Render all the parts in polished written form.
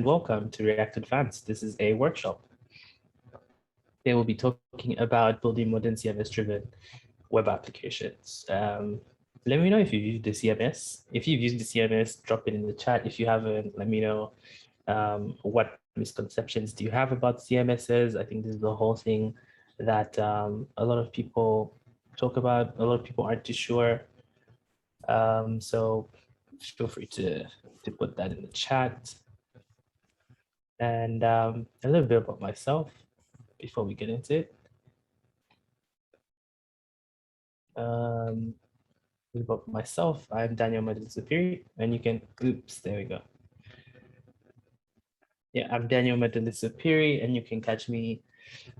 welcome to React Advanced. This is a workshop. They will be talking about building modern CMS-driven web applications. Let me know if you've used the CMS. If you've used the CMS, drop it in the chat. If you haven't, let me know what misconceptions do you have about CMSs. I think this is the whole thing that a lot of people talk about. A lot of people aren't too sure. So feel free to put that in the chat. And a little bit about myself before we get into it. About myself, I'm Daniel Medalisupiri, and you can, oops, there we go. Yeah, I'm Daniel Medalisupiri, and you can catch me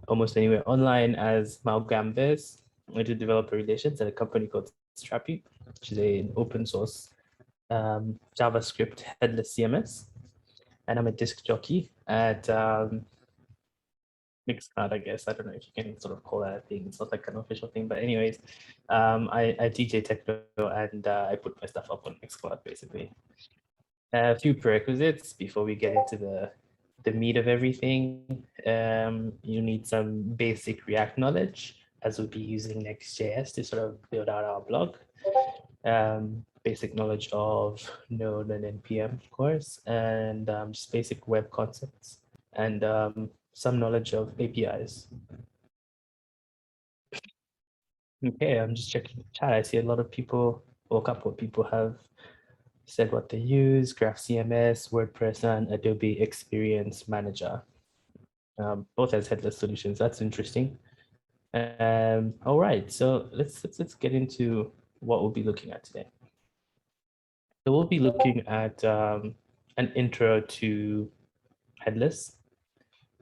almost anywhere online as Malgambes. I do developer relations at a company called Strapi, which is an open source JavaScript headless CMS. And I'm a disc jockey at Mixcloud, I guess. I don't know if you can sort of call that a thing. It's not like an official thing, but anyways, I DJ techno and I put my stuff up on Mixcloud, basically. A few prerequisites before we get into the meat of everything. You need some basic React knowledge, as we'll be using Next.js to sort of build out our blog. Basic knowledge of Node and NPM, of course, and just basic web concepts, and some knowledge of APIs. Okay, I'm just checking the chat. I see a lot of people, or a couple of people have said what they use: Graphql CMS, WordPress, and Adobe Experience Manager, both as headless solutions. That's interesting. All right, so let's get into what we'll be looking at today. So we'll be looking at an intro to headless,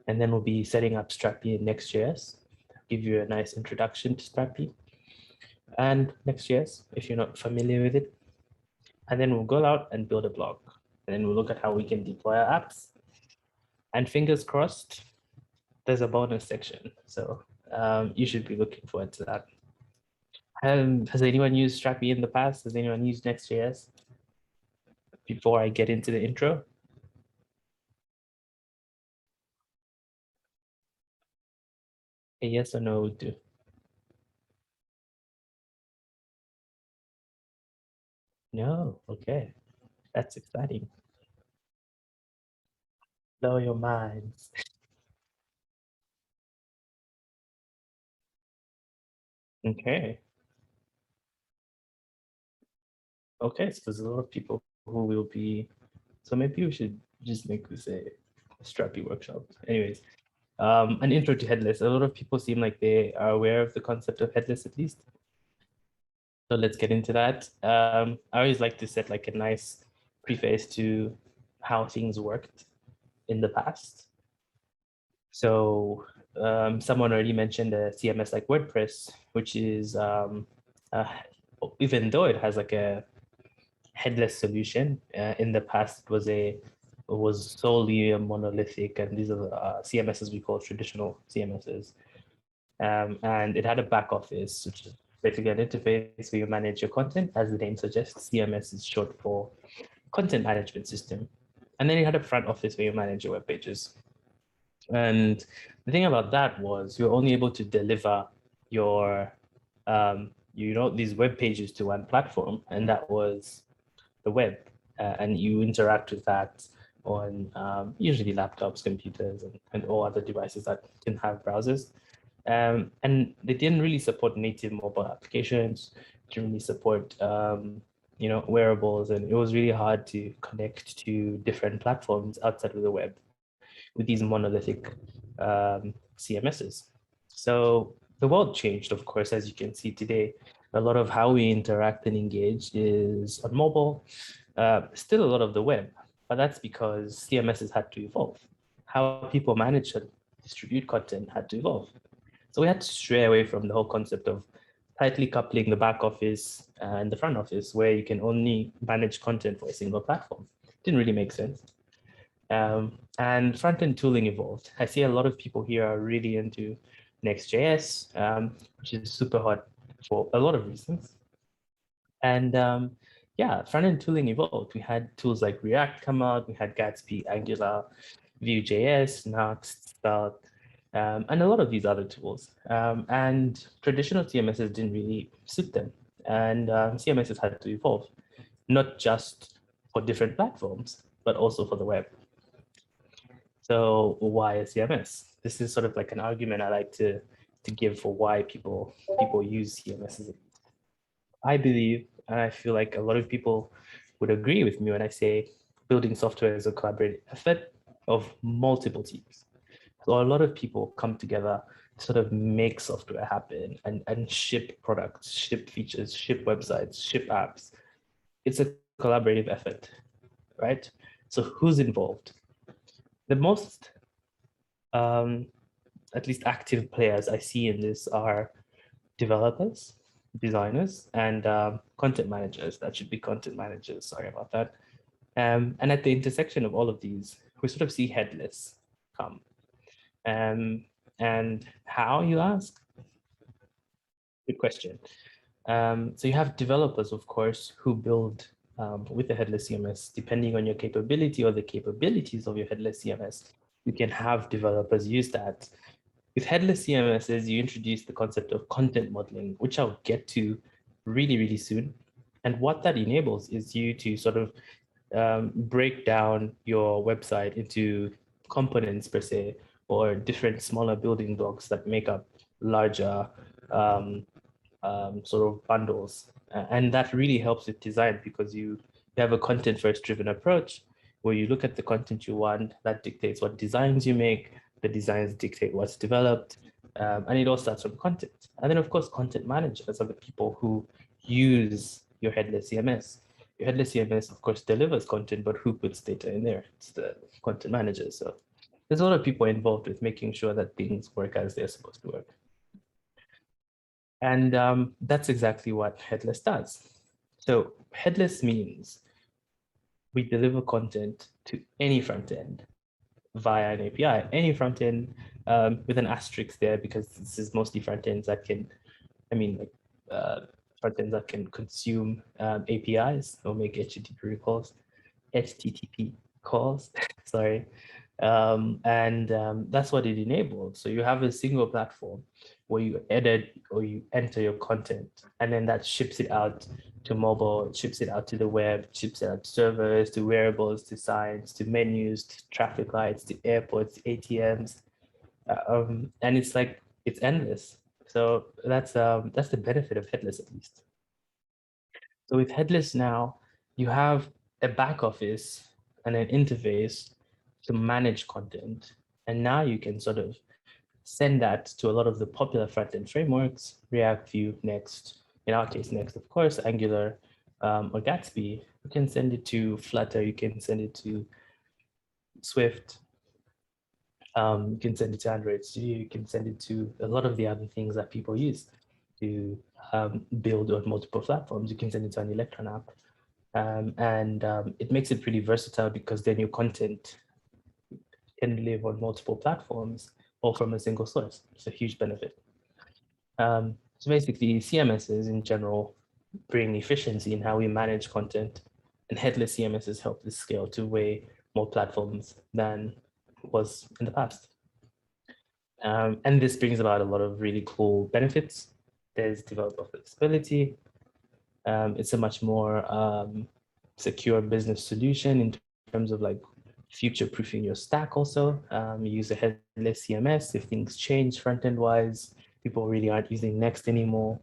and then we'll be setting up Strappy in Next.js. Give you a nice introduction to Strappy and Next.js if you're not familiar with it. And then we'll go out and build a blog. And then we'll look at how we can deploy our apps. And fingers crossed, there's a bonus section. So you should be looking forward to that. Has anyone used Strappy in the past? Has anyone used Next.js? Before I get into the intro. A yes or no would do. No, okay. That's exciting. Blow your minds. Okay. Okay, so there's a lot of people who will be, so maybe we should just make this a Strappy workshop. Anyways, an intro to headless. A lot of people seem like they are aware of the concept of headless at least. So let's get into that. I always like to set like a nice preface to how things worked in the past. So someone already mentioned a CMS like WordPress, which is, even though it has like a headless solution, in the past it was solely a monolithic, and these are CMSs we call traditional CMSs. And it had a back office, which is basically an interface where you manage your content. As the name suggests, CMS is short for content management system. And then you had a front office where you manage your web pages. And the thing about that was you're only able to deliver your, these web pages to one platform, and that was the web. And you interact with that on usually laptops, computers, and all other devices that can have browsers. And they didn't really support native mobile applications, didn't really support wearables, and it was really hard to connect to different platforms outside of the web with these monolithic CMSs. So the world changed, of course, as you can see today. A lot of how we interact and engage is on mobile, still a lot of the web, but that's because CMSs had to evolve. How people manage and distribute content had to evolve. So we had to stray away from the whole concept of tightly coupling the back office and the front office, where you can only manage content for a single platform. Didn't really make sense. And front-end tooling evolved. I see a lot of people here are really into Next.js, which is super hot for a lot of reasons. And yeah, front-end tooling evolved. We had tools like React come out, we had Gatsby, Angular, Vue.js, Next, Svelte, and a lot of these other tools. And traditional CMSs didn't really suit them. And CMSs had to evolve, not just for different platforms, but also for the web. So why a CMS? This is sort of like an argument I like to give for why people use CMSs. I believe, and I feel like a lot of people would agree with me when I say building software is a collaborative effort of multiple teams. So a lot of people come together to sort of make software happen and ship products, ship features, ship websites, ship apps. It's a collaborative effort, right? So who's involved? The most, at least active players I see in this are developers, designers, and content managers. That should be content managers. Sorry about that. And at the intersection of all of these, we sort of see headless come. And how, you ask? Good question. So you have developers, of course, who build with the headless CMS, depending on your capability or the capabilities of your headless CMS. You can have developers use that. With headless CMSs, you introduce the concept of content modeling, which I'll get to really, really soon. And what that enables is you to sort of break down your website into components per se, or different smaller building blocks that make up larger sort of bundles. And that really helps with design because you have a content first driven approach where you look at the content you want, that dictates what designs you make, the designs dictate what's developed, and it all starts from content. And then of course, content managers are the people who use your headless CMS. Your headless CMS, of course, delivers content, but who puts data in there? It's the content manager. So there's a lot of people involved with making sure that things work as they're supposed to work. And that's exactly what headless does. So headless means we deliver content to any front end via an API, any front end with an asterisk there, because this is mostly front ends that can, front ends that can consume APIs or make HTTP calls, sorry. That's what it enables. So you have a single platform where you edit or you enter your content, and then that ships it out to mobile, ships it out to the web, ships it out to servers, to wearables, to signs, to menus, to traffic lights, to airports, ATMs. And it's like, it's endless. So that's the benefit of headless, at least. So with headless now, you have a back office and an interface to manage content. And now you can sort of send that to a lot of the popular front-end frameworks, React, Vue, Next, in our case, Next, of course, Angular, or Gatsby. You can send it to Flutter, you can send it to Swift, you can send it to Android Studio, you can send it to a lot of the other things that people use to build on multiple platforms. You can send it to an Electron app. It makes it pretty versatile because then your content can live on multiple platforms or from a single source. It's a huge benefit. So basically, CMSs in general bring efficiency in how we manage content, and headless CMSs help this scale to way more platforms than was in the past. And this brings about a lot of really cool benefits. There's developer flexibility. It's a much more secure business solution in terms of like future-proofing your stack also. You use a headless CMS. If things change front-end wise, people really aren't using Next anymore,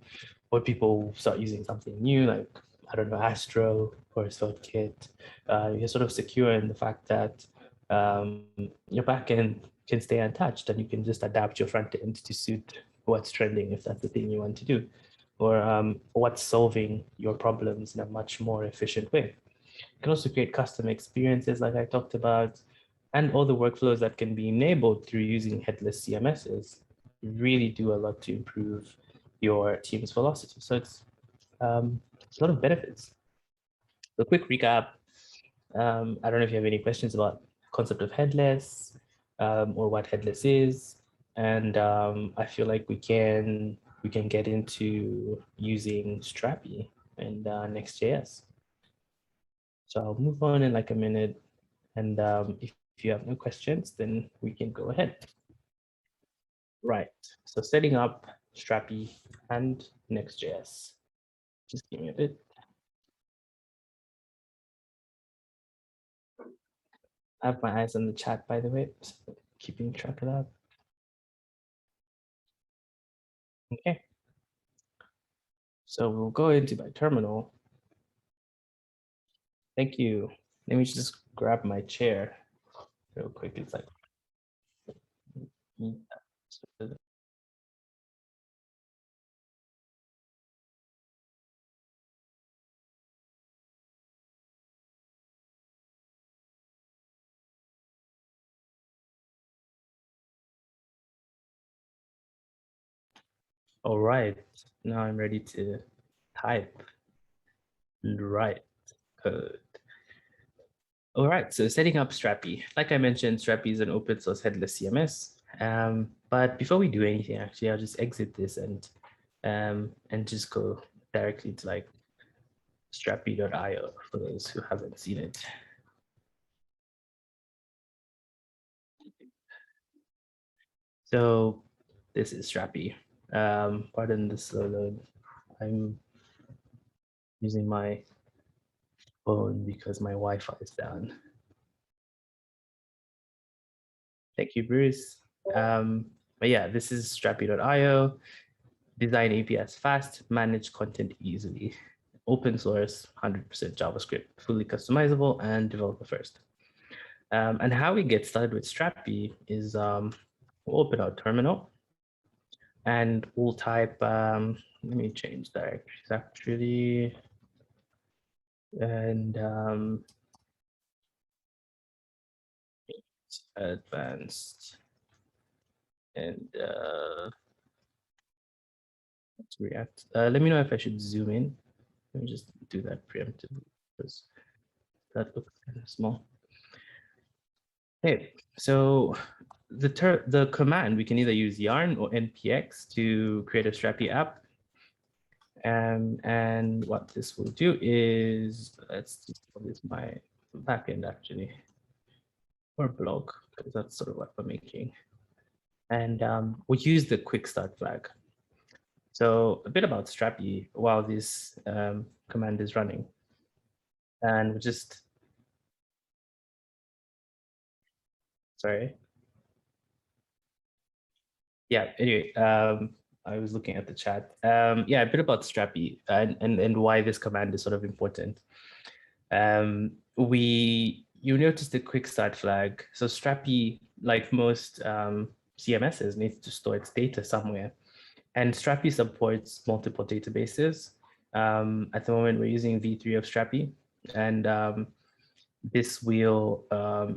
or people start using something new like, I don't know, Astro or SvelteKit, you're sort of secure in the fact that your backend can stay untouched and you can just adapt your front end to suit what's trending if that's the thing you want to do, or what's solving your problems in a much more efficient way. You can also create custom experiences like I talked about, and all the workflows that can be enabled through using headless CMSs really do a lot to improve your team's velocity. So it's a lot of benefits. So quick recap. I don't know if you have any questions about concept of headless or what headless is. And I feel like we can get into using Strapi and Next.js. So I'll move on in like a minute. And if you have no questions, then we can go ahead. Right. So setting up Strapi and Next.js. Just give me a bit. I have my eyes on the chat, by the way, so keeping track of that. Okay. So we'll go into my terminal. Thank you. Let me just grab my chair real quick. It's like, all right. Now I'm ready to type and write code. All right, so setting up Strapi. Like I mentioned, Strapi is an open source headless CMS. But before we do anything, actually, I'll just exit this and just go directly to like strappy.io for those who haven't seen it. So this is Strappy. Pardon the slow load. I'm using my phone because my Wi-Fi is down. Thank you, Bruce. But yeah, this is strappy.io. Design APIs fast, manage content easily. Open source, 100% JavaScript, fully customizable and developer first. And how we get started with Strappy is we'll open our terminal and we'll type, let me change directories actually. And advanced and React. Let me know if I should zoom in. Let me just do that preemptively because that looks kind of small. Okay, so the command, we can either use yarn or npx to create a Strappy app. And what this will do is, let's just call this my backend actually, or blog, because that's sort of what we're making. And we'll use the quick start flag. So a bit about Strappy while this command is running. And we'll just, sorry. Yeah, anyway, I was looking at the chat. Yeah, a bit about Strappy and why this command is sort of important. You notice the quick start flag. So Strappy, like most CMSs, needs to store its data somewhere. And Strappy supports multiple databases. At the moment, we're using v3 of Strappy. And this will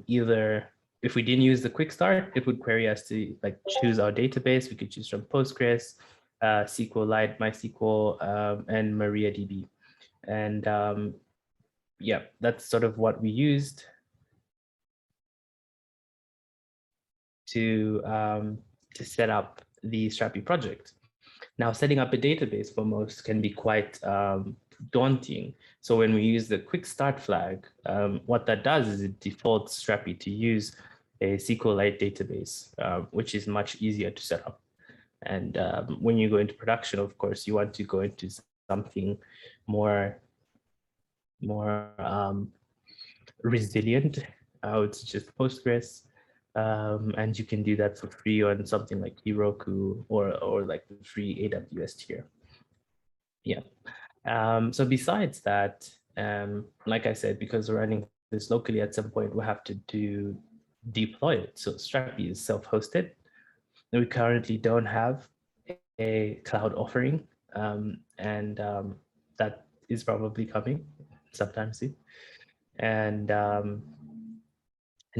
either, if we didn't use the quick start, it would query us to like choose our database. We could choose from Postgres, SQLite, MySQL, and MariaDB. And yeah, that's sort of what we used to set up the Strappy project. Now, setting up a database for most can be quite daunting. So when we use the quick start flag, what that does is it defaults Strappy to use a SQLite database, which is much easier to set up. And when you go into production, of course, you want to go into something more resilient. It's just Postgres. And you can do that for free on something like Heroku or like the free AWS tier. Yeah. So besides that, like I said, because we're running this locally, at some point we'll have to deploy it. So Strapi is self-hosted. We currently don't have a cloud offering, and that is probably coming sometime soon. And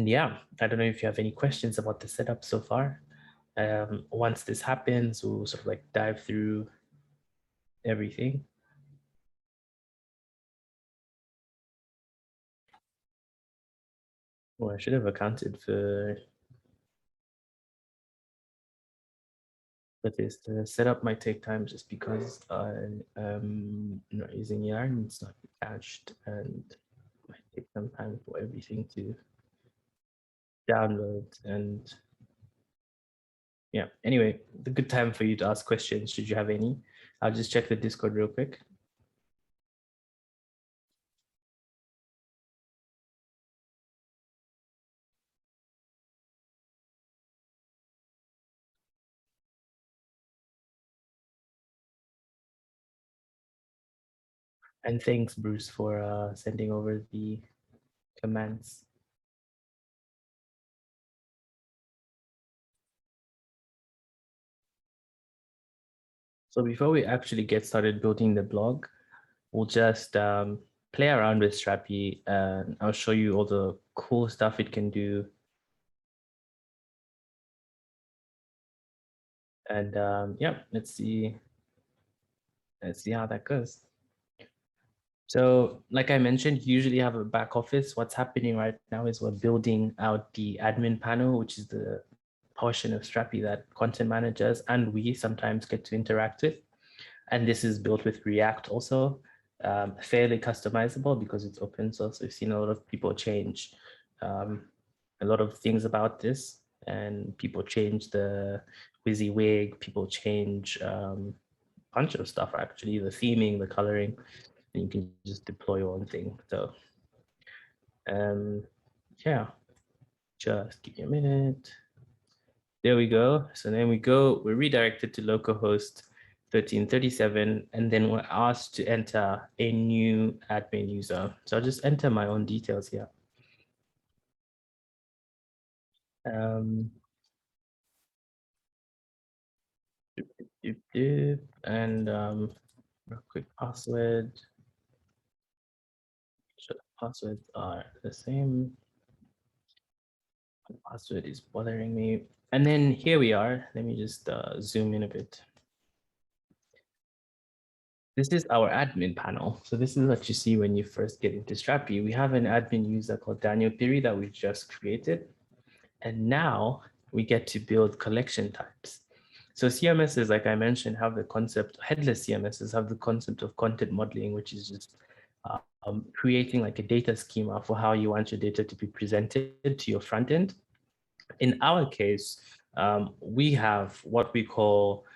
yeah, I don't know if you have any questions about the setup so far. Once this happens, we'll sort of like dive through everything. Well, I should have accounted for this. The setup might take time just because I am not using Yarn. It's not cached, and my take some time for everything to download. And yeah, anyway, the good time for you to ask questions, should you have any. I'll just check the Discord real quick. And thanks, Bruce, for sending over the commands. So before we actually get started building the blog, we'll just play around with Strapi, and I'll show you all the cool stuff it can do. And yeah, let's see how that goes. So like I mentioned, you usually have a back office. What's happening right now is we're building out the admin panel, which is the portion of Strapi that content managers and we sometimes get to interact with. And this is built with React also, fairly customizable because it's open source. We've seen a lot of people change a lot of things about this, and people change the WYSIWYG, people change a bunch of stuff actually, the theming, the coloring, and you can just deploy your own thing. So yeah, just give me a minute. There we go. So then we're redirected to localhost 1337, and then we're asked to enter a new admin user. So I'll just enter my own details here. And real quick password. Sure, passwords are the same. My password is bothering me. And then here we are. Let me just zoom in a bit. This is our admin panel. So this is what you see when you first get into Strapi. We have an admin user called Daniel Piri that we just created. And now we get to build collection types. So CMSs, like I mentioned, have the concept, headless CMSs have the concept of content modeling, which is just creating like a data schema for how you want your data to be presented to your front end. In our case, we have what we call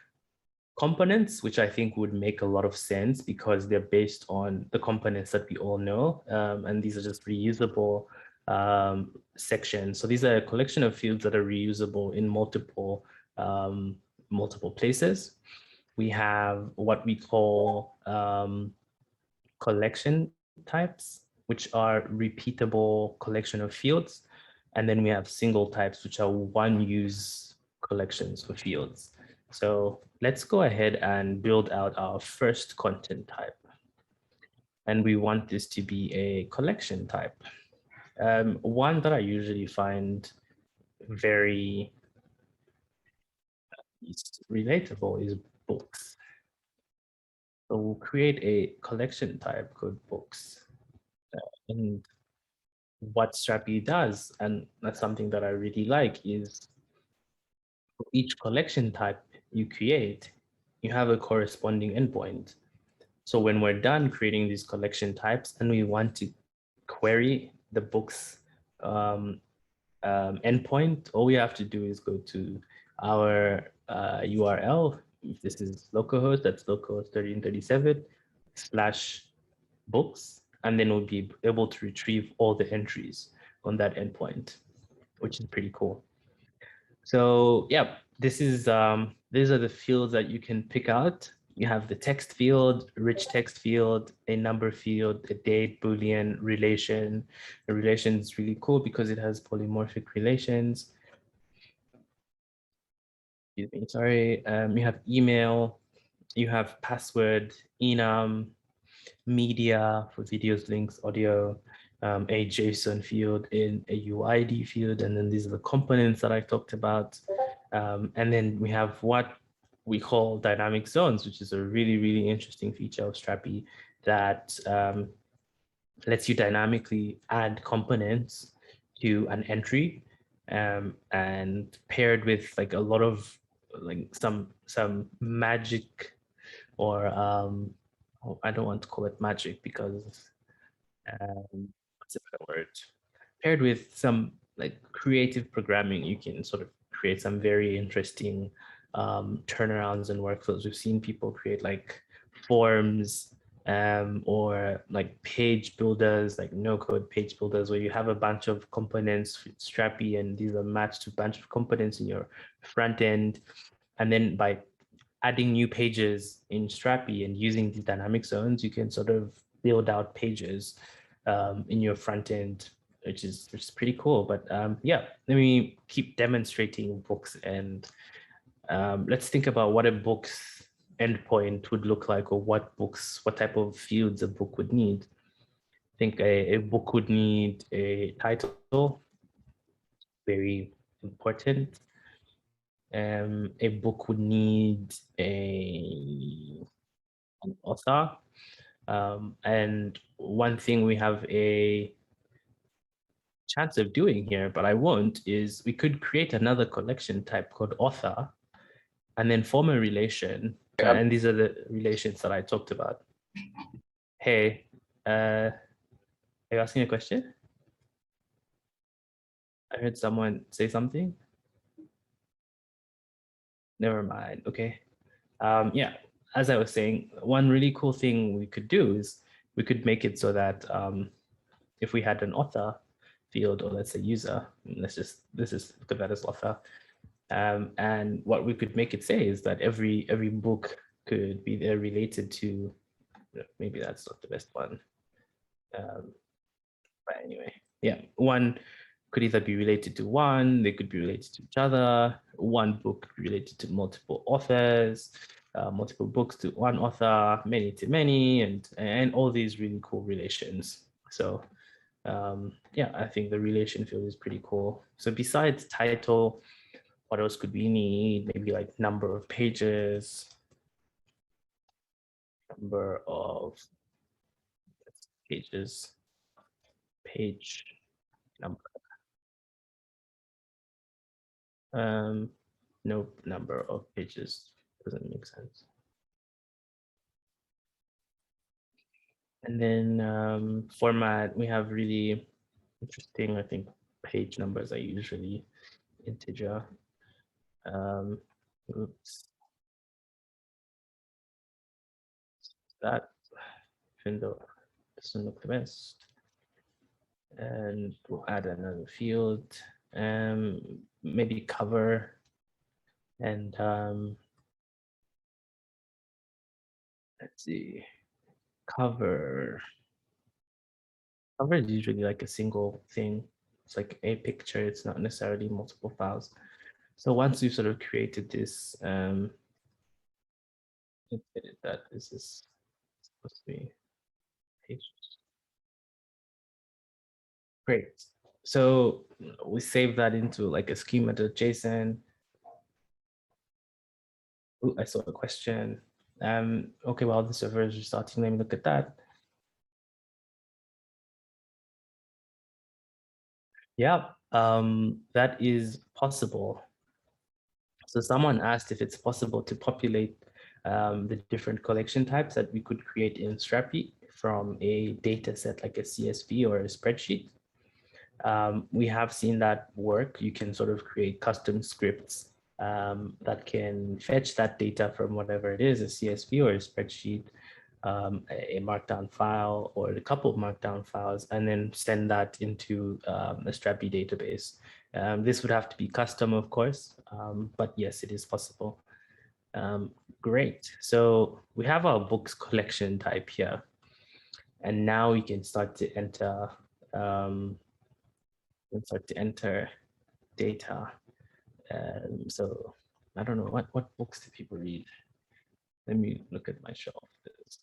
components, which I think would make a lot of sense because they're based on the components that we all know. And these are just reusable sections. So these are a collection of fields that are reusable in multiple places. We have what we call collection types, which are repeatable collection of fields. And then we have single types, which are one use collections for fields. So let's go ahead and build out our first content type. And we want this to be a collection type. One that I usually find very relatable is books. So we'll create a collection type called books. And what Strapi does, and that's something that I really like, is for each collection type you create, you have a corresponding endpoint. So when we're done creating these collection types and we want to query the book's endpoint, all we have to do is go to our URL. If this is localhost, that's localhost 1337/books, and then we'll be able to retrieve all the entries on that endpoint, which is pretty cool. So yeah, these are the fields that you can pick out. You have the text field, rich text field, a number field, a date, Boolean, relation. The relation is really cool because it has polymorphic relations. Excuse me, sorry. You have email, you have password, enum, media for videos, links, audio, a JSON field, in a UID field, and then these are the components that I talked about. And then we have what we call dynamic zones, which is a really, really interesting feature of Strapi that lets you dynamically add components to an entry, and paired with like a lot of like some magic, or I don't want to call it magic because what's a better word? Paired with some like creative programming, you can sort of create some very interesting turnarounds and workflows. We've seen people create like forms or like page builders, like no code page builders, where you have a bunch of components, Strappy, and these are matched to a bunch of components in your front end. And then by adding new pages in Strappy and using these dynamic zones, you can sort of build out pages in your front end, which is pretty cool. But yeah, let me keep demonstrating books, and let's think about what a book's endpoint would look like, or what type of fields a book would need. I think a book would need a title, very important. A book would need an author. And one thing we have a chance of doing here, but I won't, is we could create another collection type called author and then form a relation. And these are the relations that I talked about. Hey, are you asking a question? I heard someone say something. Never mind. Okay. Yeah, as I was saying, one really cool thing we could do is we could make it so that if we had an author field, or let's say user, let's just look at that as author. And what we could make it say is that every book could be there related to, maybe that's not the best one. But anyway, yeah, one could either be related to one, they could be related to each other. One book could be related to multiple authors, multiple books to one author, many to many, and all these really cool relations. So yeah, I think the relation field is pretty cool. So besides title, what else could we need? Maybe like number of pages, number of pages, page number. No, number of pages doesn't make sense. And then format, we have really interesting, I think, page numbers are usually integer. Oops. That, even though it doesn't look the best. And we'll add another field, maybe cover, and let's see, cover is usually like a single thing. It's like a picture, it's not necessarily multiple files. So once we've sort of created this, that this is supposed to be page. Great. So we save that into like a schema.json. Ooh, I saw a question. Okay, well, the server is restarting. Let me look at that. Yeah, that is possible. So someone asked if it's possible to populate the different collection types that we could create in Strapi from a data set like a CSV or a spreadsheet. We have seen that work. You can sort of create custom scripts that can fetch that data from whatever it is, a CSV or a spreadsheet, a markdown file or a couple of markdown files, and then send that into a Strapi database. This would have to be custom, of course, but yes, it is possible. Great. So we have our books collection type here, and now we can start to enter data. So I don't know, what books do people read? Let me look at my shelf. There's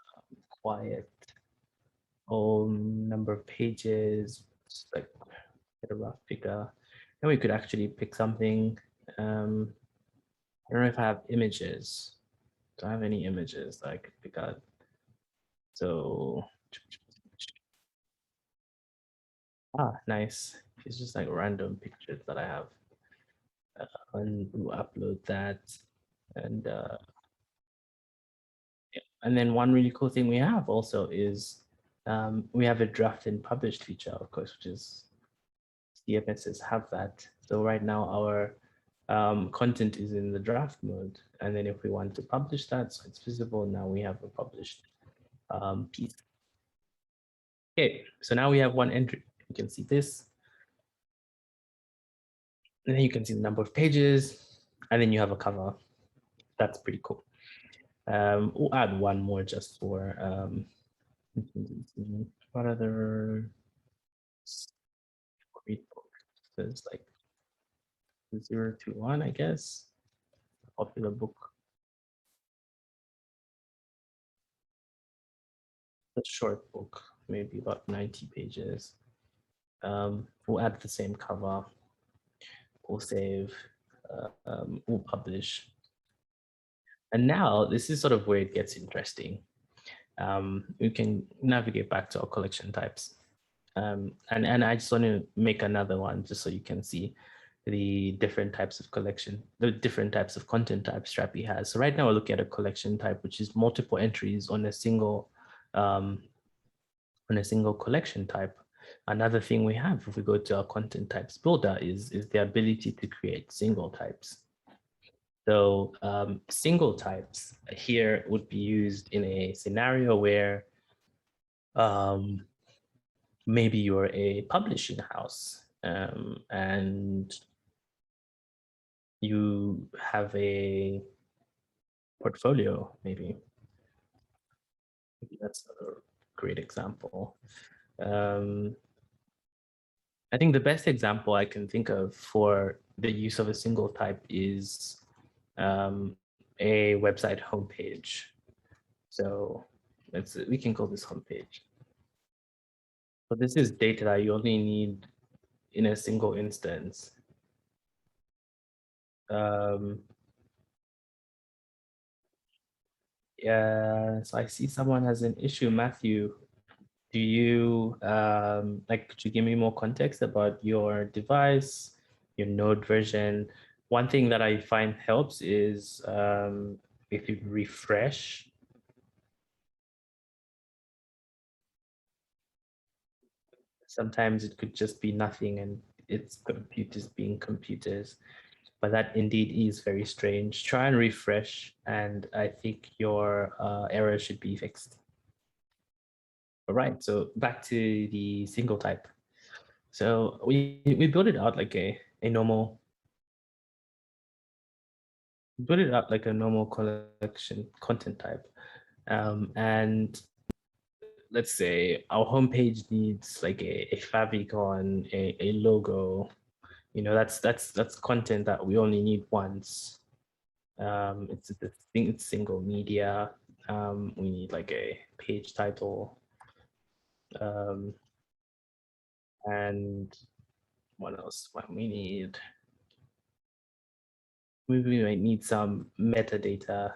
quiet, number of pages, just like get a rough figure. And we could actually pick something. I don't know if I have images. Do I have any images that I could pick out? So, nice. It's just like random pictures that I have. And we'll upload that. And yeah. And then one really cool thing we have also is We have a draft and published feature, of course, which is CMSs have that. So right now our content is in the draft mode. And then if we want to publish that, so it's visible, now we have a published piece. Okay, so now we have one entry. You can see this. And then you can see the number of pages, and then you have a cover. That's pretty cool. We'll add one more just for what other great book? There's like 0 to 1, I guess. Popular book. A short book, maybe about 90 pages. We'll add the same cover. We'll save. We'll publish. And now this is sort of where it gets interesting. We can navigate back to our collection types. And I just want to make another one just so you can see the different types of collection, the different types of content types Strapi has. So right now we're looking at a collection type, which is multiple entries on a single collection type. Another thing we have, if we go to our content types builder, is the ability to create single types. So single types here would be used in a scenario where maybe you're a publishing house and you have a portfolio, maybe. That's a great example. I think the best example I can think of for the use of a single type is a website homepage. So we can call this homepage. So this is data that you only need in a single instance. Yeah, so I see someone has an issue. Matthew, do you could you give me more context about your device, your node version? One thing that I find helps is if you refresh, sometimes it could just be nothing and it's computers being computers, but that indeed is very strange. Try and refresh, and I think your error should be fixed. All right, so back to the single type. So we built it out like a normal, build it out like a normal collection content type. And let's say our homepage needs like a favicon, a logo. You know, that's content that we only need once. It's the thing, it's single media. We need like a page title. And what else? What we need? We might need some metadata.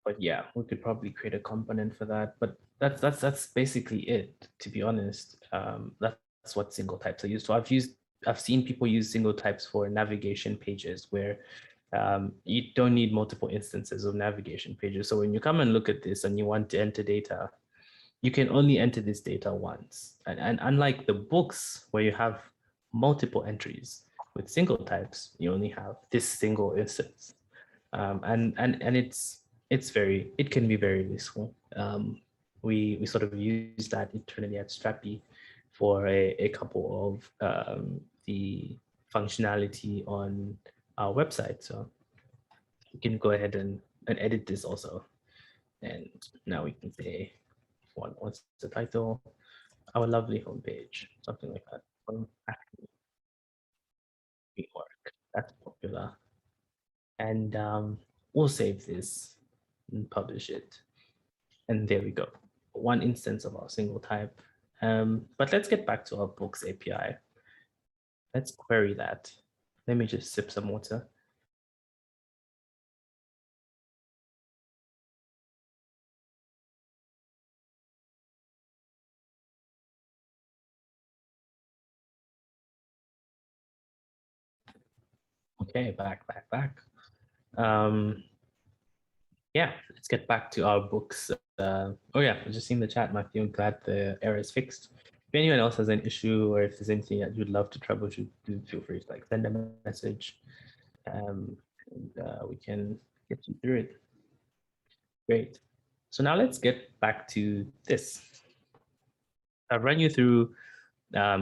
But yeah, we could probably create a component for that. But that's basically it, to be honest. That's what single types are used for. I've seen people use single types for navigation pages where you don't need multiple instances of navigation pages. So when you come and look at this and you want to enter data, you can only enter this data once. And unlike the books where you have multiple entries, with single types, you only have this single instance. And it can be very useful. We sort of use that internally at Strappy for a couple of the functionality on our website. So you can go ahead and edit this also. And now we can say what's the title? Our lovely homepage, something like that. Work. That's popular. And we'll save this and publish it. And there we go. One instance of our single type. But let's get back to our books API. Let's query that. Let me just sip some water. Okay, back. Yeah, let's get back to our books. Oh yeah, I just seen the chat, Matthew. I'm glad the error is fixed. If anyone else has an issue or if there's anything that you'd love to troubleshoot, do feel free to send a message. We can get you through it. Great. So now let's get back to this. I've run you through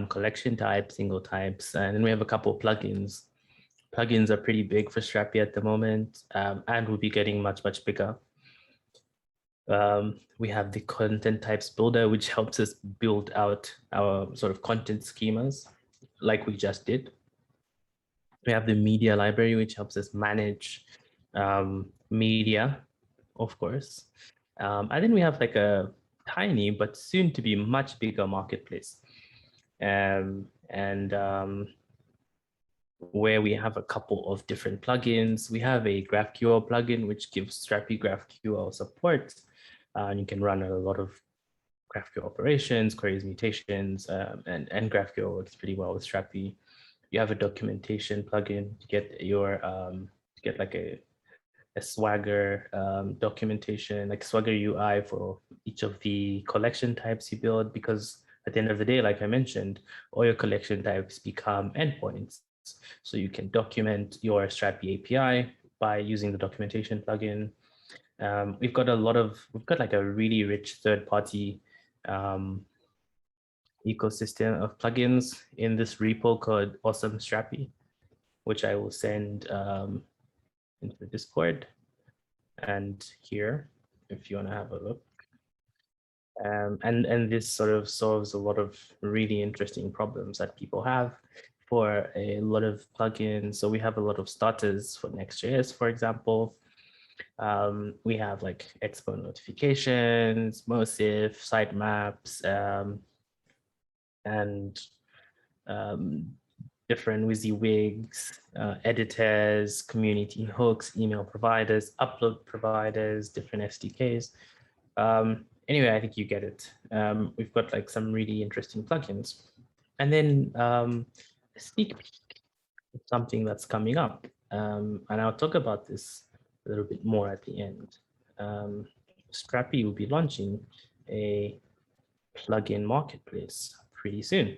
collection types, single types, and then we have a couple of plugins. Plugins are pretty big for Strapi at the moment, and will be getting much, much bigger. We have the content types builder, which helps us build out our sort of content schemas like we just did. We have the media library, which helps us manage media, of course. And then we have like a tiny, but soon to be much bigger marketplace. Where we have a couple of different plugins. We have a GraphQL plugin, which gives Strapi GraphQL support. And you can run a lot of GraphQL operations, queries, mutations, and GraphQL works pretty well with Strapi. You have a documentation plugin to get your get like a Swagger documentation, like Swagger UI for each of the collection types you build, because at the end of the day, like I mentioned, all your collection types become endpoints. So you can document your Strapi API by using the documentation plugin. We've got like a really rich third-party ecosystem of plugins in this repo called Awesome Strappy, which I will send into the Discord and here if you want to have a look. And this sort of solves a lot of really interesting problems that people have for a lot of plugins. So we have a lot of starters for Next.js, for example. We have like expo notifications, MOSIF, sitemaps, and different WYSIWYGs, editors, community hooks, email providers, upload providers, different SDKs. Anyway, I think you get it. We've got like some really interesting plugins. And then a sneak peek of something that's coming up. And I'll talk about this a little bit more at the end. Strapi will be launching a plugin marketplace pretty soon.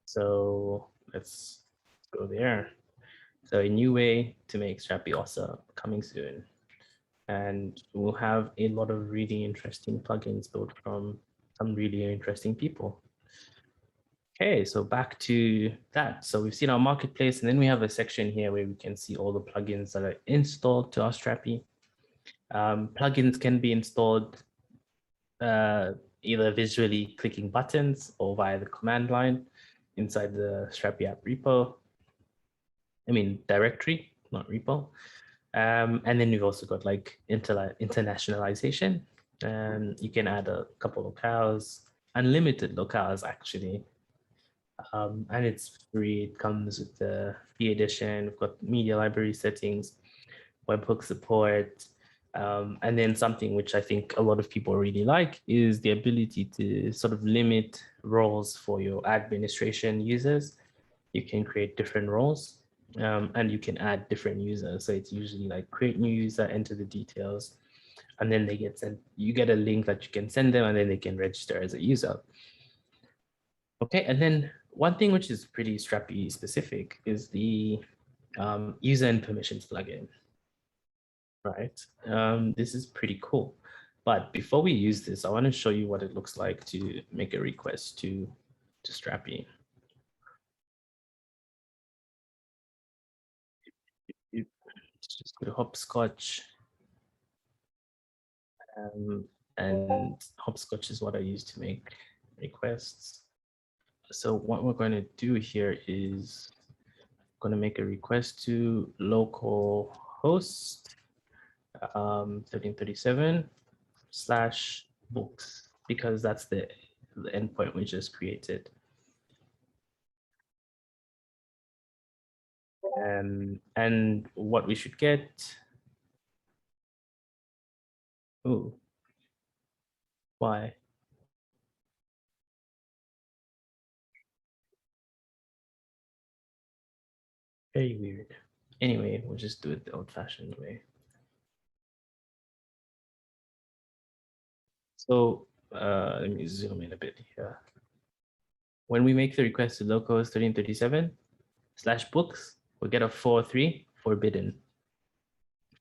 So let's go there. So a new way to make Strapi awesome coming soon. And we'll have a lot of really interesting plugins built from some really interesting people. Okay, so back to that. So we've seen our marketplace, and then we have a section here where we can see all the plugins that are installed to our Strapi. Plugins can be installed either visually clicking buttons or via the command line inside the Strapi app repo. I mean, directory, not repo. And then we've also got like internationalization. You can add a couple of locales, unlimited locales actually. And it's free. It comes with the free edition. We've got media library settings, webhook support, and then something which I think a lot of people really like is the ability to sort of limit roles for your administration users. You can create different roles, and you can add different users. So it's usually like create new user, enter the details, and then they get sent. You get a link that you can send them, and then they can register as a user. Okay, and then one thing which is pretty Strapi specific is the user and permissions plugin, right? This is pretty cool. But before we use this, I want to show you what it looks like to make a request to Strapi. Let's just go to hopscotch. And hopscotch is what I use to make requests. So what we're going to do here is going to make a request to local host 1337/books, because that's the endpoint we just created. And what we should get. Oh, why? Very weird. Anyway, we'll just do it the old-fashioned way. So let me zoom in a bit here. When we make the request to localhost 1337/books, we get a 403 forbidden,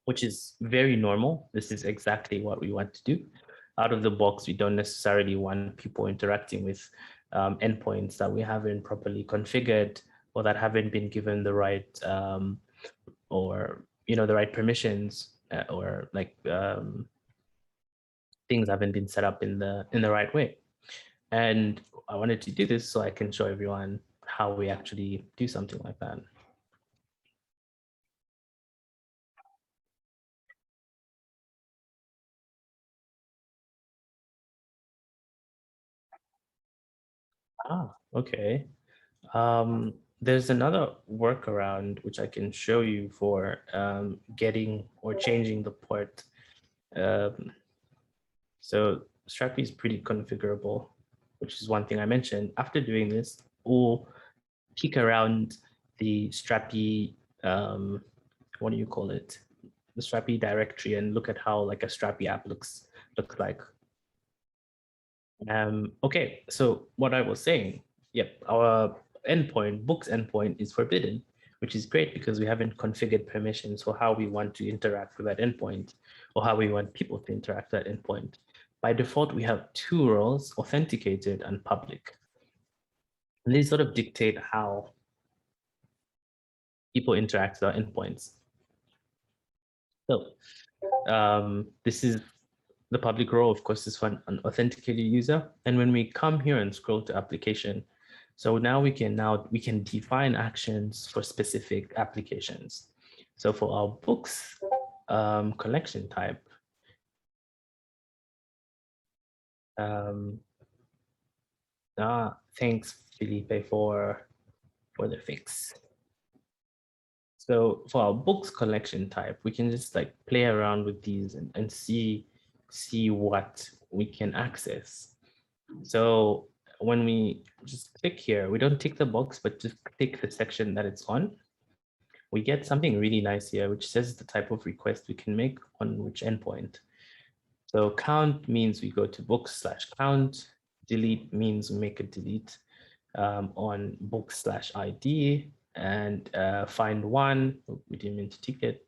which is very normal. This is exactly what we want to do. Out of the box, we don't necessarily want people interacting with endpoints that we haven't properly configured or that haven't been given the right or the right permissions or like things haven't been set up in the right way. And I wanted to do this so I can show everyone how we actually do something like that. Okay. There's another workaround which I can show you for getting or changing the port. So Strapi is pretty configurable, which is one thing I mentioned. After doing this, we'll peek around the Strapi, what do you call it? The Strapi directory and look at how like a Strapi app looks like. Okay, so what I was saying, yep, our endpoint, books endpoint is forbidden, which is great because we haven't configured permissions for how we want to interact with that endpoint or how we want people to interact with that endpoint. By default, we have two roles, authenticated and public. And they sort of dictate how people interact with our endpoints. So this is the public role, of course, is for an authenticated user. And when we come here and scroll to application, so now we can define actions for specific applications. So for our books collection type, thanks Felipe for the fix. So for our books collection type, we can just like play around with these and see what we can access. So when we just click here, we don't tick the box, but just click the section that it's on. We get something really nice here, which says the type of request we can make on which endpoint. So count means we go to books/count. Delete means we make a delete on books/ID. And find one, we didn't mean to tick it.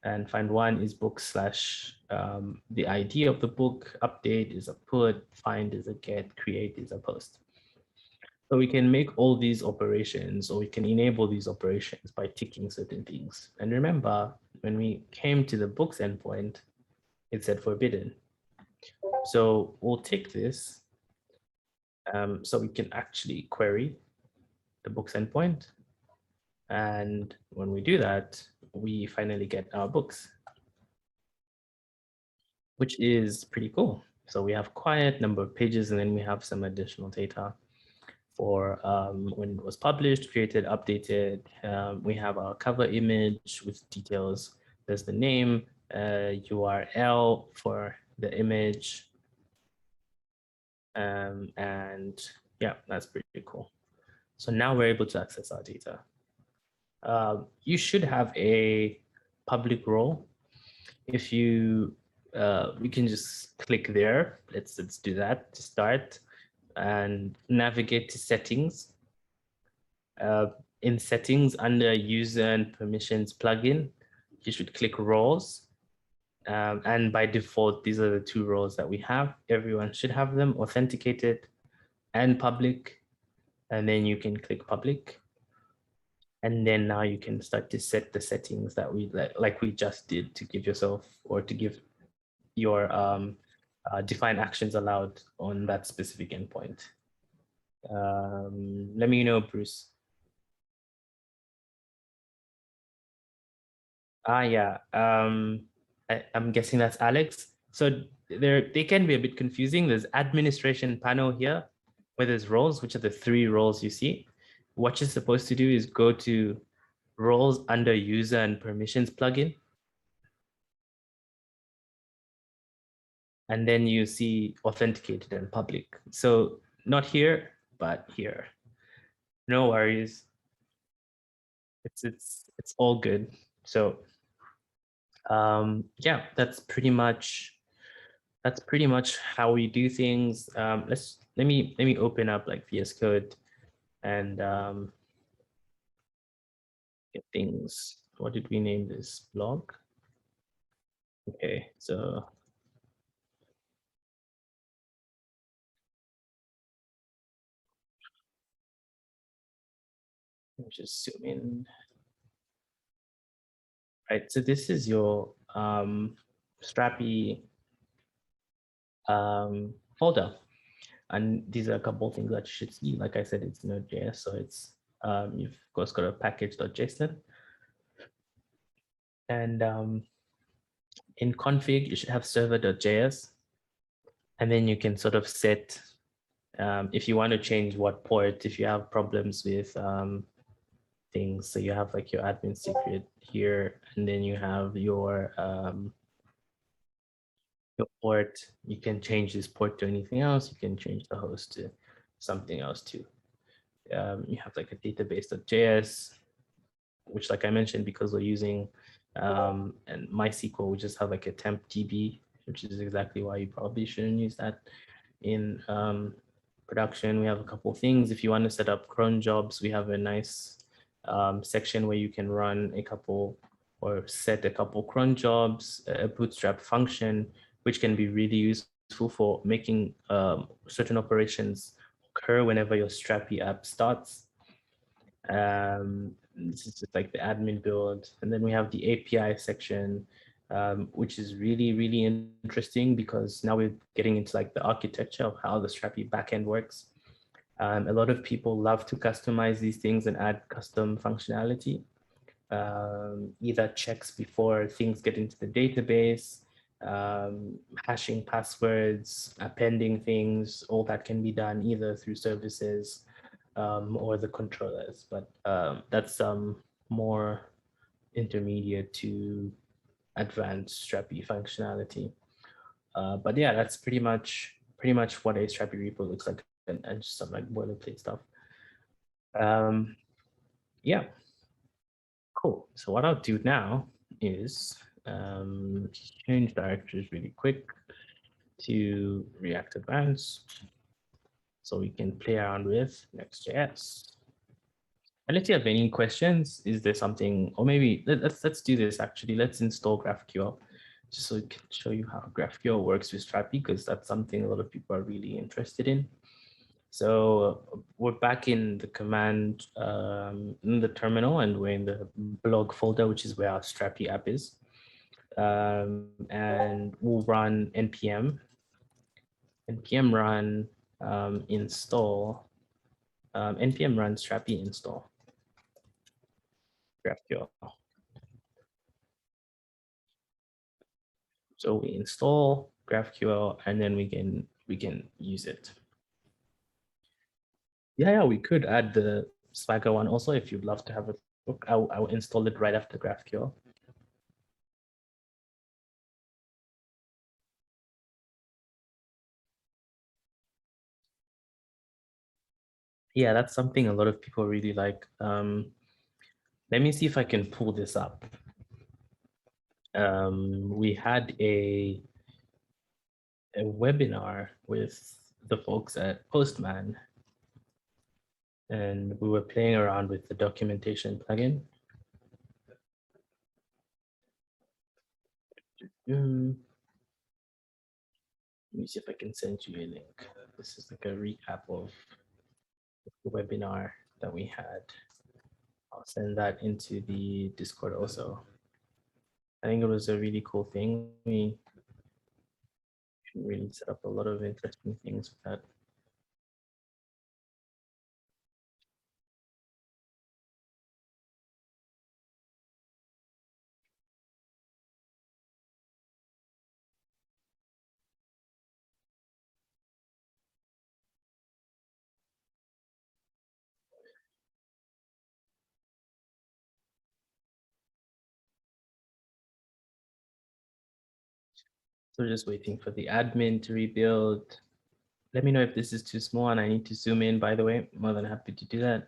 And find one is book slash the ID of the book, update is a put, find is a get, create is a post. So we can make all these operations, or we can enable these operations by ticking certain things. And remember, when we came to the books endpoint, it said forbidden. So we'll take this so we can actually query the books endpoint. And when we do that, we finally get our books, which is pretty cool. So we have quiet, number of pages, and then we have some additional data for when it was published, created, updated. We have our cover image with details. There's the name, URL for the image. And yeah, that's pretty cool. So now we're able to access our data. You should have a public role. If you can just click there. Let's do that to start and navigate to settings. In settings under user and permissions plugin, you should click roles. And by default, these are the two roles that we have. Everyone should have them, authenticated and public. And then you can click public. And then now you can start to set the settings that we like we just did to give yourself or to give your define actions allowed on that specific endpoint. Let me know, Bruce. Yeah. I'm guessing that's Alex. So they can be a bit confusing. There's administration panel here, where there's roles, which are the three roles you see. What you're supposed to do is go to roles under user and permissions plugin. And then you see authenticated and public. So not here, but here. No worries. It's all good. So yeah, that's pretty much that's pretty much how we do things. Let me open up like VS Code and get things. What did we name this blog? Okay, so let me just zoom in. Right, so this is your Strappy folder. And these are a couple of things that you should see. Like I said, it's Node.js, so it's you've of course got a package.json. And in config, you should have server.js. And then you can sort of set, if you want to change what port, if you have problems with things. So you have like your admin secret here, and then you have your port. You can change this port to anything else. You can change the host to something else too. You have like a database.js, which like I mentioned, because we're using and MySQL, we just have like a temp DB, which is exactly why you probably shouldn't use that in production. We have a couple of things. If you want to set up cron jobs, we have a nice section where you can run a couple or set a couple cron jobs, a bootstrap function, which can be really useful for making certain operations occur whenever your Strappy app starts. This is just like the admin build. And then we have the API section, which is really, really interesting because now we're getting into like the architecture of how the Strappy backend works. A lot of people love to customize these things and add custom functionality, either checks before things get into the database, hashing passwords, appending things, all that can be done either through services or the controllers, but that's more intermediate to advanced Strappy functionality. But yeah, that's pretty much what a Strappy repo looks like, and just some like boilerplate stuff. Yeah, cool. So what I'll do now is change directories really quick to React Advanced so we can play around with Next.js. Unless you have any questions, is there something, or maybe let's do this actually. Let's install GraphQL just so we can show you how GraphQL works with Strapi, because that's something a lot of people are really interested in. So we're back in the command in the terminal, and we're in the blog folder, which is where our Strapi app is. And we'll run npm run install npm run Strapi install GraphQL. So we install GraphQL and then we can use it. Yeah, we could add the Swagger one also if you'd love to have a look. I'll install it right after GraphQL. Yeah, that's something a lot of people really like. Let me see if I can pull this up. We had a webinar with the folks at Postman, and we were playing around with the documentation plugin. Let me see if I can send you a link. This is like a recap of the webinar that we had. I'll send that into the Discord also. I think it was a really cool thing. We really set up a lot of interesting things with that. So just waiting for the admin to rebuild. Let me know if this is too small and I need to zoom in, by the way. More than happy to do that.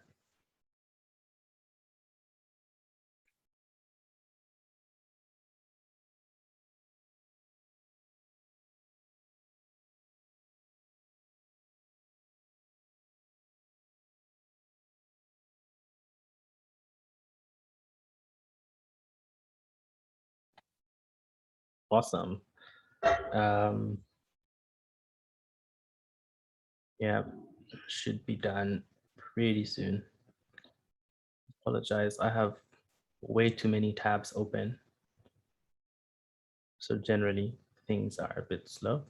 Awesome. Yeah, should be done pretty soon. Apologize, I have way too many tabs open. So generally things are a bit slow.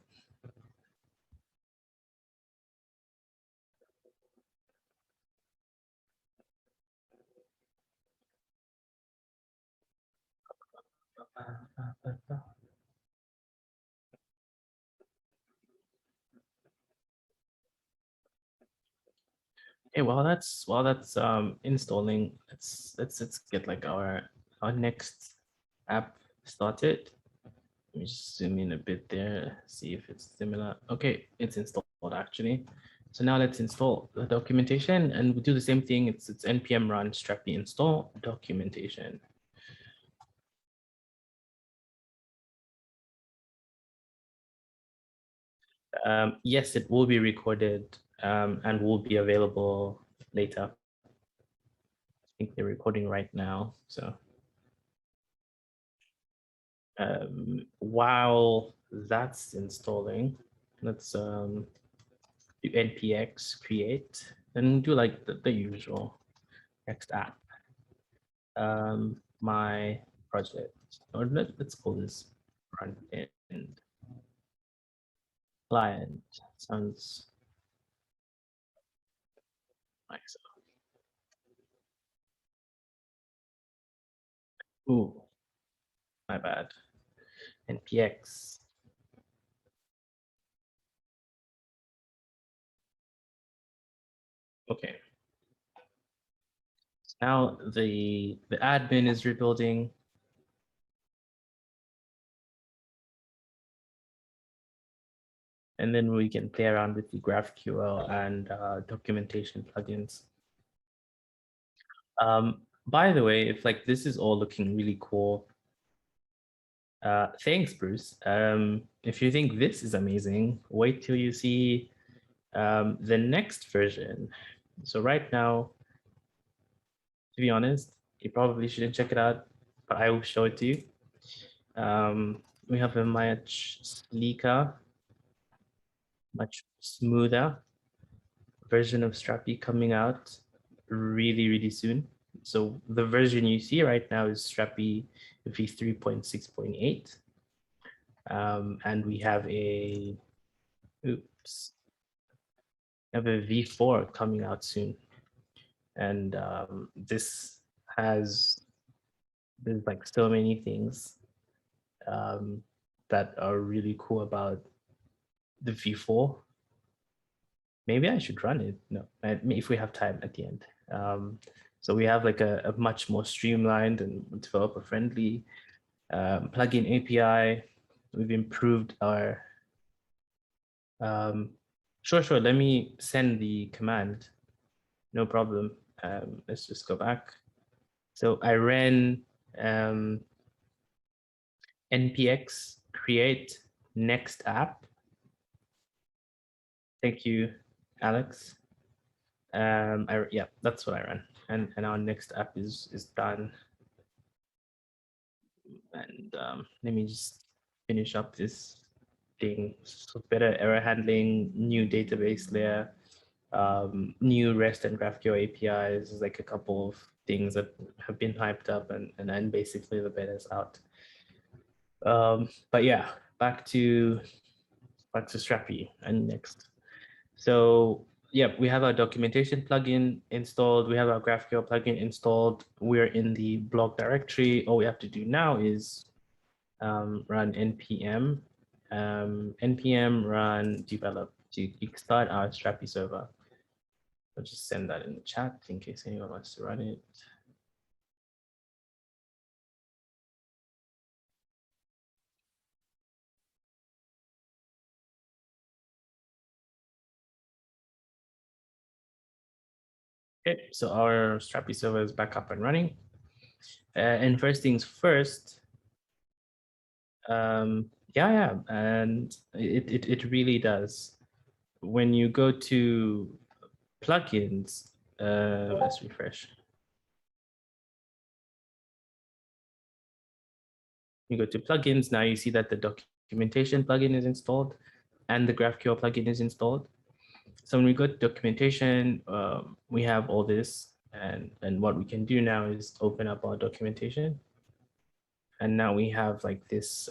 Okay, while that's installing, let's get like our next app started. Let me just zoom in a bit there, see if it's similar. Okay, it's installed actually. So now let's install the documentation, and we do the same thing. It's npm run strappy install documentation. Yes, it will be recorded and will be available later. I think they're recording right now. So while that's installing, let's do npx create and do like the usual next app. My project, or let's call this front end client. Sounds nice. Ooh, my bad. npx. Okay. Now the admin is rebuilding. And then we can play around with the GraphQL and documentation plugins. By the way, if like this is all looking really cool, thanks, Bruce. If you think this is amazing, wait till you see the next version. So right now, to be honest, you probably shouldn't check it out, but I will show it to you. We have a much sleeker, much smoother version of Strappy coming out really, really soon. So the version you see right now is Strappy v3.6.8. And we have a, oops, we have a v4 coming out soon. And this has, there's like so many things that are really cool about the v4. Maybe I should run it. No, if we have time at the end. So we have like a much more streamlined and developer friendly plugin API. We've improved our, sure, let me send the command. No problem. Let's just go back. So I ran npx create next app. Thank you, Alex. Yeah, that's what I ran. And our next app is done. And let me just finish up this thing. So better error handling, new database layer, new REST and GraphQL APIs, like a couple of things that have been hyped up, and then basically the beta is out. But yeah, back to Strappy and next. So yeah, we have our documentation plugin installed. We have our GraphQL plugin installed. We're in the blog directory. All we have to do now is run npm, npm run develop to kickstart our Strappy server. I'll just send that in the chat in case anyone wants to run it. Okay, so our Strappy server is back up and running. And first things first, yeah, and it really does. When you go to plugins, let's refresh. You go to plugins. Now you see that the documentation plugin is installed and the GraphQL plugin is installed. So when we go to documentation, we have all this, and what we can do now is open up our documentation. And now we have like this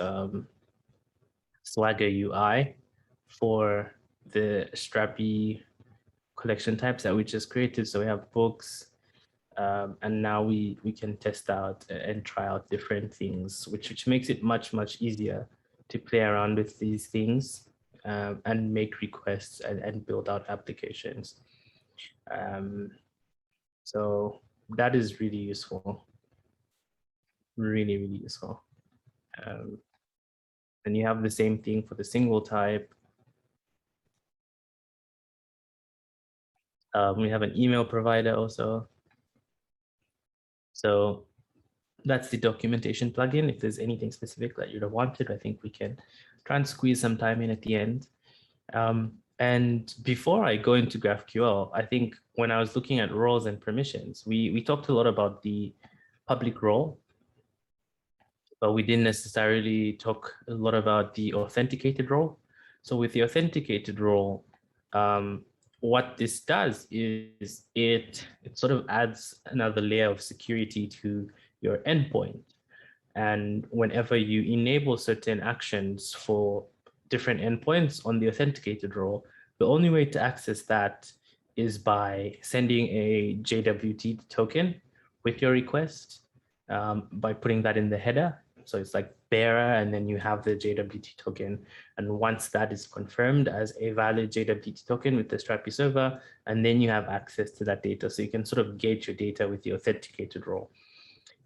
Swagger UI for the Strappy collection types that we just created. So we have books, and now we can test out and try out different things, which makes it much easier to play around with these things and make requests and build out applications. So that is really useful, really useful. And you have the same thing for the single type. We have an email provider also. So that's the documentation plugin. If there's anything specific that you'd have wanted, I think we can try and squeeze some time in at the end. And before I go into GraphQL, I think when I was looking at roles and permissions, we talked a lot about the public role, but we didn't necessarily talk a lot about the authenticated role. So with the authenticated role, what this does is it sort of adds another layer of security to your endpoint. And whenever you enable certain actions for different endpoints on the authenticated role, the only way to access that is by sending a JWT token with your request, by putting that in the header. So it's like bearer, and then you have the JWT token. And once that is confirmed as a valid JWT token with the Strapi server, and then you have access to that data. So you can sort of gauge your data with the authenticated role.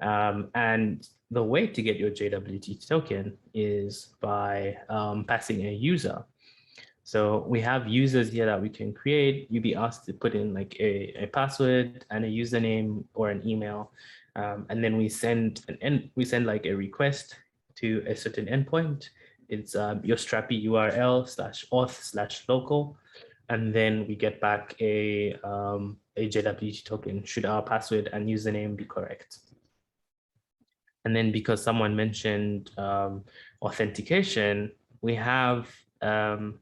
And the way to get your JWT token is by passing a user. So we have users here that we can create. You'd be asked to put in like a password and a username or an email. And then we send like a request to a certain endpoint. It's your Strappy URL /auth/local. And then we get back a JWT token should our password and username be correct. And then because someone mentioned authentication, we have an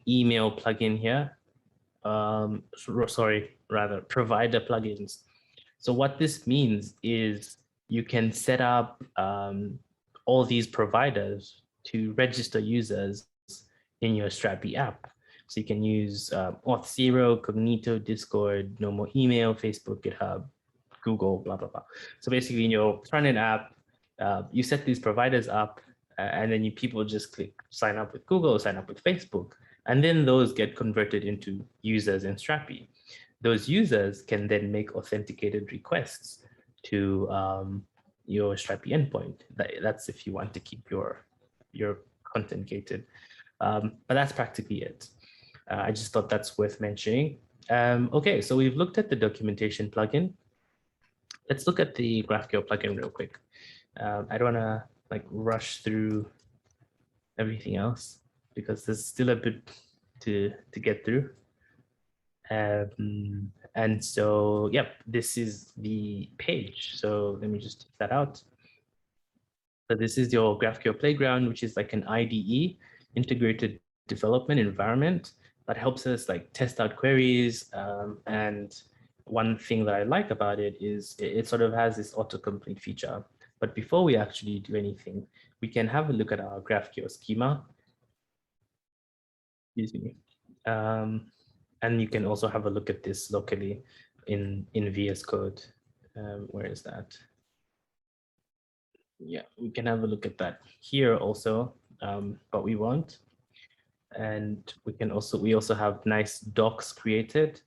email plugin here. Provider plugins. So what this means is you can set up all these providers to register users in your Strappy app. So you can use Auth0, Cognito, Discord, Normal Email, Facebook, GitHub, Google, blah, blah, blah. So basically in your front-end app, you set these providers up, and then people just click sign up with Google, sign up with Facebook, and then those get converted into users in Strappy. Those users can then make authenticated requests to your Strappy endpoint. That's if you want to keep your content gated. But that's practically it. I just thought that's worth mentioning. Okay, so we've looked at the documentation plugin. Let's look at the GraphQL plugin real quick. I don't want to like rush through everything else because there's still a bit to get through. And so, yep, this is the page. So let me just take that out. So this is your GraphQL Playground, which is like an IDE, integrated development environment that helps us like test out queries. And one thing that I like about it is it sort of has this autocomplete feature. But before we actually do anything, we can have a look at our GraphQL schema. Excuse me. And you can also have a look at this locally in VS Code. Where is that? Yeah, we can have a look at that here also, but we won't. And we also have nice docs created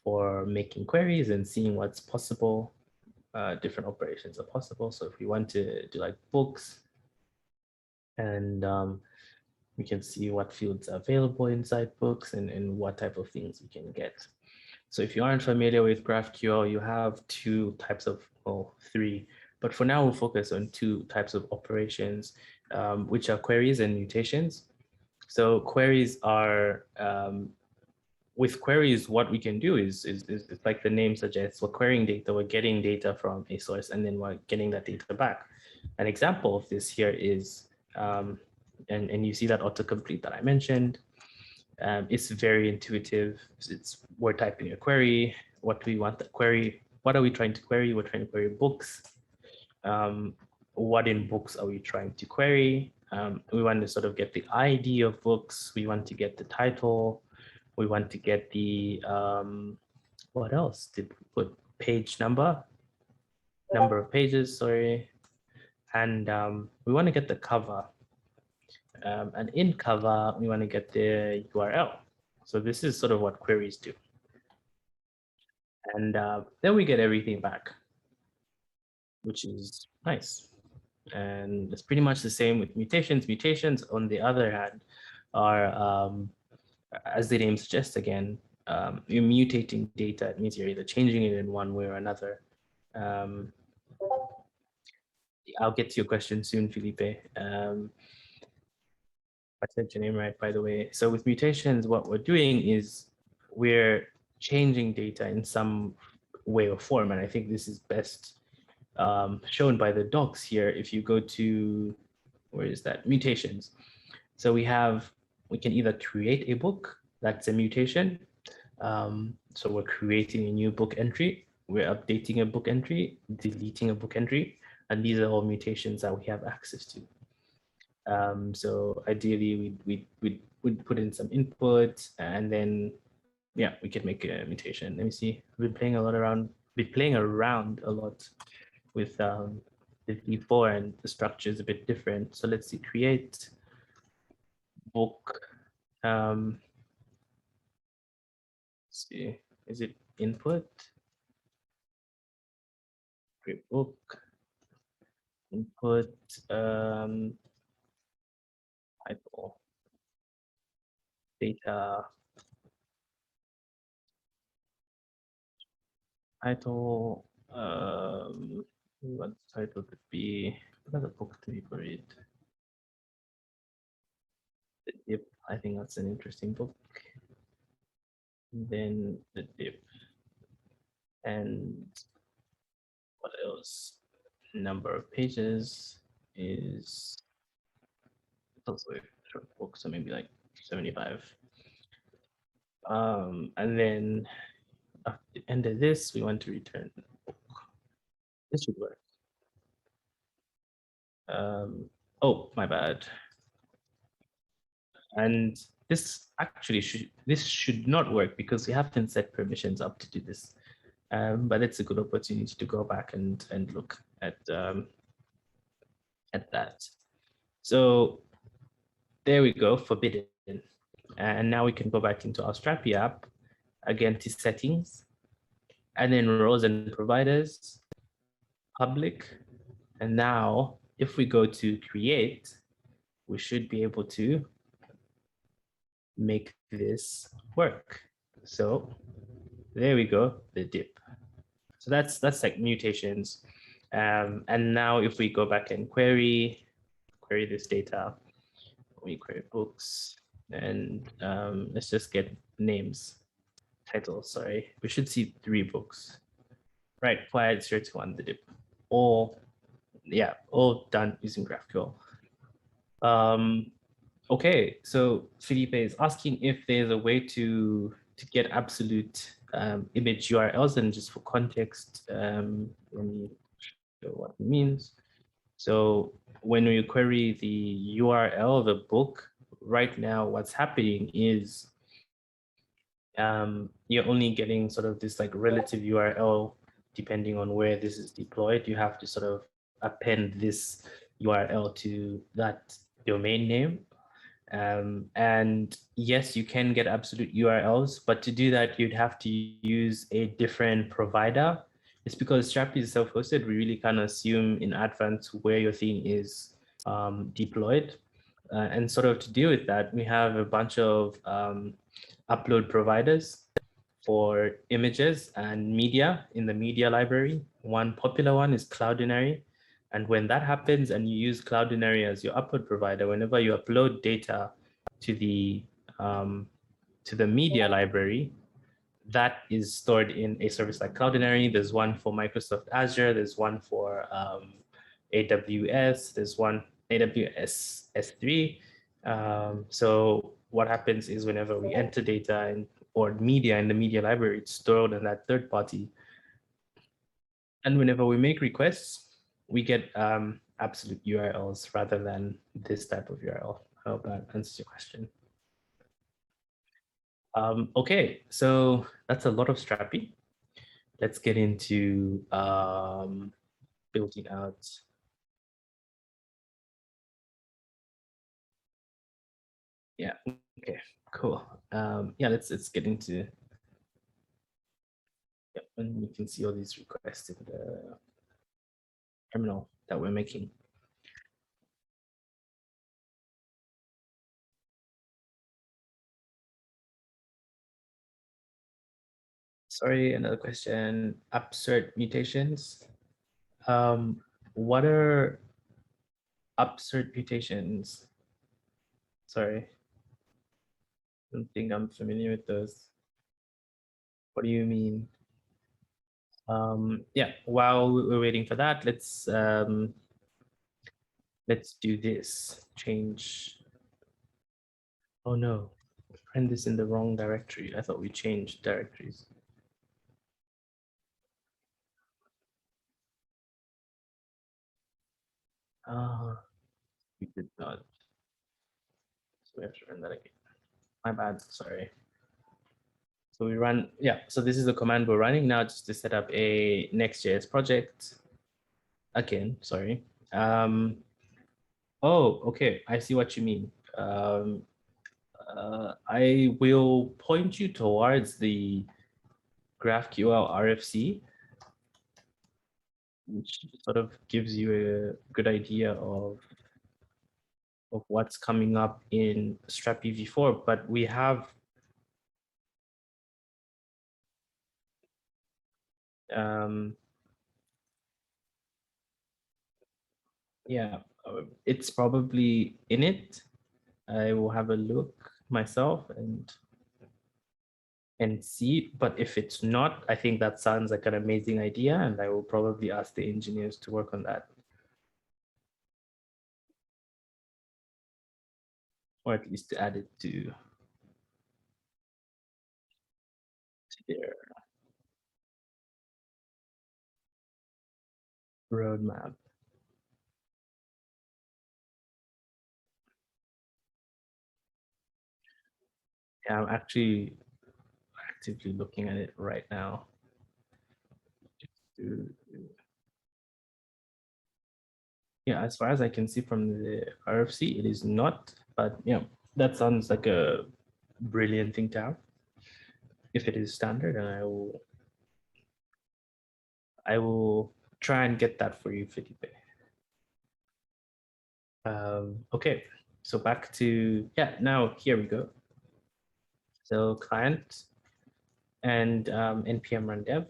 for making queries and seeing what's possible. Different operations are possible. So if we want to do like books, and we can see what fields are available inside books and what type of things we can get. So if you aren't familiar with GraphQL, you have two types of, well, three, but for now we'll focus on two types of operations, which are queries and mutations. So queries are with queries, what we can do is like the name suggests, we're querying data, we're getting data from a source, and then we're getting that data back. An example of this here is, and you see that autocomplete that I mentioned. It's very intuitive. We're typing a query. What do we want the query? What are we trying to query? We're trying to query books. What in books are we trying to query? We want to sort of get the ID of books. We want to get the title. We want to get the, what else did we put? Page number of pages, sorry. And we want to get the cover. And in cover, we want to get the URL. So this is sort of what queries do. And then we get everything back, which is nice. And it's pretty much the same with mutations. Mutations, on the other hand, are, as the name suggests again, you're mutating data. It means you're either changing it in one way or another. I'll get to your question soon, Felipe. I said your name right, by the way. So with mutations, what we're doing is we're changing data in some way or form. And I think this is best shown by the docs here. If you go to, where is that? Mutations. So we can either create a book, that's a mutation. So we're creating a new book entry, we're updating a book entry, deleting a book entry, and these are all mutations that we have access to. So ideally, we'd put in some input, and then, yeah, we could make a mutation. Let me see. We've been playing around a lot with the V4, and the structure is a bit different. So let's see, create book. Let's see, is it input? Create book. Input. Title. Data. Title. What title could be? What other book to be buried? Yep, I think that's an interesting book. And then the div. And what else? Number of pages is also a short book, so maybe like 75. And then at the end of this, we want to return the book. This should work. Oh, my bad. And this actually should not work because we haven't set permissions up to do this. But it's a good opportunity to go back and look at that. So there we go, forbidden. And now we can go back into our Strapi app, again to settings, and then roles and providers, public. And now if we go to create, we should be able to make this work. So there we go, the dip. So that's like mutations. And now if we go back and query this data, we query books, and let's just get names, titles, sorry. We should see 3 books. Right, Quiet Search 1, the dip. All done using GraphQL. Okay, so Felipe is asking if there's a way to get absolute image URLs, and just for context, let me show what it means. So when we query the URL of the book, right now what's happening is you're only getting sort of this like relative URL depending on where this is deployed. You have to sort of append this URL to that domain name. And yes, you can get absolute URLs, but to do that, you'd have to use a different provider. It's because Strapi is self-hosted. We really can't assume in advance where your thing is deployed. And sort of to deal with that, we have a bunch of upload providers for images and media in the media library. One popular one is Cloudinary. And when that happens and you use Cloudinary as your upload provider, whenever you upload data to the to the media library, that is stored in a service like Cloudinary. There's one for Microsoft Azure. There's one for AWS. There's one AWS S3. So what happens is whenever we enter data or media in the media library, it's stored in that third party. And whenever we make requests, we get absolute URLs rather than this type of URL. I hope that answers your question. Okay, so that's a lot of Strappy. Let's get into building out. Yeah, okay, cool. Yeah, let's get into. Yep, and you can see all these requests in the terminal that we're making. Sorry, another question. Absurd mutations. What are absurd mutations? Sorry, I don't think I'm familiar with those. What do you mean? Yeah, while we're waiting for that, let's do this. Change. Oh no, print this in the wrong directory. I thought we changed directories. We did not. So we have to run that again. My bad, sorry. So we run, yeah, so this is the command we're running now just to set up a Next.js project. Again, sorry. Oh, okay, I see what you mean. I will point you towards the GraphQL RFC, which sort of gives you a good idea of what's coming up in Strappy v4, but we have yeah, it's probably in it. I will have a look myself and see, but if it's not, I think that sounds like an amazing idea, and I will probably ask the engineers to work on that. Or at least to add it to their roadmap. Yeah, I'm actually actively looking at it right now. Yeah, as far as I can see from the RFC, it is not, but yeah, that sounds like a brilliant thing to have. If it is standard, and I will try and get that for you, Felipe. Okay, so back to, yeah, now here we go. So client and npm run dev.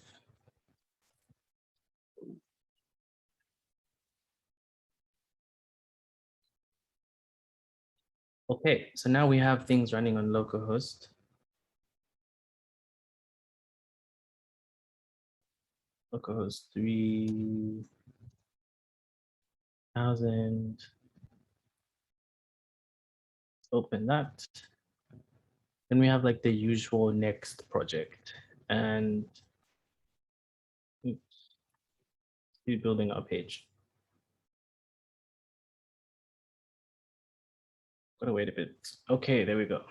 Okay, so now we have things running on localhost. Localhost 3000. Open that. Then we have like the usual next project, and oops, building our page. Gotta wait a bit. Okay, there we go.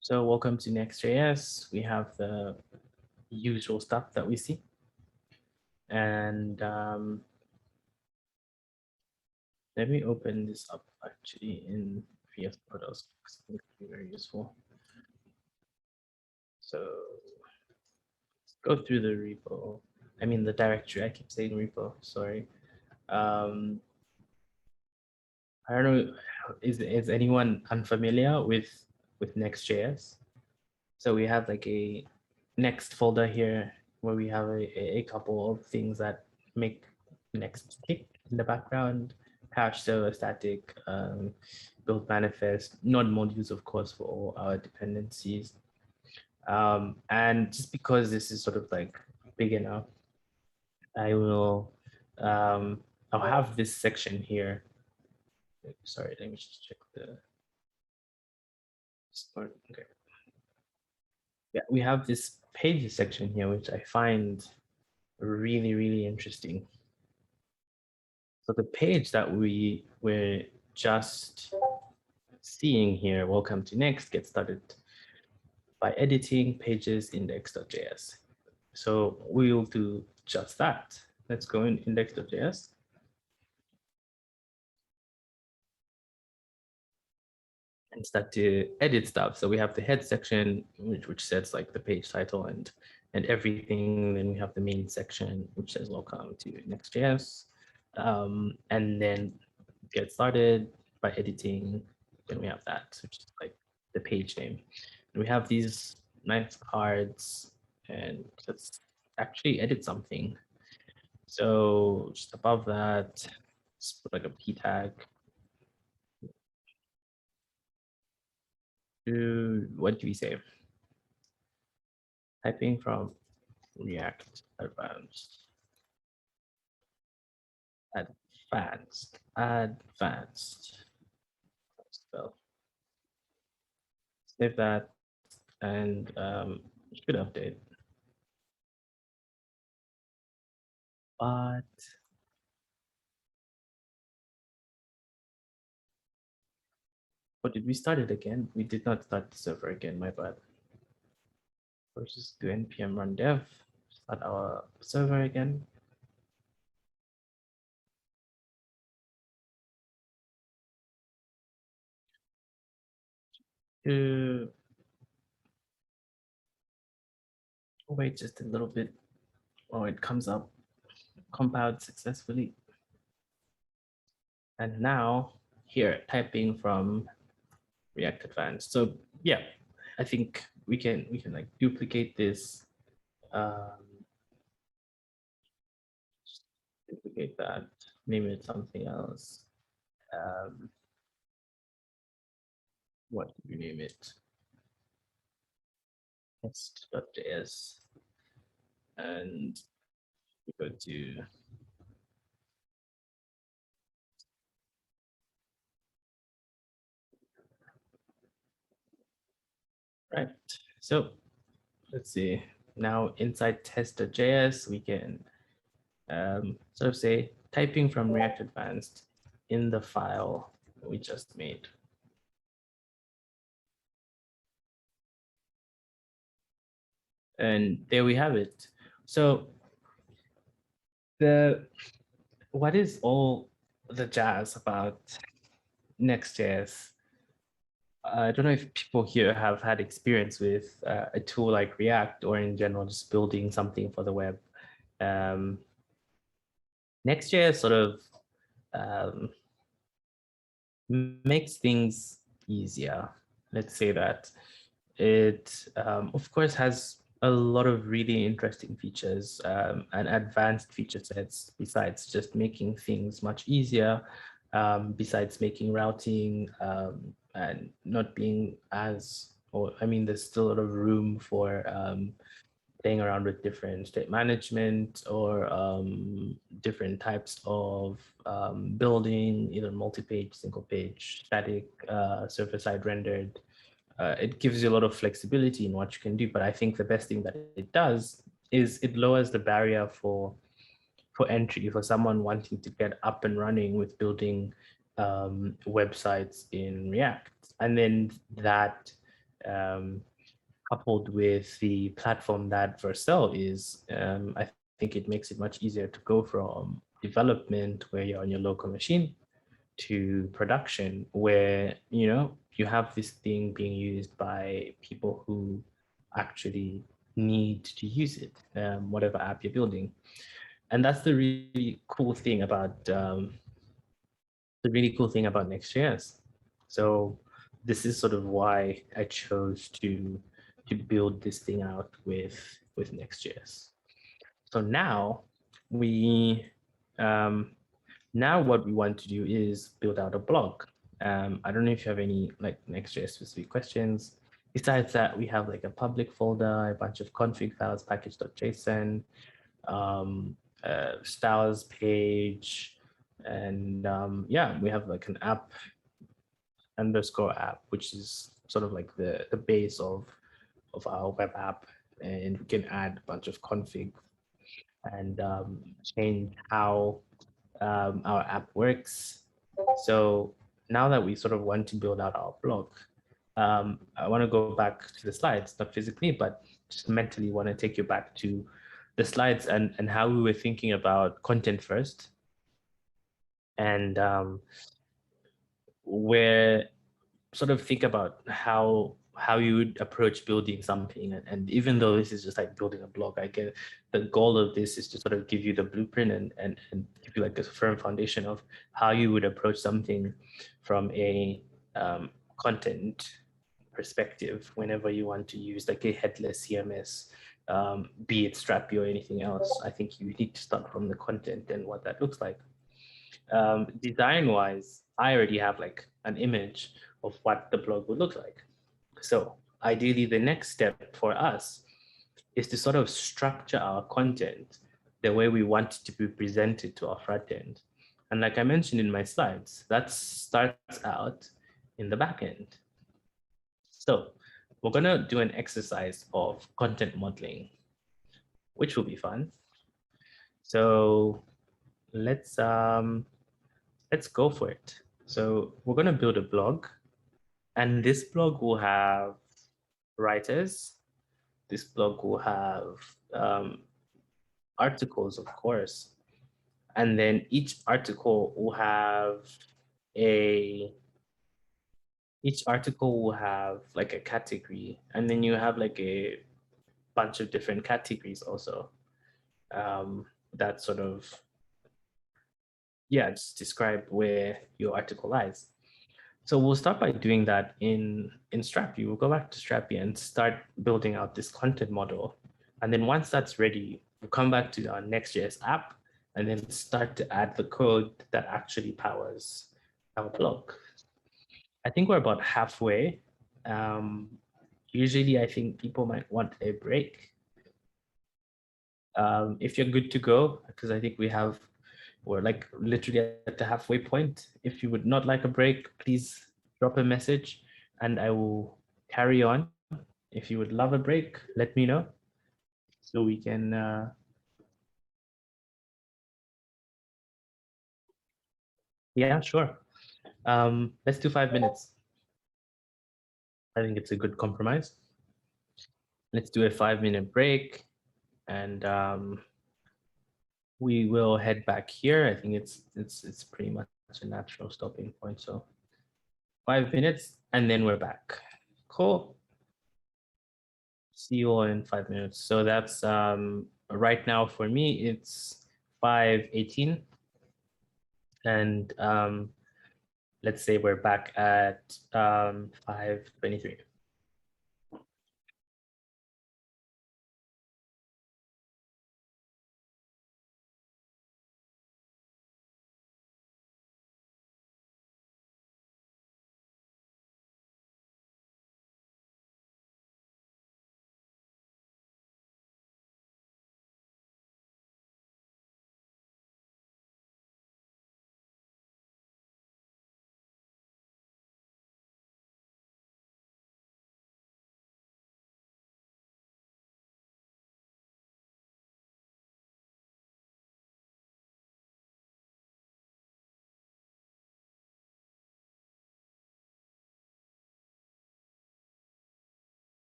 So welcome to Next.js. We have the usual stuff that we see. And let me open this up actually in VS Photos. I think it would be very useful. So let's go through the repo. I mean the directory. I keep saying repo. Sorry. I don't know. Is anyone unfamiliar with Next.js? So we have like a next folder here where we have a couple of things that make Next tick in the background. Hash, so static, build manifest, node modules, of course, for all our dependencies. And just because this is sort of like big enough, I will, I'll have this section here. Sorry, let me just check the start. Okay. Yeah, we have this pages section here, which I find really, really interesting. So the page that we were just seeing here, welcome to Next, get started by editing pages index.js. So we'll do just that. Let's go in index.js. And start to edit stuff. So we have the head section, which sets like the page title and everything. Then we have the main section, which says welcome to Next.js. And then get started by editing. Then we have that, which is like the page name. And we have these nice cards, and let's actually edit something. So just above that, let's put like a p tag. What do we say? Typing from React advanced. So save that and should update. But what did we start it again? We did not start the server again, my bad. Let's just do npm run dev, start our server again. Wait just a little bit. Oh, it comes up, compiled successfully. And now here, typing from React Advanced. So yeah, I think we can like duplicate this. Duplicate that, name it something else. What do we name it? Next.js. And we go to right. So let's see. Now inside test.js, we can sort of say typing from React Advanced in the file we just made. And there we have it. So what is all the jazz about Next.js? I don't know if people here have had experience with a tool like React or in general just building something for the web. Next.js sort of makes things easier. Let's say that it, of course, has a lot of really interesting features and advanced feature sets besides just making things much easier, besides making routing and not being as, or I mean, there's still a lot of room for playing around with different state management or different types of building, either multi-page, single page, static, server-side rendered. It gives you a lot of flexibility in what you can do, but I think the best thing that it does is it lowers the barrier for entry for someone wanting to get up and running with building websites in React. And then that coupled with the platform that Vercel is, I think it makes it much easier to go from development where you're on your local machine to production where, you know, you have this thing being used by people who actually need to use it, whatever app you're building. And that's the really cool thing about Next.js. So this is sort of why I chose to build this thing out with Next.js. So now we now what we want to do is build out a blog. I don't know if you have any like Next.js specific questions. Besides that, we have like a public folder, a bunch of config files, package.json, styles page, and yeah, we have like an app underscore app, which is sort of like the base of our web app, and we can add a bunch of config and change how our app works. So now that we sort of want to build out our blog, I want to go back to the slides, not physically, but just mentally want to take you back to the slides and how we were thinking about content first, and where sort of think about how you would approach building something. And even though this is just like building a blog, I get the goal of this is to sort of give you the blueprint and give you like a firm foundation of how you would approach something from a content perspective whenever you want to use like a headless CMS, be it Strapi or anything else. I think you need to start from the content and what that looks like. Design wise, I already have like an image of what the blog would look like. So ideally, the next step for us is to sort of structure our content the way we want it to be presented to our front end. And like I mentioned in my slides, that starts out in the back end. So we're going to do an exercise of content modeling, which will be fun. So let's go for it. So we're going to build a blog, and this blog will have writers. This blog will have articles, of course. And then each article will have like a category. And then you have like a bunch of different categories also, that sort of, yeah, just describe where your article lies. So we'll start by doing that in Strapi. We'll go back to Strapi and start building out this content model. And then once that's ready, we'll come back to our Next.js app and then start to add the code that actually powers our blog. I think we're about halfway. Usually, I think people might want a break. If you're good to go, because I think we're like literally at the halfway point. If you would not like a break, please drop a message and I will carry on. If you would love a break, let me know so we can, yeah, sure. Let's do 5 minutes. I think it's a good compromise. Let's do a 5 minute break and we will head back here. I think it's pretty much a natural stopping point. So 5 minutes and then we're back. Cool. See you all in 5 minutes. So that's right now for me, it's 5:18. And let's say we're back at 5:23.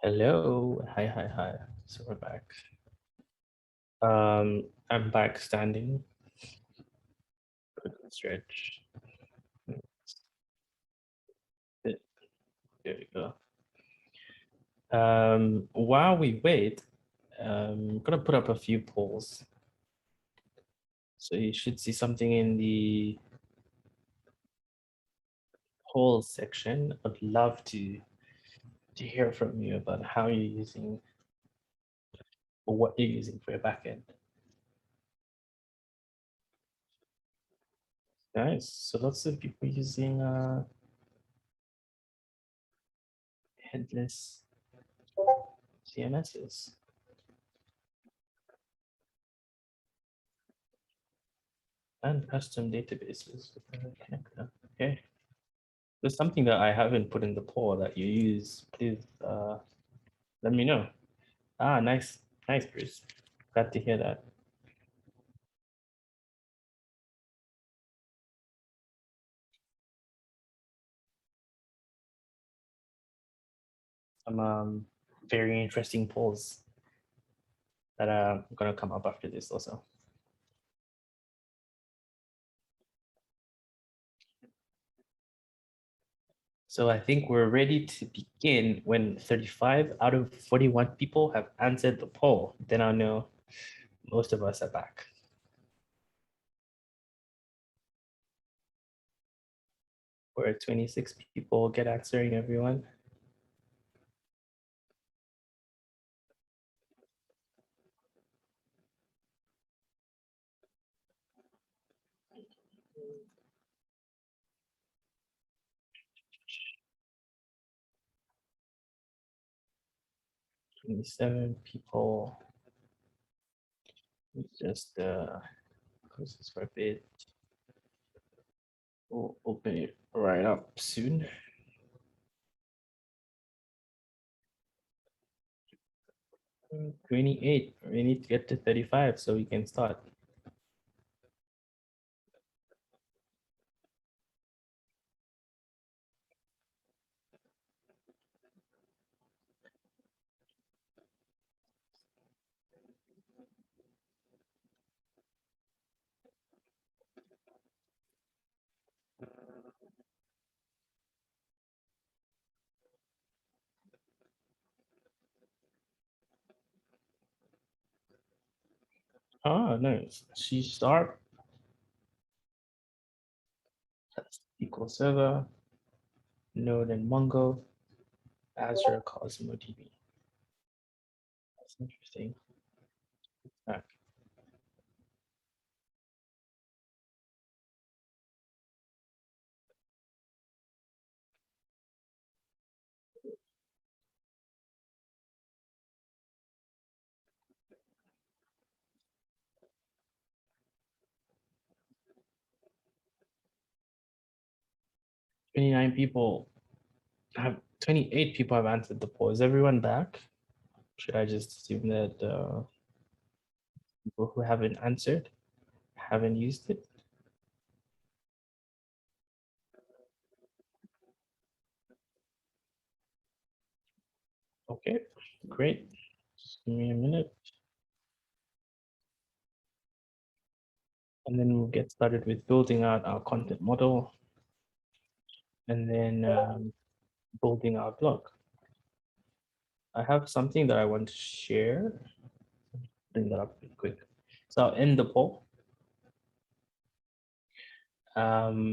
Hello. Hi, hi, hi. So we're back. I'm back standing. Quick stretch. There we go. While we wait, I'm gonna put up a few polls. So you should see something in the polls section. I'd love to hear from you about how you're using or what you're using for your backend. Nice. So lots of people using headless CMSs and custom databases with the connector. Okay. There's something that I haven't put in the poll that you use. Please let me know. Ah, nice, nice, Bruce. Glad to hear that. Some very interesting polls that are gonna come up after this also. So I think we're ready to begin when 35 out of 41 people have answered the poll. Then I'll know most of us are back. We're at 26 people. Get answering, everyone. Seven people. Just close this for a bit. We'll open it right up soon. 28. We need to get to 35 so we can start. Ah, nice. C sharp. That's SQL Server, Node and Mongo, Azure Cosmo DB. That's interesting. Ah, 29 people have 28 people have answered the poll. Is everyone back? Should I just assume that people who haven't answered haven't used it? Okay, great. Just give me a minute. And then we'll get started with building out our content model and then building our blog. I have something that I want to share. Bring that up real quick. So I'll end the poll. But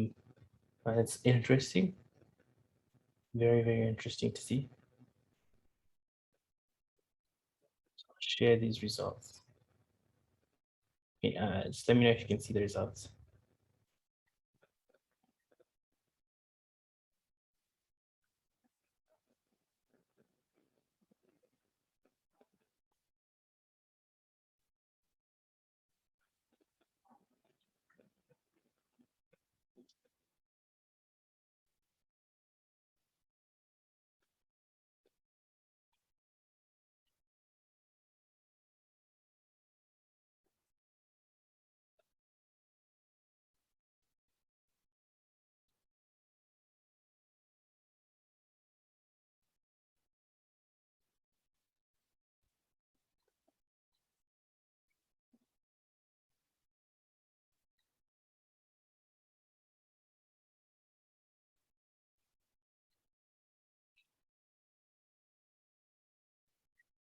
it's interesting. Very, very interesting to see. So I'll share these results. Okay, just let me know if you can see the results.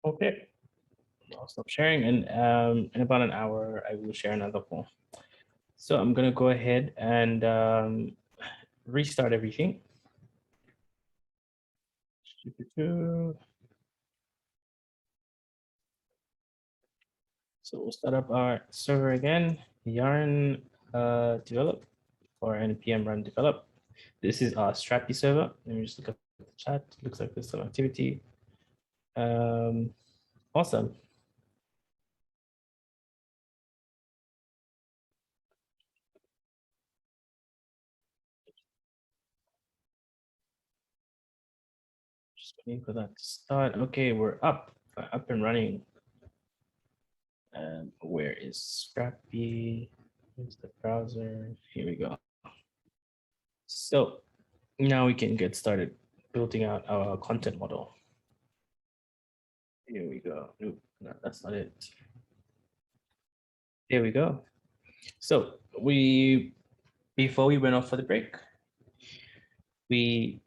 Okay, I'll stop sharing, and in about an hour, I will share another poll. So I'm gonna go ahead and restart everything. So we'll start up our server again, yarn develop or npm run develop. This is our Strapi server. Let me just look at the chat. Looks like there's some activity. Awesome. Just waiting for that to start. Okay, we're up and running. And where is Strappy? Here's the browser. Here we go. So now we can get started building out our content model. Here we go. Nope, no, that's not it. There we go. So before we went off for the break, we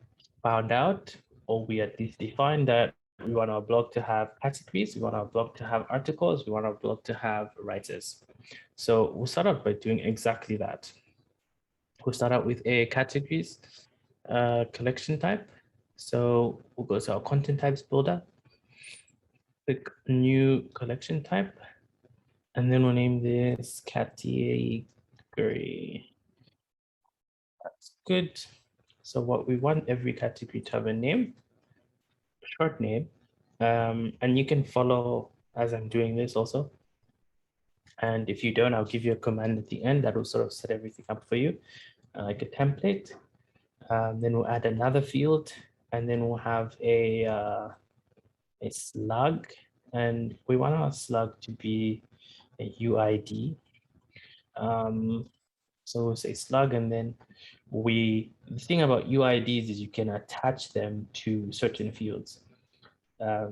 found out, or we at least defined that we want our blog to have categories, we want our blog to have articles, we want our blog to have writers. So we'll start out by doing exactly that. We'll start out with a categories collection type. So we'll go to our content types builder, click new collection type, and then we'll name this category. That's good. So what we want every category to have a name, short name, and you can follow as I'm doing this also. And if you don't, I'll give you a command at the end that will sort of set everything up for you, like a template. Then we'll add another field, and then we'll have a slug, and we want our slug to be a UID. So we'll say slug, and then the thing about UIDs is you can attach them to certain fields.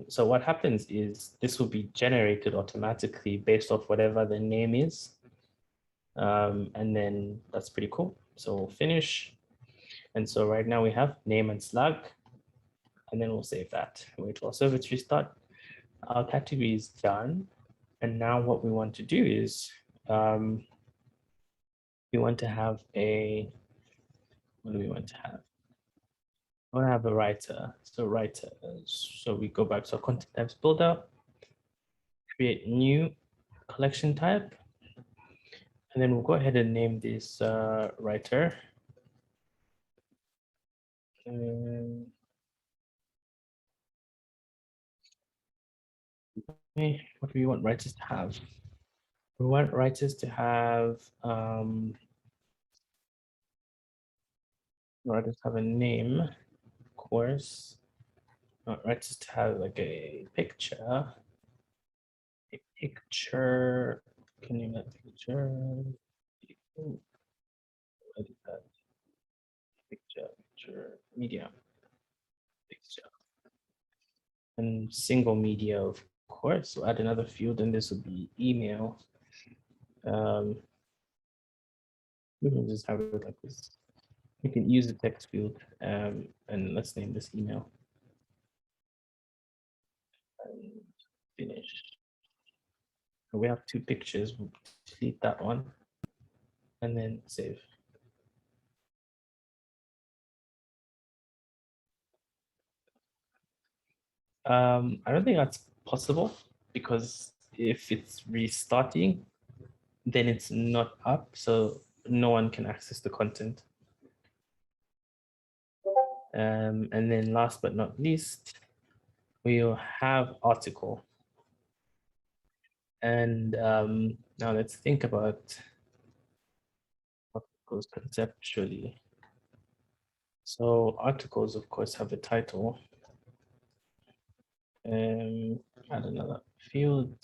So what happens is this will be generated automatically based off whatever the name is. And then that's pretty cool. So we'll finish. And so right now we have name and slug, and then we'll save that. Wait for our server to restart. Our category is done. And now what we want to do is we want to have what do we want to have? I want to have a writer. So writer. So we go back to our content types builder, create new collection type, and then we'll go ahead and name this writer. What do we want writers to have? We want writers to have a name, of course. Writers to have like a picture. A picture. Can you name that picture? What is that? Picture, media, picture. And single media, of course. So add another field, and this would be email. We can just have it like this. We can use the text field, and let's name this email. And finish. We have two pictures. We'll delete that one, and then save. I don't think that's possible, because if it's restarting, then it's not up, so no one can access the content. And then last but not least, we'll have article. And now let's think about articles conceptually. So articles, of course, have a title. Add another field.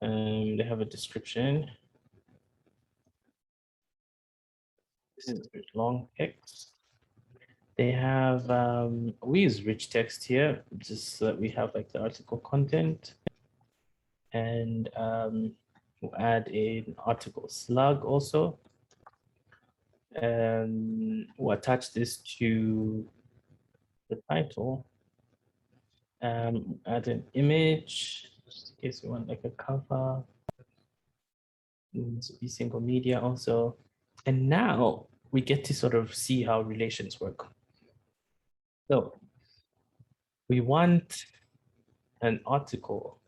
They have a description. This is a long text. They have, we use rich text here, just so that we have like the article content. And we'll add an article slug also. And we'll attach this to the title. Add an image, just in case we want like a cover. This will be single media also. And now we get to sort of see how relations work. So we want an article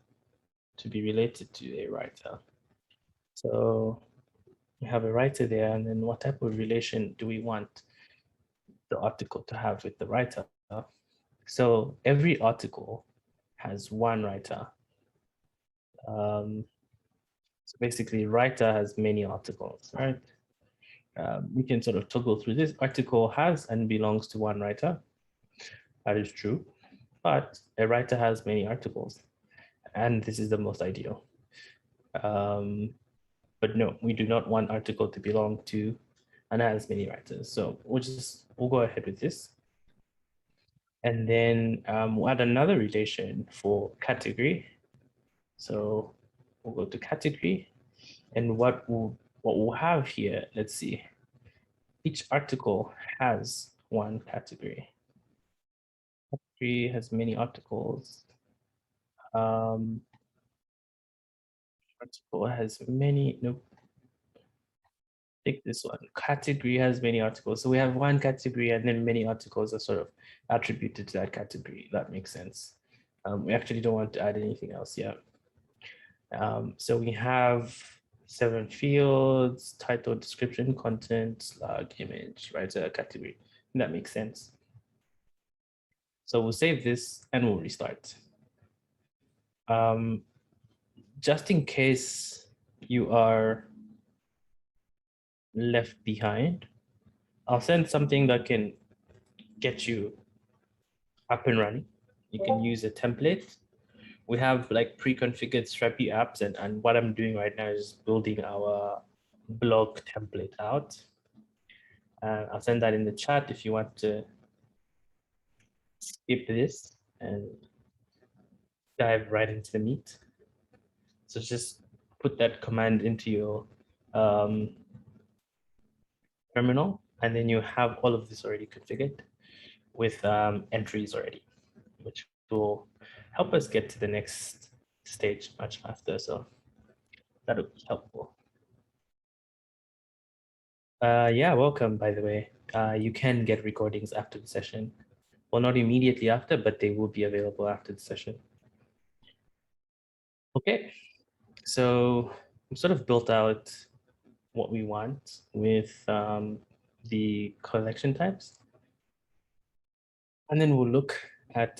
to be related to a writer. So we have a writer there, and then what type of relation do we want the article to have with the writer? So every article has one writer. So basically, writer has many articles, right? We can sort of toggle through this. Article has and belongs to one writer. That is true. But a writer has many articles, and this is the most ideal. But no, we do not want article to belong to and has many writers. So we'll go ahead with this. And then we'll add another relation for category. So we'll go to category, and what we'll have here, let's see. Each article has one category. Category has many articles. Article has many, nope. Take this one. Category has many articles. So we have one category and then many articles are sort of attributed to that category. That makes sense. We actually don't want to add anything else yet. So we have 7 fields: title, description, content, slug, image, right? So a category. And that makes sense. So we'll save this and we'll restart. Just in case you are left behind, I'll send something that can get you up and running. You can use a template. We have like pre-configured Strapi apps, and what I'm doing right now is building our blog template out. I'll send that in the chat if you want to skip this and dive right into the meat. So just put that command into your terminal, and then you have all of this already configured with entries already, which will help us get to the next stage much faster. So that'll be helpful. Yeah, welcome, by the way. You can get recordings after the session. Well, not immediately after, but they will be available after the session. Okay, so we sort of built out what we want with the collection types. And then we'll look at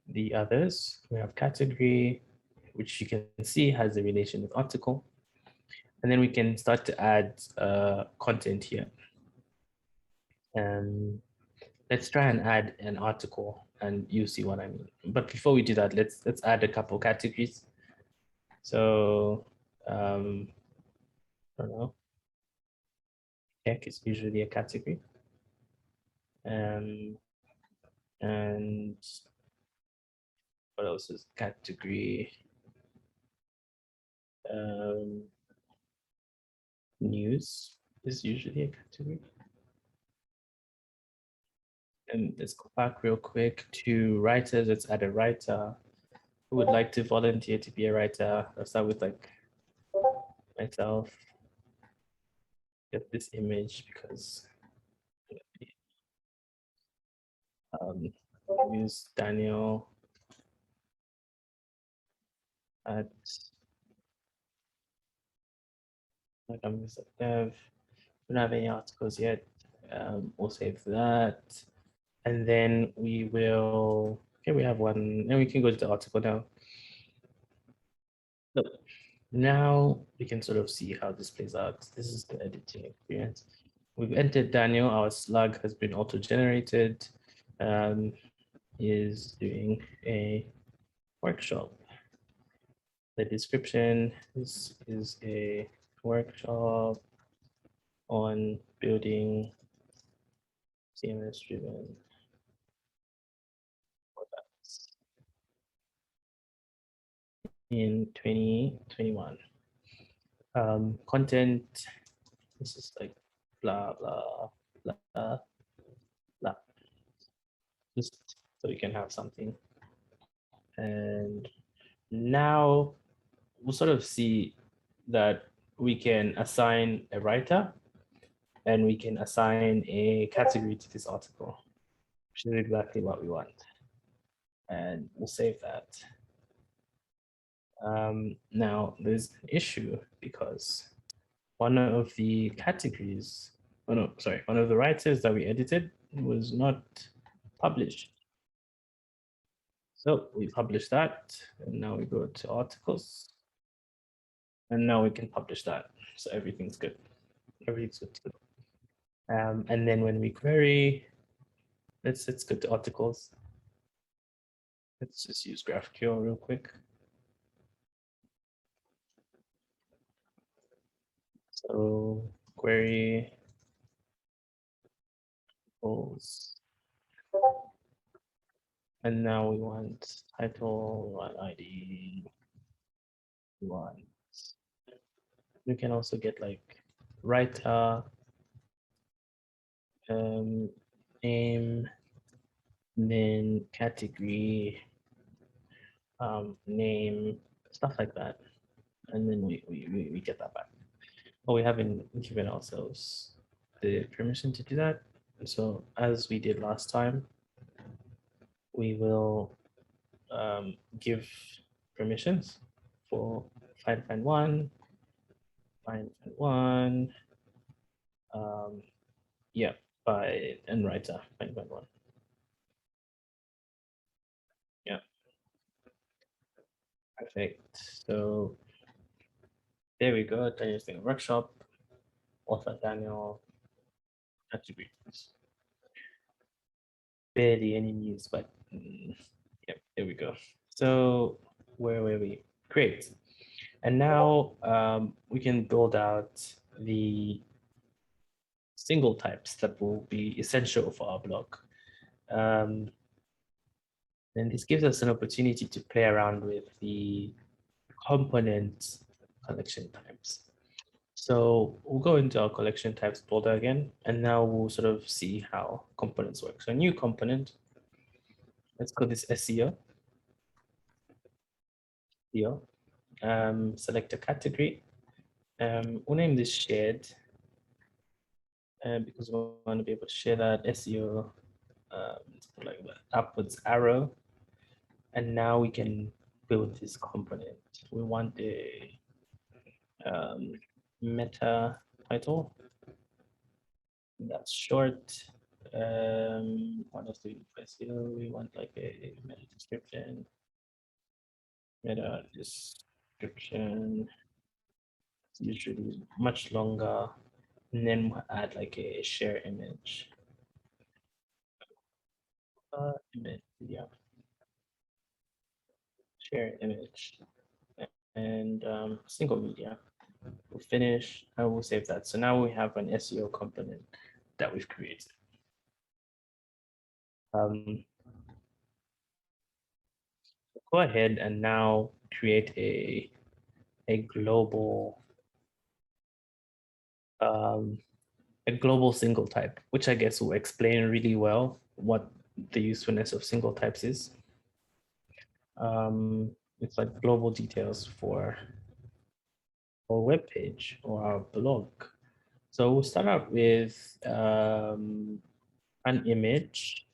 the others. We have category, which you can see has a relation with article. And then we can start to add content here. And let's try and add an article and you see what I mean. But before we do that, let's add a couple categories. So I don't know. Tech is usually a category. And what else is category? News is usually a category. And let's go back real quick to writers. Let's add a writer. Who would like to volunteer to be a writer? Let's start with like myself. Get this image because use Daniel at dev. We don't have any articles yet. We'll save that. And then we will, okay, we have one, and we can go to the article now. So now we can sort of see how this plays out. This is the editing experience. We've entered Daniel, our slug has been auto-generated, is doing a workshop. The description is a workshop on building CMS-driven products in 2021. Content, this is like blah, blah, blah, blah. Just so you can have something. And now we'll sort of see that we can assign a writer and we can assign a category to this article, which is exactly what we want. And we'll save that. Now there's an issue because one of the categories, oh no, sorry, one of the writers that we edited was not published. So we publish that, and now we go to articles, and now we can publish that. So everything's good. Everything's good to go. And then when we query, let's go to articles. Let's just use GraphQL real quick. So query articles. And now we want title, we want ID, we want. We can also get like writer, name, then category, name, stuff like that. And then we get that back. But we haven't given ourselves the permission to do that. So as we did last time, we will give permissions for find one, yeah, by and writer find one. Yeah, perfect. So there we go. Daniel's doing a workshop. Author Daniel. Attributes. Barely any news, but yeah, there we go. So where were we? Great. And now we can build out the single types that will be essential for our blog. And this gives us an opportunity to play around with the component collection types. So we'll go into our collection types builder again, and now we'll sort of see how components work. So a new component, let's call this SEO. Select a category. We'll name this shared because we want to be able to share that SEO, like the upwards arrow. And now we can build this component. We want the meta title. That's short. What else do we do? SEO? We want like a meta description. Meta description. It's usually much longer. And then we'll add like a share image. Yeah. Share image and single media. We'll finish. I will save that. So now we have an SEO component that we've created. Go ahead and now create a global single type, which I guess will explain really well what the usefulness of single types is. It's like global details for our web page or our blog. So we'll start out with an image.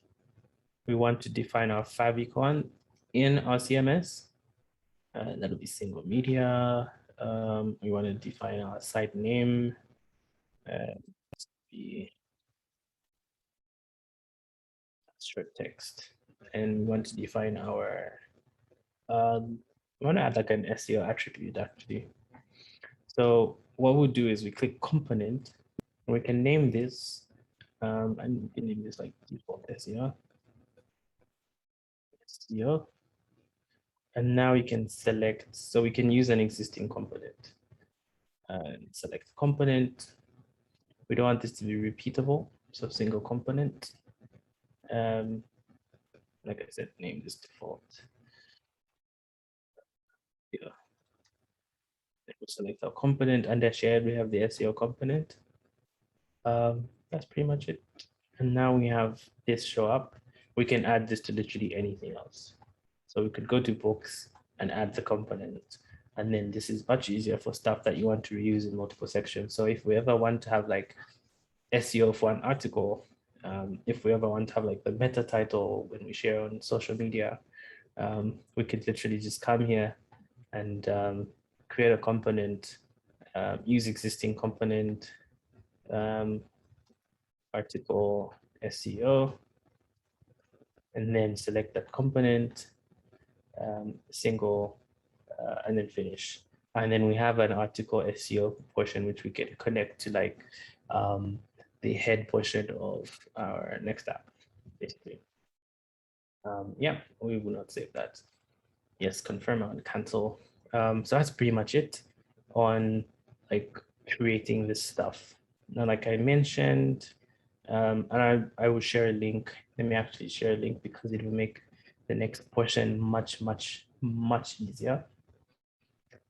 We want to define our favicon in our CMS. That'll be single media. We want to define our site name. Be short text. And we want to define our, we want to add like an SEO attribute actually. So what we'll do is we click component, and we can name this, and we can name this like default SEO. And now we can select, so we can use an existing component. Select component. We don't want this to be repeatable, so single component. Like I said, name this default. Yeah. We'll select our component. Under shared, we have the SEO component. That's pretty much it. And now we have this show up. We can add this to literally anything else. So we could go to books and add the component. And then this is much easier for stuff that you want to reuse in multiple sections. So if we ever want to have like SEO for an article, if we ever want to have like the meta title when we share on social media, we could literally just come here and create a component, use existing component, article SEO, and then select that component, single, and then finish. And then we have an article SEO portion, which we can connect to like the head portion of our next app, basically. Yeah, we will not save that. Yes, confirm and cancel. So that's pretty much it on like creating this stuff. Now, like I mentioned, and I will share a link. Let me actually share a link because it will make the next portion much easier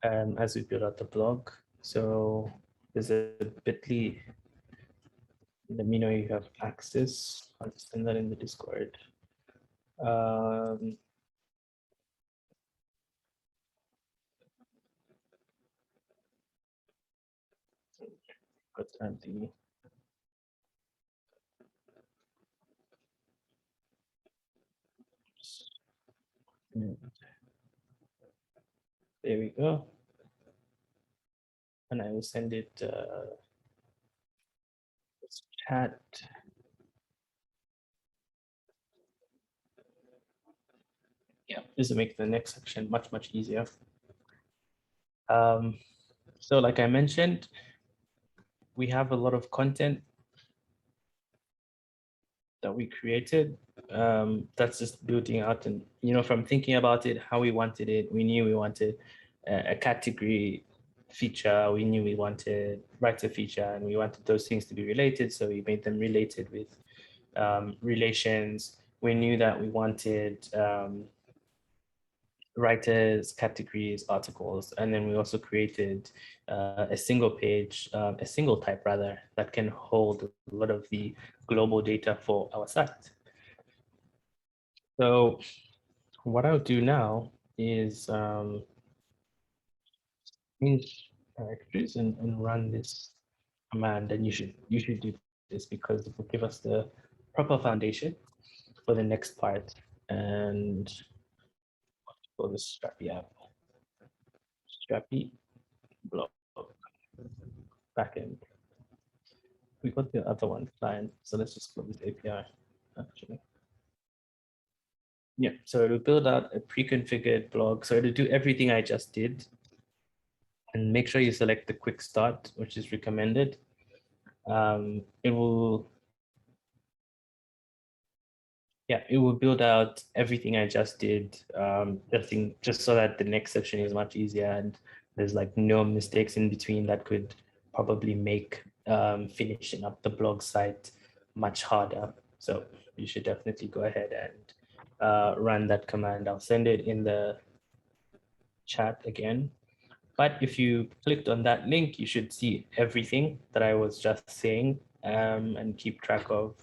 as we build out the blog. So there's a bit.ly. Let me know you have access. I'll send that in the Discord. What's the there we go. And I will send it chat. Yeah, this will make the next section much easier. So like I mentioned, we have a lot of content that we created. That's just building out, and from thinking about it, how we wanted it, we knew we wanted a category feature, we knew we wanted writer feature, and we wanted those things to be related, so we made them related with relations. We knew that we wanted writers, categories, articles, and then we also created a single page, a single type rather, that can hold a lot of the global data for our site. So what I'll do now is change directories and run this command, and you should do this because it will give us the proper foundation for the next part. And for the Strappy app, Strappy blog backend. We got the other one client, so let's just close this API actually. Yeah, so it'll build out a pre-configured blog. So it'll do everything I just did. And make sure you select the quick start, which is recommended. It will build out everything I just did, just so that the next section is much easier and there's like no mistakes in between that could probably make finishing up the blog site much harder. So you should definitely go ahead and run that command. I'll send it in the chat again. But if you clicked on that link, you should see everything that I was just saying and keep track of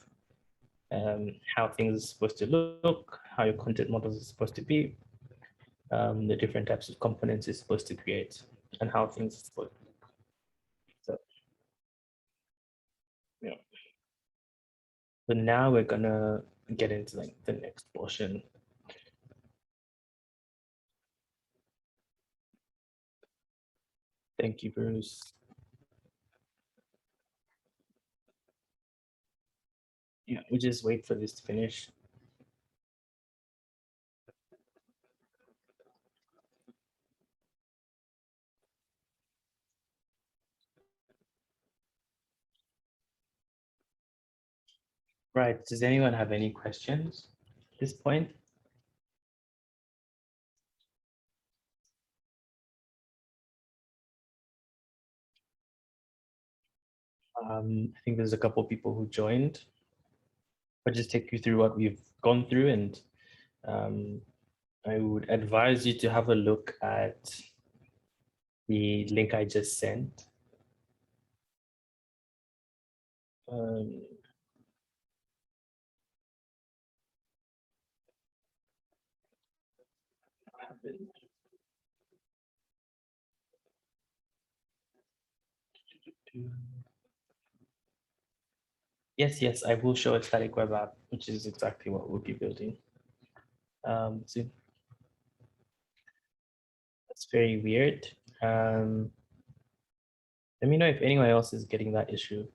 how things are supposed to look, how your content models are supposed to be, the different types of components it's supposed to create, and how things are supposed to look. So, yeah. So now we're gonna get into like the next portion. Thank you, Bruce. Yeah, we just wait for this to finish. Right, does anyone have any questions at this point? I think there's a couple of people who joined. I'll just take you through what we've gone through, and I would advise you to have a look at the link I just sent. Yes, I will show a static web app, which is exactly what we'll be building. So that's very weird. Let me know if anyone else is getting that issue.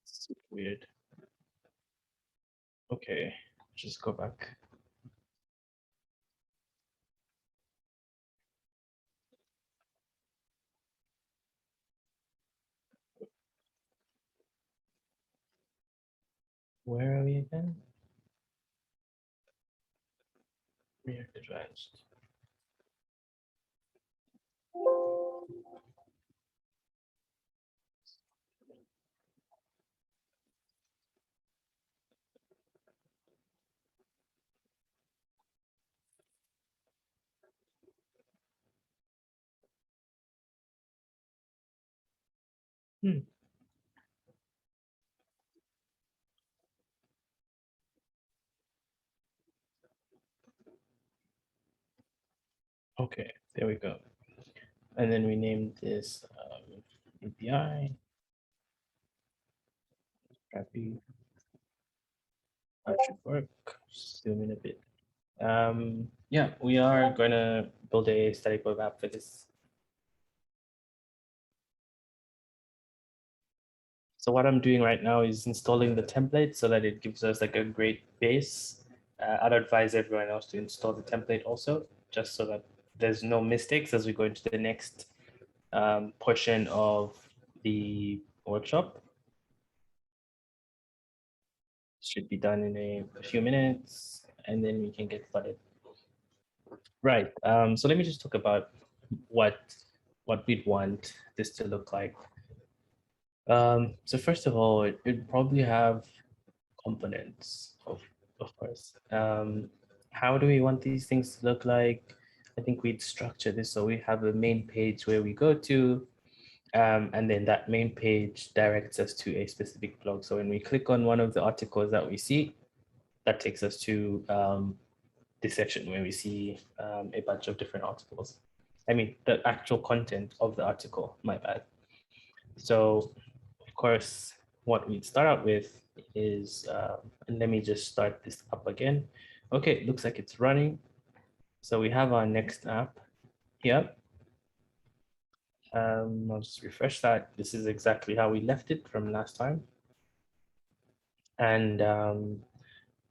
Super weird. Okay, just go back. Where are we again? React Advanced. Okay, there we go. And then we named this API, Strappy. That should work. Zoom in a bit. Yeah, we are going to build a static web app for this. So what I'm doing right now is installing the template so that it gives us like a great base. I'd advise everyone else to install the template also, just so that there's no mistakes as we go into the next portion of the workshop. Should be done in a few minutes, and then we can get started. Right. So let me just talk about what we'd want this to look like. So first of all, it'd probably have components, of course. How do we want these things to look like? I think we'd structure this so we have a main page where we go to, and then that main page directs us to a specific blog. So when we click on one of the articles that we see, that takes us to this section where we see a bunch of different articles. I mean, the actual content of the article, my bad. So, of course, what we'd start out with is, and let me just start this up again. Okay, it looks like it's running. So we have our next app here. I'll just refresh that. This is exactly how we left it from last time. And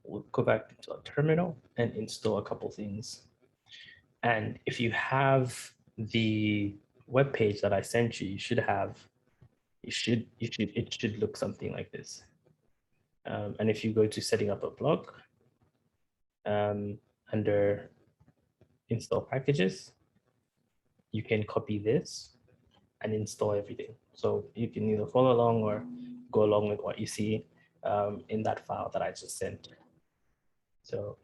we'll go back into our terminal and install a couple things. And if you have the web page that I sent you, you should have, it should look something like this. And if you go to setting up a blog under install packages, you can copy this and install everything. So you can either follow along or go along with what you see in that file that I just sent. So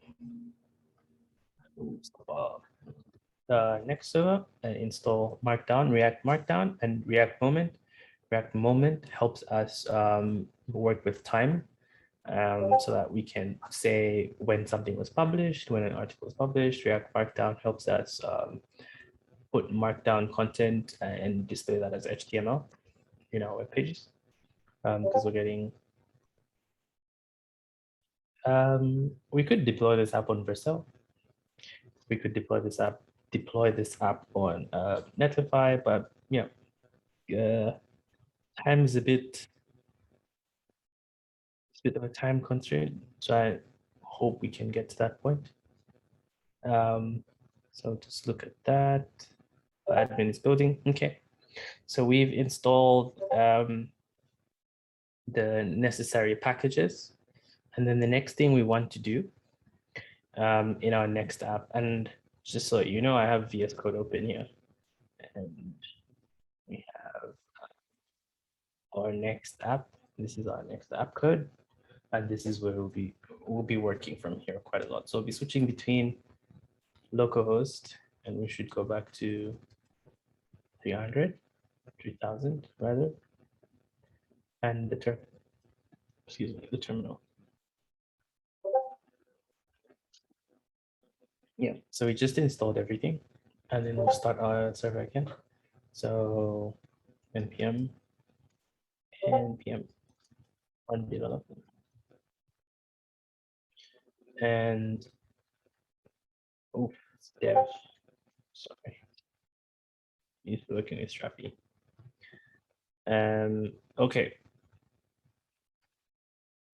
next server and install Markdown, React Markdown, and React Moment. React Moment helps us work with time so that we can say when something was published, when an article was published. React Markdown helps us put Markdown content and display that as HTML in our web pages because we're getting. We could deploy this app on Vercel. We could deploy this app on Netlify, but yeah, time is a bit of a time constraint. So I hope we can get to that point. So just look at that. Admin is building. Okay. So we've installed the necessary packages. And then the next thing we want to do in our next app, and just so you know, I have VS Code open here, and we have our next app. This is our next app code, and this is where we'll be working from here quite a lot. So we'll be switching between localhost, and we should go back to 3,000 rather, and the terminal. Yeah, so we just installed everything, and then we'll start our server again. So npm on development, and dev. Sorry, he's working with Strapi. Okay.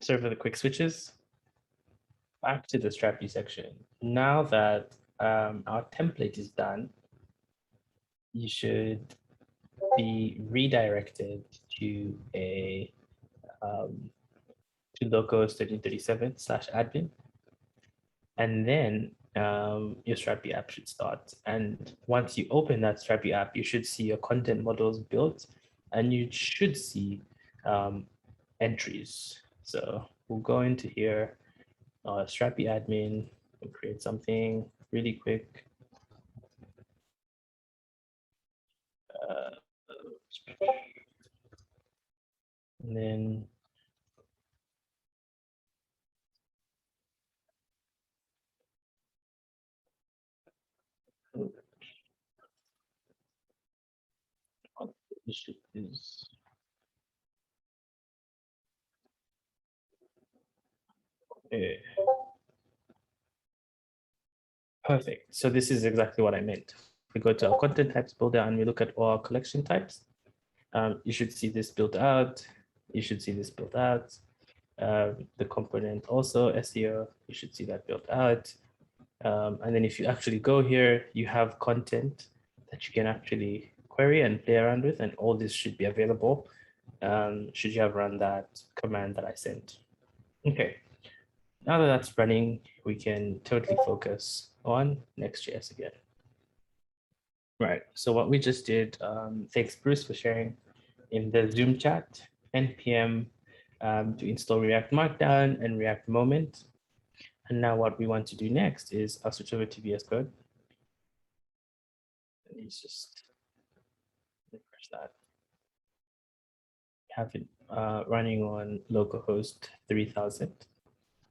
So for the quick switches, back to the Strapi section. Now that our template is done, you should be redirected to a to localhost 1337/admin, and then your Strapi app should start. And once you open that Strapi app, you should see your content models built, and you should see entries. So we'll go into here, Strapi admin, we'll create something really quick. And then is perfect. So this is exactly what I meant. We go to our content types builder and we look at all our collection types. You should see this built out. You should see this built out. The component also SEO, you should see that built out. And then if you actually go here, you have content that you can actually query and play around with, and all this should be available should you have run that command that I sent. Okay, now that that's running, we can totally focus on Next.js again. Right, so what we just did, thanks Bruce for sharing in the Zoom chat, npm to install React Markdown and React Moment. And now what we want to do next is I'll switch over to VS Code. Let's just refresh that. Have it running on localhost 3000.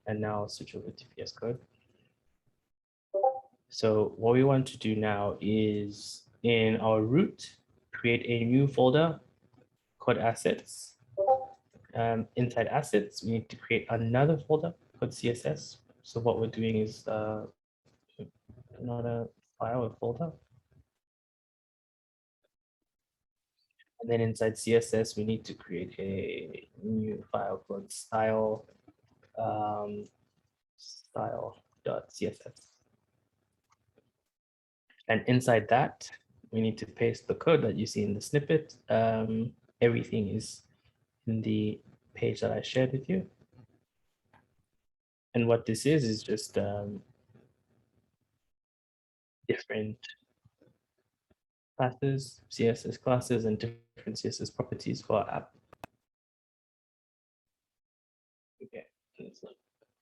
And now I'll switch over to VS Code. So what we want to do now is in our root, create a new folder called assets. Inside assets, we need to create another folder called CSS. So what we're doing is not a file, a folder. And then inside CSS, we need to create a new file called style.css. And inside that, we need to paste the code that you see in the snippet. Everything is in the page that I shared with you. And what this is just different classes, CSS classes, and different CSS properties for our app. Okay, let's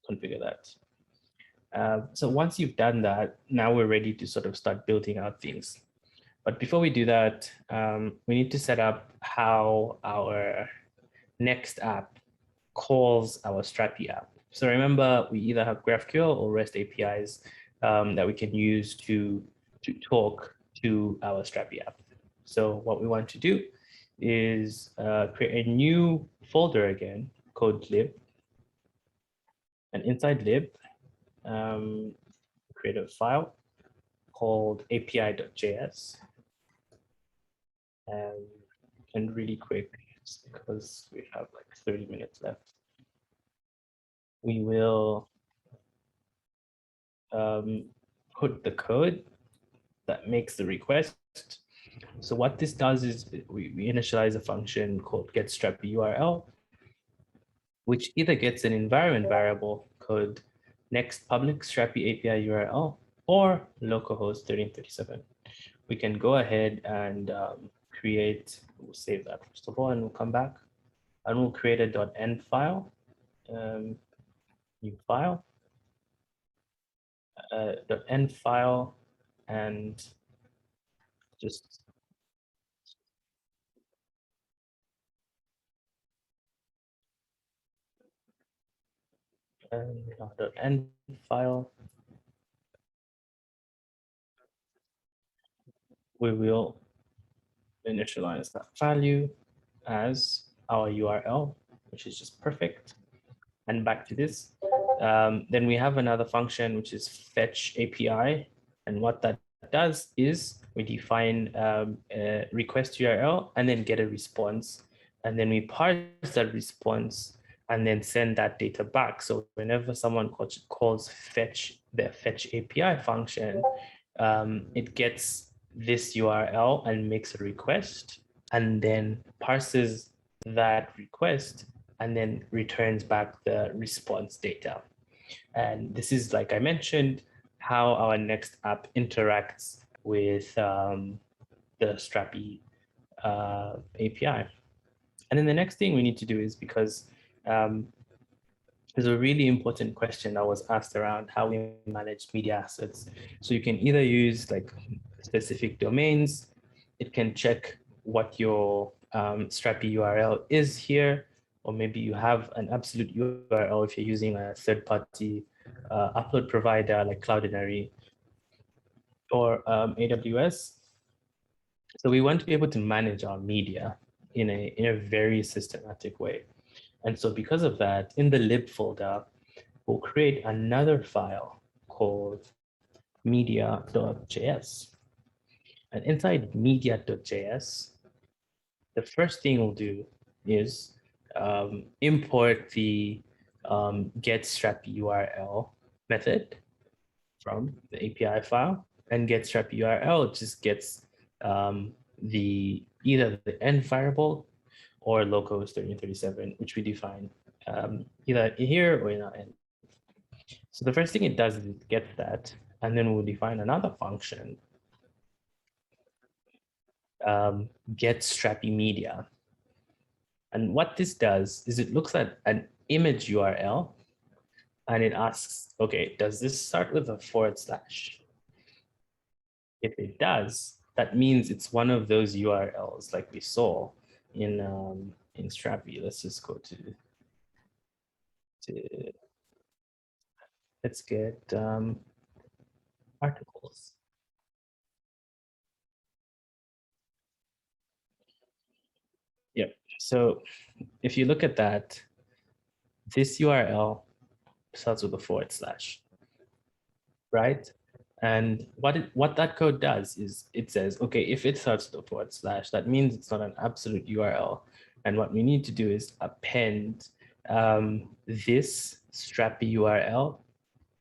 configure that. So once you've done that, now we're ready to sort of start building out things. But before we do that, we need to set up how our next app calls our Strapi app. So remember, we either have GraphQL or REST APIs that we can use to talk to our Strapi app. So what we want to do is create a new folder again called lib. And inside lib, create a file called api.js. And really quick, because we have like 30 minutes left, we will put the code that makes the request. So what this does is we initialize a function called getStrappyURL, which either gets an environment variable called next public Strapi API URL, or localhost 1337. We can go ahead and create, we'll save that first of all, and we'll come back and we'll create a .env file, new file, .env file, and just .env file. We will initialize that value as our URL, which is just perfect. And back to this. Then we have another function, which is fetch API. And what that does is we define a request URL and then get a response. And then we parse that response and then send that data back. So whenever someone calls fetch, the fetch API function, it gets this URL and makes a request and then parses that request and then returns back the response data. And this is, like I mentioned, how our next app interacts with the Strapi API. And then the next thing we need to do is, because there's a really important question that was asked around how we manage media assets. So you can either use like specific domains. It can check what your Strapi URL is here, or maybe you have an absolute URL if you're using a third-party upload provider like Cloudinary or AWS. So we want to be able to manage our media in a very systematic way. And so because of that, in the lib folder, we'll create another file called media.js. And inside media.js, the first thing we'll do is import the get Strapi URL method from the API file, and get Strapi URL just gets the either the end variable or localhost 1337, which we define either here or in our end. So the first thing it does is it gets that, and then we'll define another function, get Strapi media. And what this does is it looks at an image URL and it asks, okay, does this start with a /? If it does, that means it's one of those URLs like we saw in Strapi. Let's just go to let's get articles. Yep. So if you look at that, this URL starts with a /, right? And what that code does is it says, okay, if it starts with a /, that means it's not an absolute URL. And what we need to do is append this Strapi URL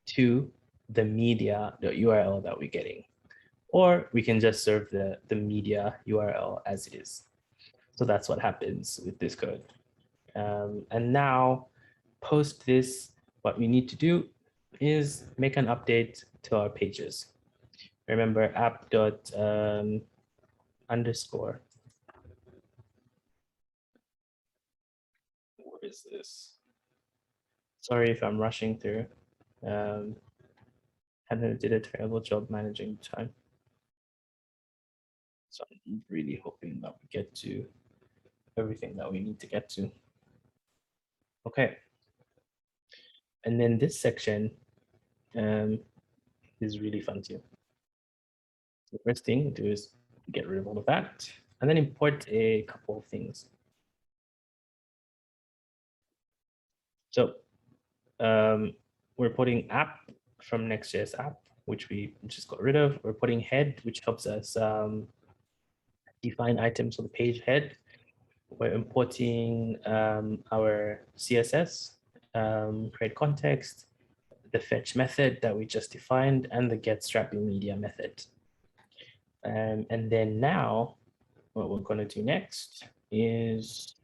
to the media URL that we're getting. Or we can just serve the media URL as it is. So that's what happens with this code. And now, post this, what we need to do is make an update to our pages. Remember app.underscore. What is this? Sorry if I'm rushing through. Hannah did a terrible job managing time. So I'm really hoping that we get to everything that we need to get to. Okay. And then this section is really fun too. The first thing to do is get rid of all of that and then import a couple of things. So we're putting app from Next.js app, which we just got rid of. We're putting head, which helps us define items on the page head. We're importing our CSS, create context, the fetch method that we just defined, and the get Strapi media method. And then now, what we're going to do next is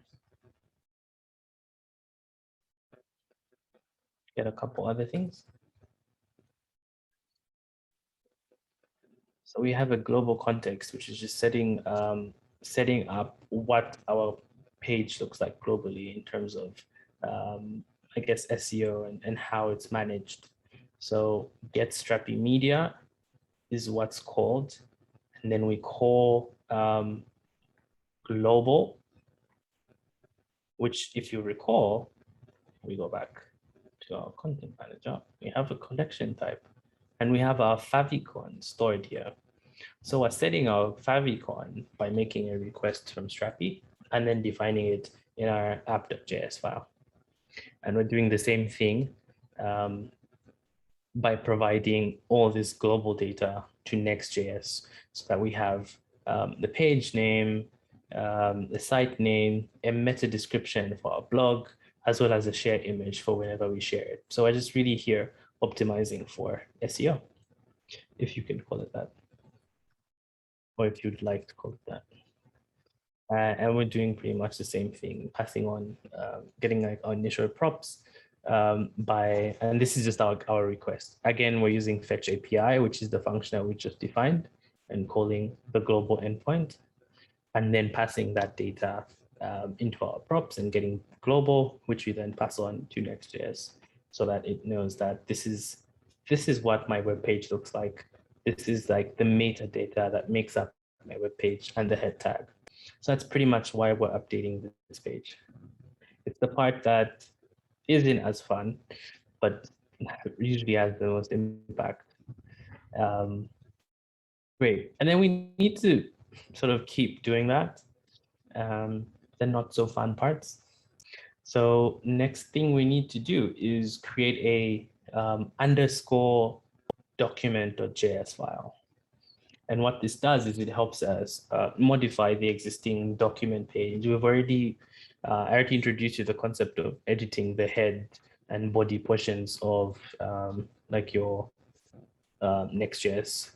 get a couple other things. So we have a global context, which is just setting up what our page looks like globally in terms of, I guess, SEO and how it's managed. So get Strappy media is what's called, and then we call global, which, if you recall, we go back to our content manager, we have a collection type, and we have our favicon stored here. So we're setting our favicon by making a request from Strappy and then defining it in our app.js file. And we're doing the same thing by providing all this global data to Next.js so that we have the page name, the site name, a meta description for our blog, as well as a shared image for whenever we share it. So I just really here optimizing for SEO, if you can call it that, or if you'd like to call it that. And we're doing pretty much the same thing, passing on, getting like our initial props and this is just our request. Again, we're using fetch API, which is the function that we just defined, and calling the global endpoint, and then passing that data into our props and getting global, which we then pass on to Next.js so that it knows that this is what my web page looks like. This is like the metadata that makes up my web page and the head tag. So that's pretty much why we're updating this page. It's the part that isn't as fun, but usually has the most impact. Great. And then we need to sort of keep doing that. The not so fun parts. So next thing we need to do is create a underscore document.js file. And what this does is it helps us modify the existing document page. We've already, I already introduced you the concept of editing the head and body portions of like your Next.js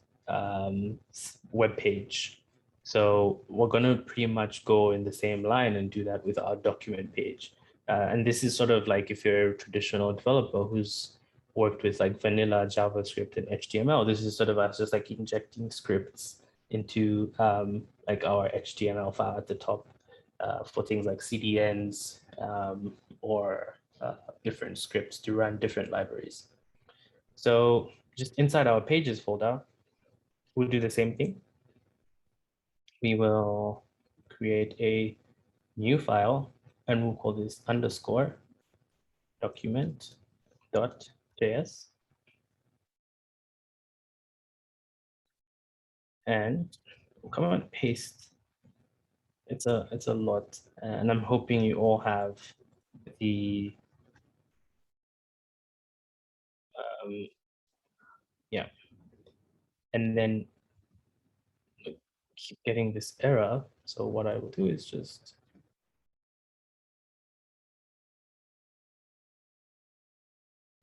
web page. So we're going to pretty much go in the same line and do that with our document page. And this is sort of like if you're a traditional developer who's worked with like vanilla JavaScript and HTML, this is sort of us just like injecting scripts into like our HTML file at the top for things like CDNs or different scripts to run different libraries. So just inside our pages folder, we'll do the same thing. We will create a new file and we'll call this underscore document.js. And we'll come and paste. It's a lot. And I'm hoping you all have the yeah. And then keep getting this error. So what I will do is just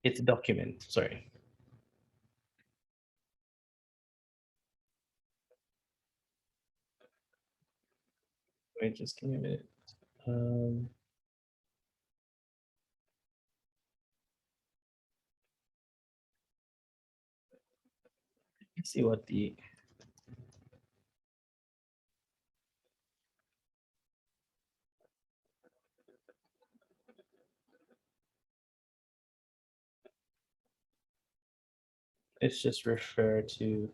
it's a document, sorry. Wait, just give me a minute. Let's see what the let's just refer to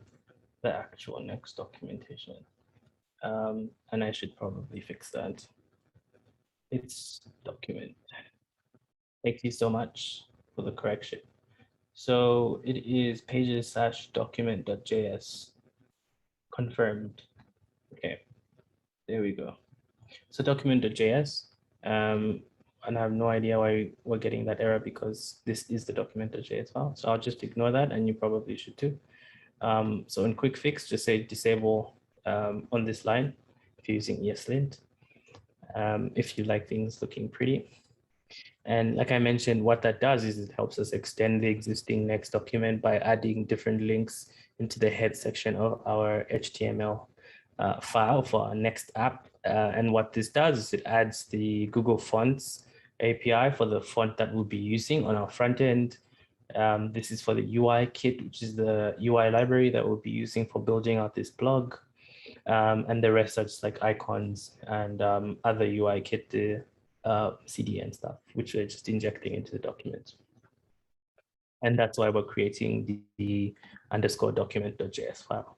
the actual Next documentation. And I should probably fix that. It's document. Thank you so much for the correction. So it is pages/document.js confirmed. Okay, there we go. So document.js, and I have no idea why we're getting that error because this is the document.js file. So I'll just ignore that and you probably should too. So in quick fix, just say disable on this line if you're using ESLint, if you like things looking pretty. And like I mentioned, what that does is it helps us extend the existing Next document by adding different links into the head section of our HTML file for our Next app. And what this does is it adds the Google Fonts API for the font that we'll be using on our front end. This is for the UI kit, which is the UI library that we'll be using for building out this blog. And the rest are just like icons and other UI kit, the CDN stuff, which we're just injecting into the document. And that's why we're creating the underscore document.js file.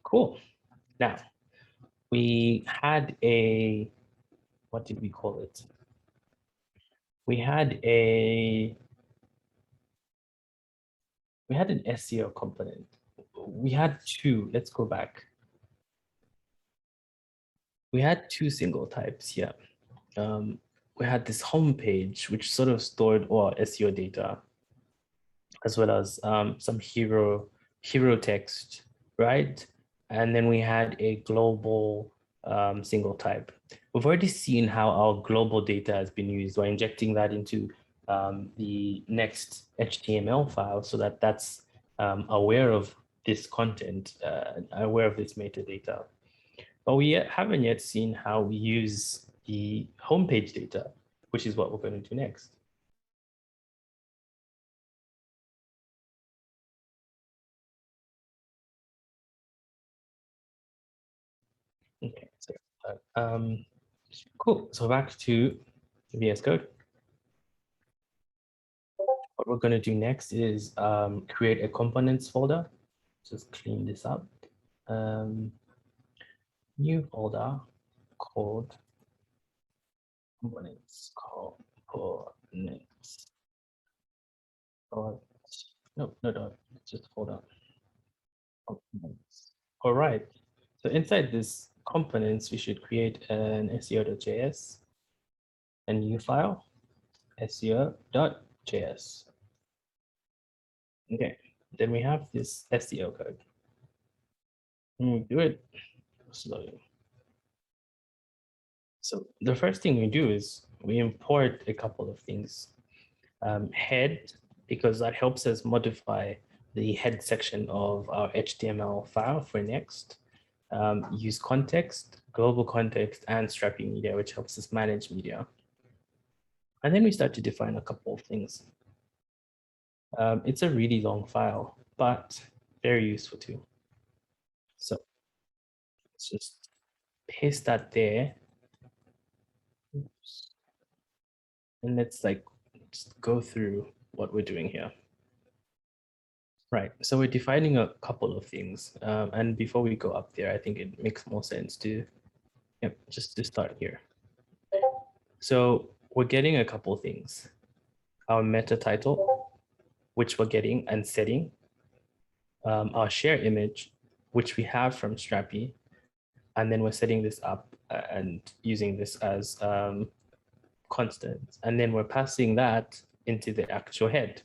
Cool. Now, we had a, what did we call it? We had an SEO component. We had two, let's go back. We had two single types, yeah. We had this homepage, which sort of stored all SEO data, as well as some hero text, right? And then we had a global single type. We've already seen how our global data has been used. We're injecting that into the next HTML file so that that's aware of this content, aware of this metadata. But we haven't yet seen how we use the homepage data, which is what we're going to do next. Okay, so cool. So back to VS Code. What we're going to do next is create a components folder. Just clean this up. New folder called components. Components. No, just folder. Components. All right. So inside this components, we should create an SEO.js, a new file, SEO.js. Okay, then we have this SEO code. Do it slowly. So the first thing we do is we import a couple of things. Head, because that helps us modify the head section of our HTML file for next. Use context, global context, and Strappy media, which helps us manage media. And then we start to define a couple of things. It's a really long file, but very useful too. So let's just paste that there. Oops. And let's like just go through what we're doing here. Right, so we're defining a couple of things. And before we go up there, I think it makes more sense to, just to start here. So we're getting a couple of things. Our meta title, which we're getting and setting. Our share image, which we have from Strapi. And then we're setting this up and using this as constant. And then we're passing that into the actual head.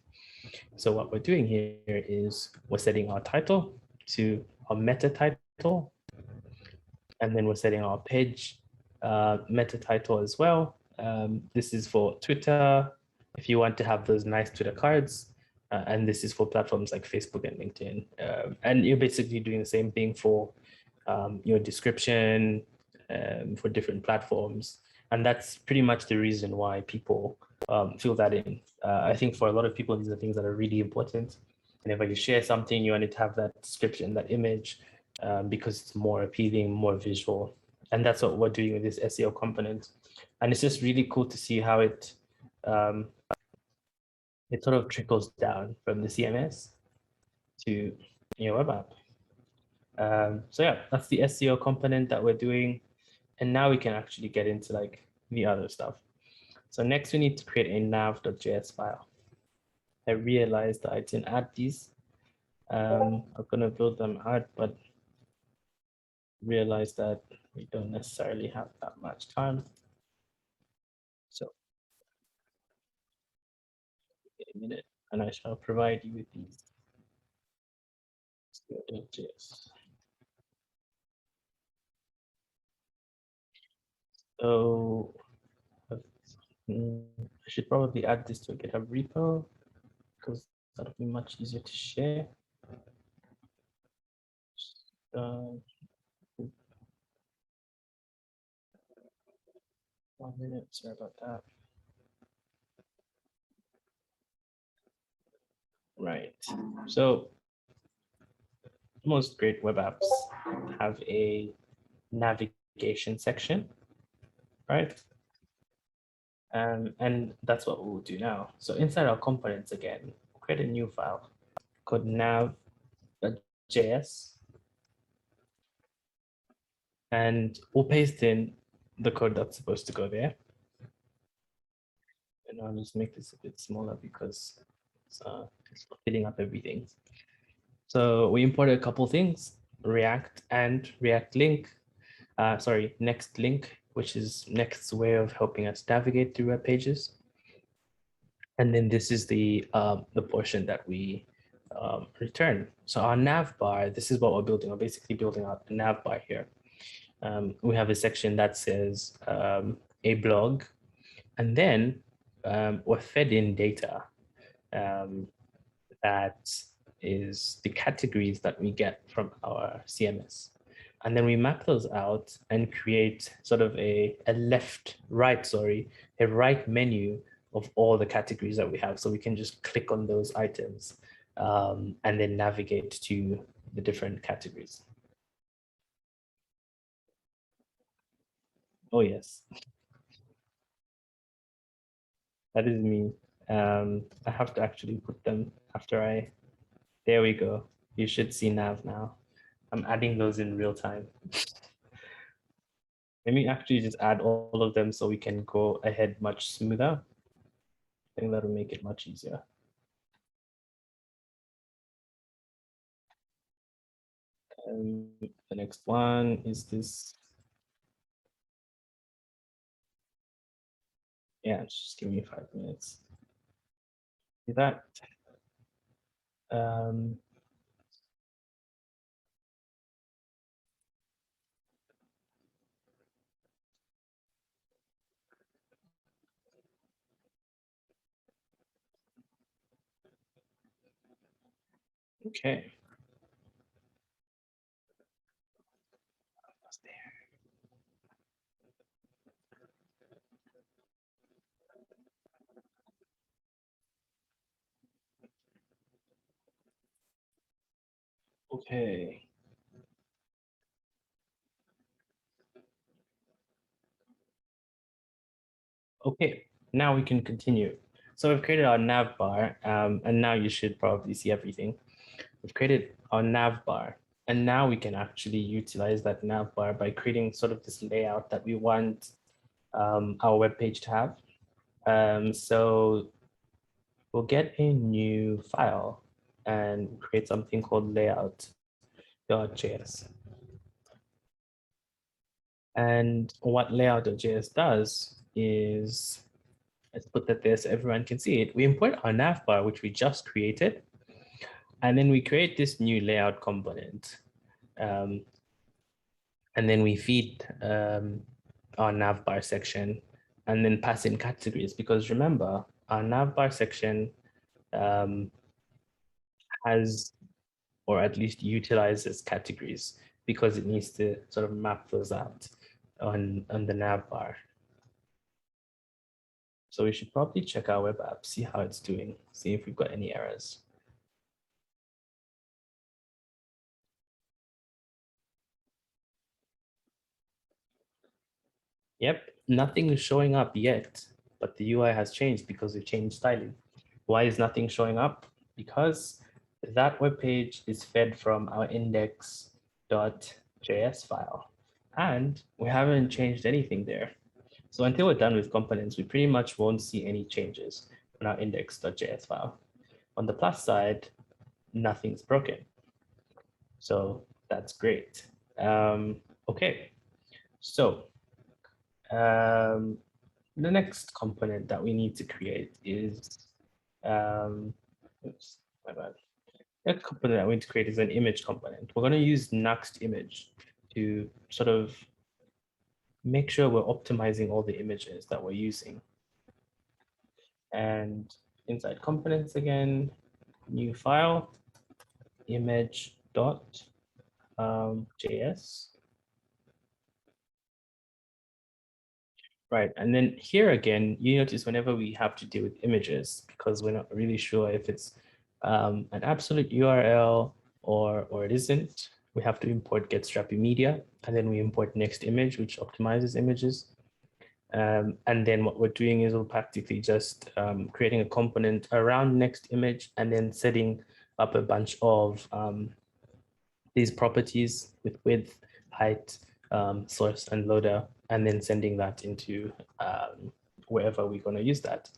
So what we're doing here is we're setting our title to our meta title, and then we're setting our page meta title as well. This is for Twitter, if you want to have those nice Twitter cards, and this is for platforms like Facebook and LinkedIn. And you're basically doing the same thing for your description for different platforms. And that's pretty much the reason why people fill that in. I think for a lot of people, these are things that are really important. Whenever you share something, you want it to have that description, that image, because it's more appealing, more visual. And that's what we're doing with this SEO component. And it's just really cool to see how it sort of trickles down from the CMS to your web app. So yeah, that's the SEO component that we're doing. And now we can actually get into like the other stuff. So next we need to create a nav.js file. I realized that I didn't add these. I'm gonna build them out, but realize that we don't necessarily have that much time. So a minute, and I shall provide you with these. Node.js. So I should probably add this to a GitHub repo because that'll be much easier to share. 1 minute, sorry about that. Right. So most great web apps have a navigation section, right? And that's what we'll do now. So inside our components again, create a new file called nav.js, and we'll paste in the code that's supposed to go there. And I'll just make this a bit smaller because it's filling up everything. So we imported a couple things, React and React Link, Next Link, which is Next's way of helping us navigate through web pages. And then this is the portion that we return. So our nav bar, this is what we're building. We're basically building out a nav bar here. We have a section that says a blog, and then we're fed in data that is the categories that we get from our CMS. And then we map those out and create sort of a right menu of all the categories that we have. So we can just click on those items and then navigate to the different categories. Oh, yes, that is me. I have to actually put them after there we go. You should see nav now. I'm adding those in real time. Let me actually just add all of them so we can go ahead much smoother. I think that'll make it much easier. The next one is this. Yeah, just give me 5 minutes. Do that. Okay. Okay. Okay, now we can continue. So we've created our nav bar, and now you should probably see everything. We've created our nav bar, and now we can actually utilize that nav bar by creating sort of this layout that we want our web page to have. So we'll get a new file and create something called layout.js. And what layout.js does is, let's put that there so everyone can see it. We import our nav bar, which we just created, and then we create this new layout component. And then we feed our nav bar section and then pass in categories, because remember, our nav bar section has, or at least utilizes, categories because it needs to sort of map those out on the nav bar. So we should probably check our web app, see how it's doing, see if we've got any errors. Yep, nothing is showing up yet, but the UI has changed because we've changed styling. Why is nothing showing up? Because that web page is fed from our index.js file, and we haven't changed anything there. So until we're done with components, we pretty much won't see any changes on our index.js file. On the plus side, nothing's broken. So that's great. Okay, so the next component that we need to create is, oops, my bad. The component that we need to create is an image component. We're going to use Next image to sort of make sure we're optimizing all the images that we're using. And inside components again, new file, image.js. Right, and then here again, you notice whenever we have to deal with images, because we're not really sure if it's an absolute URL or it isn't. We have to import get Strappy media, and then we import next image, which optimizes images. And then what we're doing is we're practically just creating a component around next image and then setting up a bunch of these properties with width, height, source, and loader, and then sending that into wherever we're going to use that.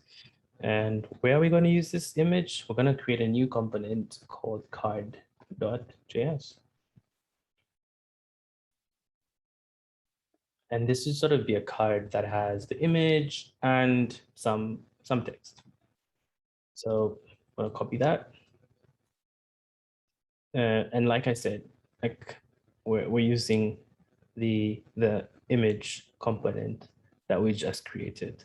And where are we going to use this image? We're going to create a new component called card.js. And this is sort of be a card that has the image and some text. So I'm going to copy that. And like I said, like we're using the image component that we just created.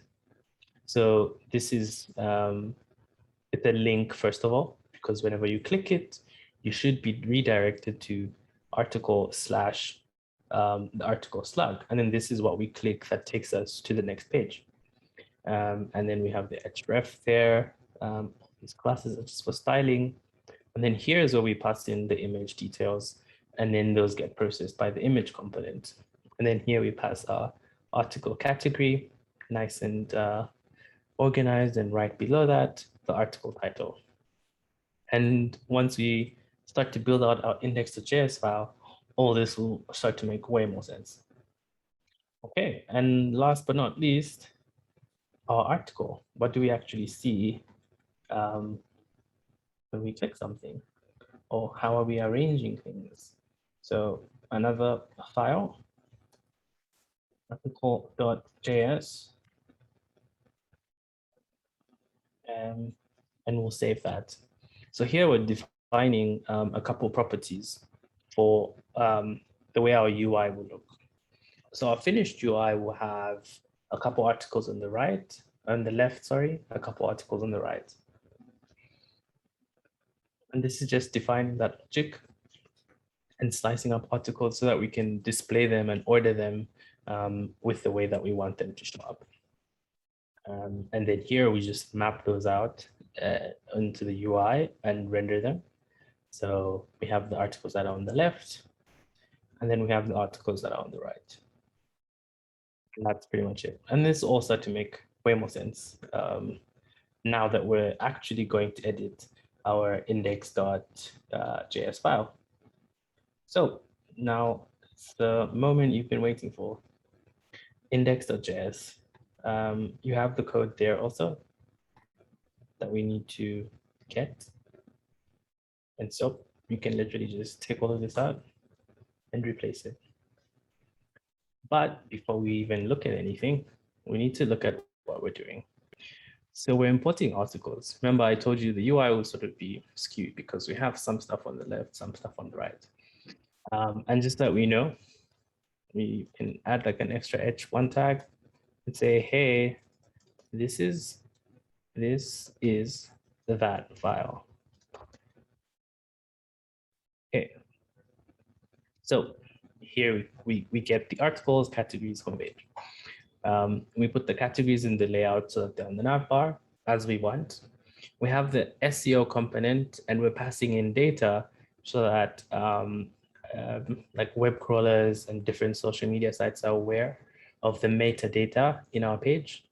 So this is it's a link, first of all, because whenever you click it, you should be redirected to article slash the article slug. And then this is what we click that takes us to the next page. And then we have the href there. These classes are just for styling. And then here's where we pass in the image details, and then those get processed by the image component. And then here we pass our article category, nice and organized, and right below that, the article title. And once we start to build out our index.js file, all this will start to make way more sense. Okay, and last but not least, our article. What do we actually see when we click something? Or how are we arranging things? So another file, article.js, and we'll save that. So here we're defining a couple properties for the way our UI will look. So our finished UI will have a couple articles on the right, on the left, sorry, a couple articles on the right. And this is just defining that logic and slicing up articles so that we can display them and order them with the way that we want them to show up. And then here we just map those out into the UI and render them. So we have the articles that are on the left, and then we have the articles that are on the right. And that's pretty much it. And this all start to make way more sense now that we're actually going to edit our index.js file. So now it's the moment you've been waiting for. Index.js. You have the code there also that we need to get. And so you can literally just take all of this out and replace it. But before we even look at anything, we need to look at what we're doing. So we're importing articles. Remember, I told you the UI will sort of be skewed because we have some stuff on the left, some stuff on the right. And just that we know, we can add like an extra h1 tag and say, hey, this is the that file. Okay. So here we get the articles, categories, homepage. We put the categories in the layout so that they're on the nav bar as we want. We have the SEO component, and we're passing in data so that like web crawlers and different social media sites are aware of the metadata in our page.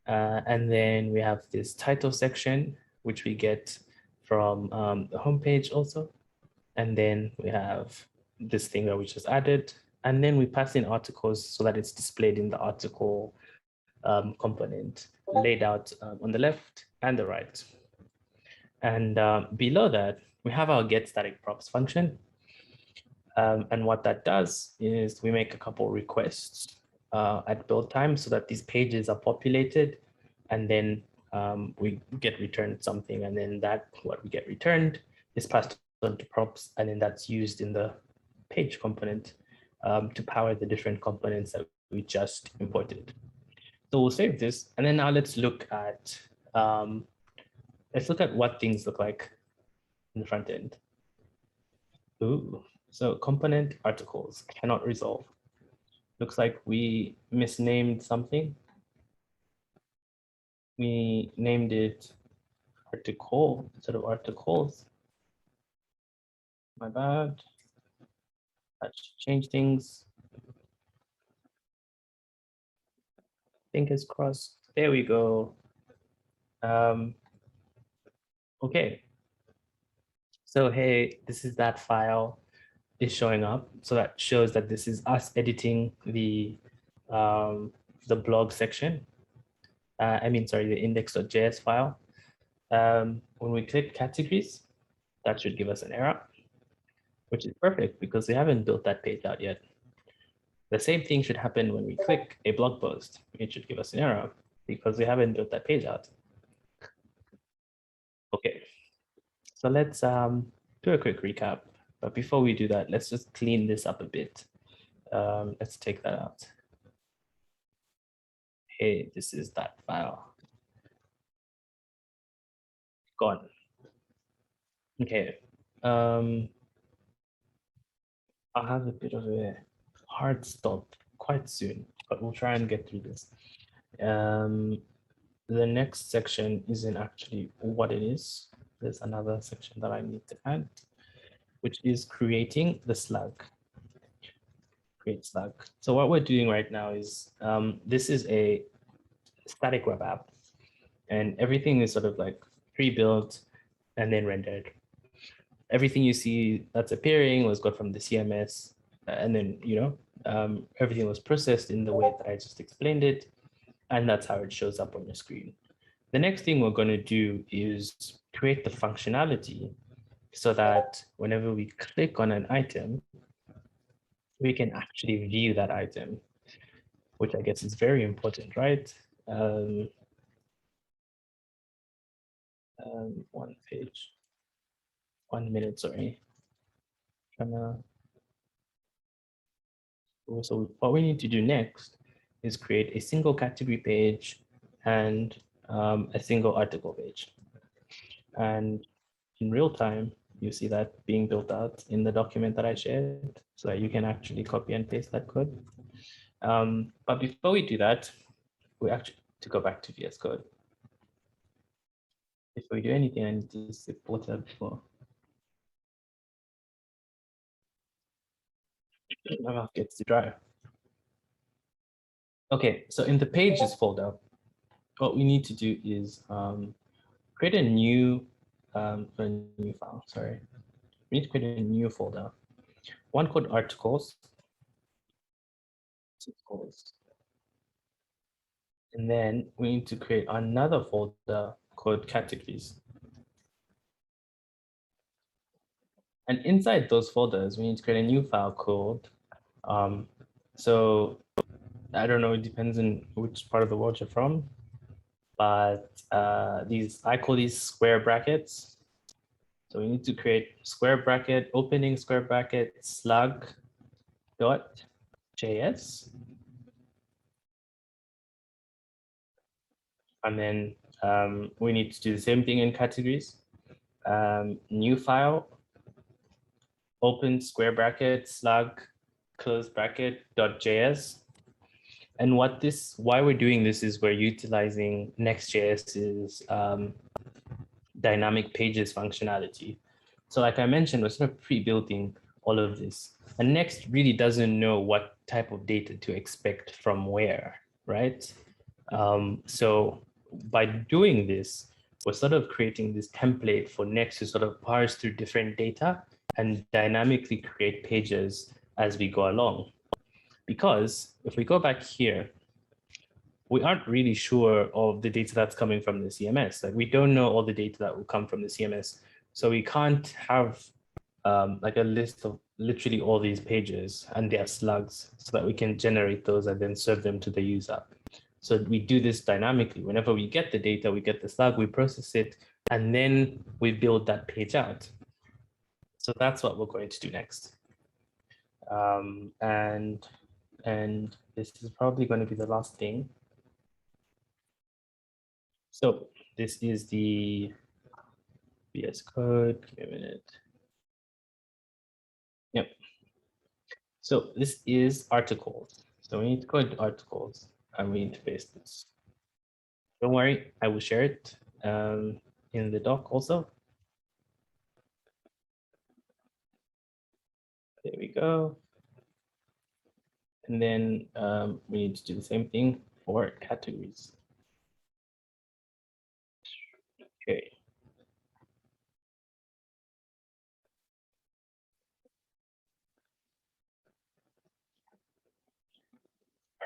And then we have this title section, which we get from the homepage also. And then we have this thing that we just added. And then we pass in articles so that it's displayed in the article component laid out on the left and the right. And below that, we have our get static props function. And what that does is we make a couple requests at build time so that these pages are populated, and then we get returned something, and then that what we get returned is passed on to props, and then that's used in the page component to power the different components that we just imported. So we'll save this, and then now let's look at what things look like in the front end. Ooh, so component articles cannot resolve. Looks like we misnamed something. We named it article instead of articles. My bad. That should change things. Fingers crossed. There we go. Okay. So hey, this is that file is showing up. So that shows that this is us editing the blog section. Sorry, the index.js file. When we click categories, that should give us an error, which is perfect because we haven't built that page out yet. The same thing should happen when we click a blog post. It should give us an error because we haven't built that page out. Okay, so let's do a quick recap. But before we do that, let's just clean this up a bit. Let's take that out. Hey, this is that file. Gone. Okay. I'll have a bit of a hard stop quite soon, but we'll try and get through this. The next section isn't actually what it is. There's another section that I need to add, which is creating the slug. Create slug. So what we're doing right now is this is a static web app, and everything is sort of like pre-built and then rendered. Everything you see that's appearing was got from the CMS, and then everything was processed in the way that I just explained it, and that's how it shows up on your screen. The next thing we're going to do is create the functionality so that whenever we click on an item, we can actually view that item, which I guess is very important, right? One page, 1 minute, sorry. So what we need to do next is create a single category page and a single article page. And in real time, you see that being built out in the document that I shared so that you can actually copy and paste that code. But before we do that, we actually to go back to VS Code. Before we do anything, I need to sip water before my mouth gets too dry. Okay, so in the pages folder, what we need to do is create a new file. Sorry, we need to create a new folder. One called articles. And then we need to create another folder called categories. And inside those folders, we need to create a new file called, so I don't know, it depends on which part of the world you're from, but I call these square brackets. So we need to create square bracket, opening square bracket, slug.js. And then we need to do the same thing in categories. New file, open square bracket, slug, close bracket, .js. And why we're doing this is we're utilizing Next.js's dynamic pages functionality. So like I mentioned, we're sort of pre-building all of this. And Next really doesn't know what type of data to expect from where, right? So by doing this, we're sort of creating this template for Next to sort of parse through different data and dynamically create pages as we go along. Because if we go back here, we aren't really sure of the data that's coming from the CMS. Like we don't know all the data that will come from the CMS. So we can't have like a list of literally all these pages and their slugs so that we can generate those and then serve them to the user. So we do this dynamically. Whenever we get the data, we get the slug, we process it, and then we build that page out. So that's what we're going to do next. And this is probably going to be the last thing. So this is the VS Code. Give me a minute. Yep. So this is articles. So we need to go into articles and we need to paste this. Don't worry, I will share it. in the doc also. There we go. And then we need to do the same thing for categories. Okay.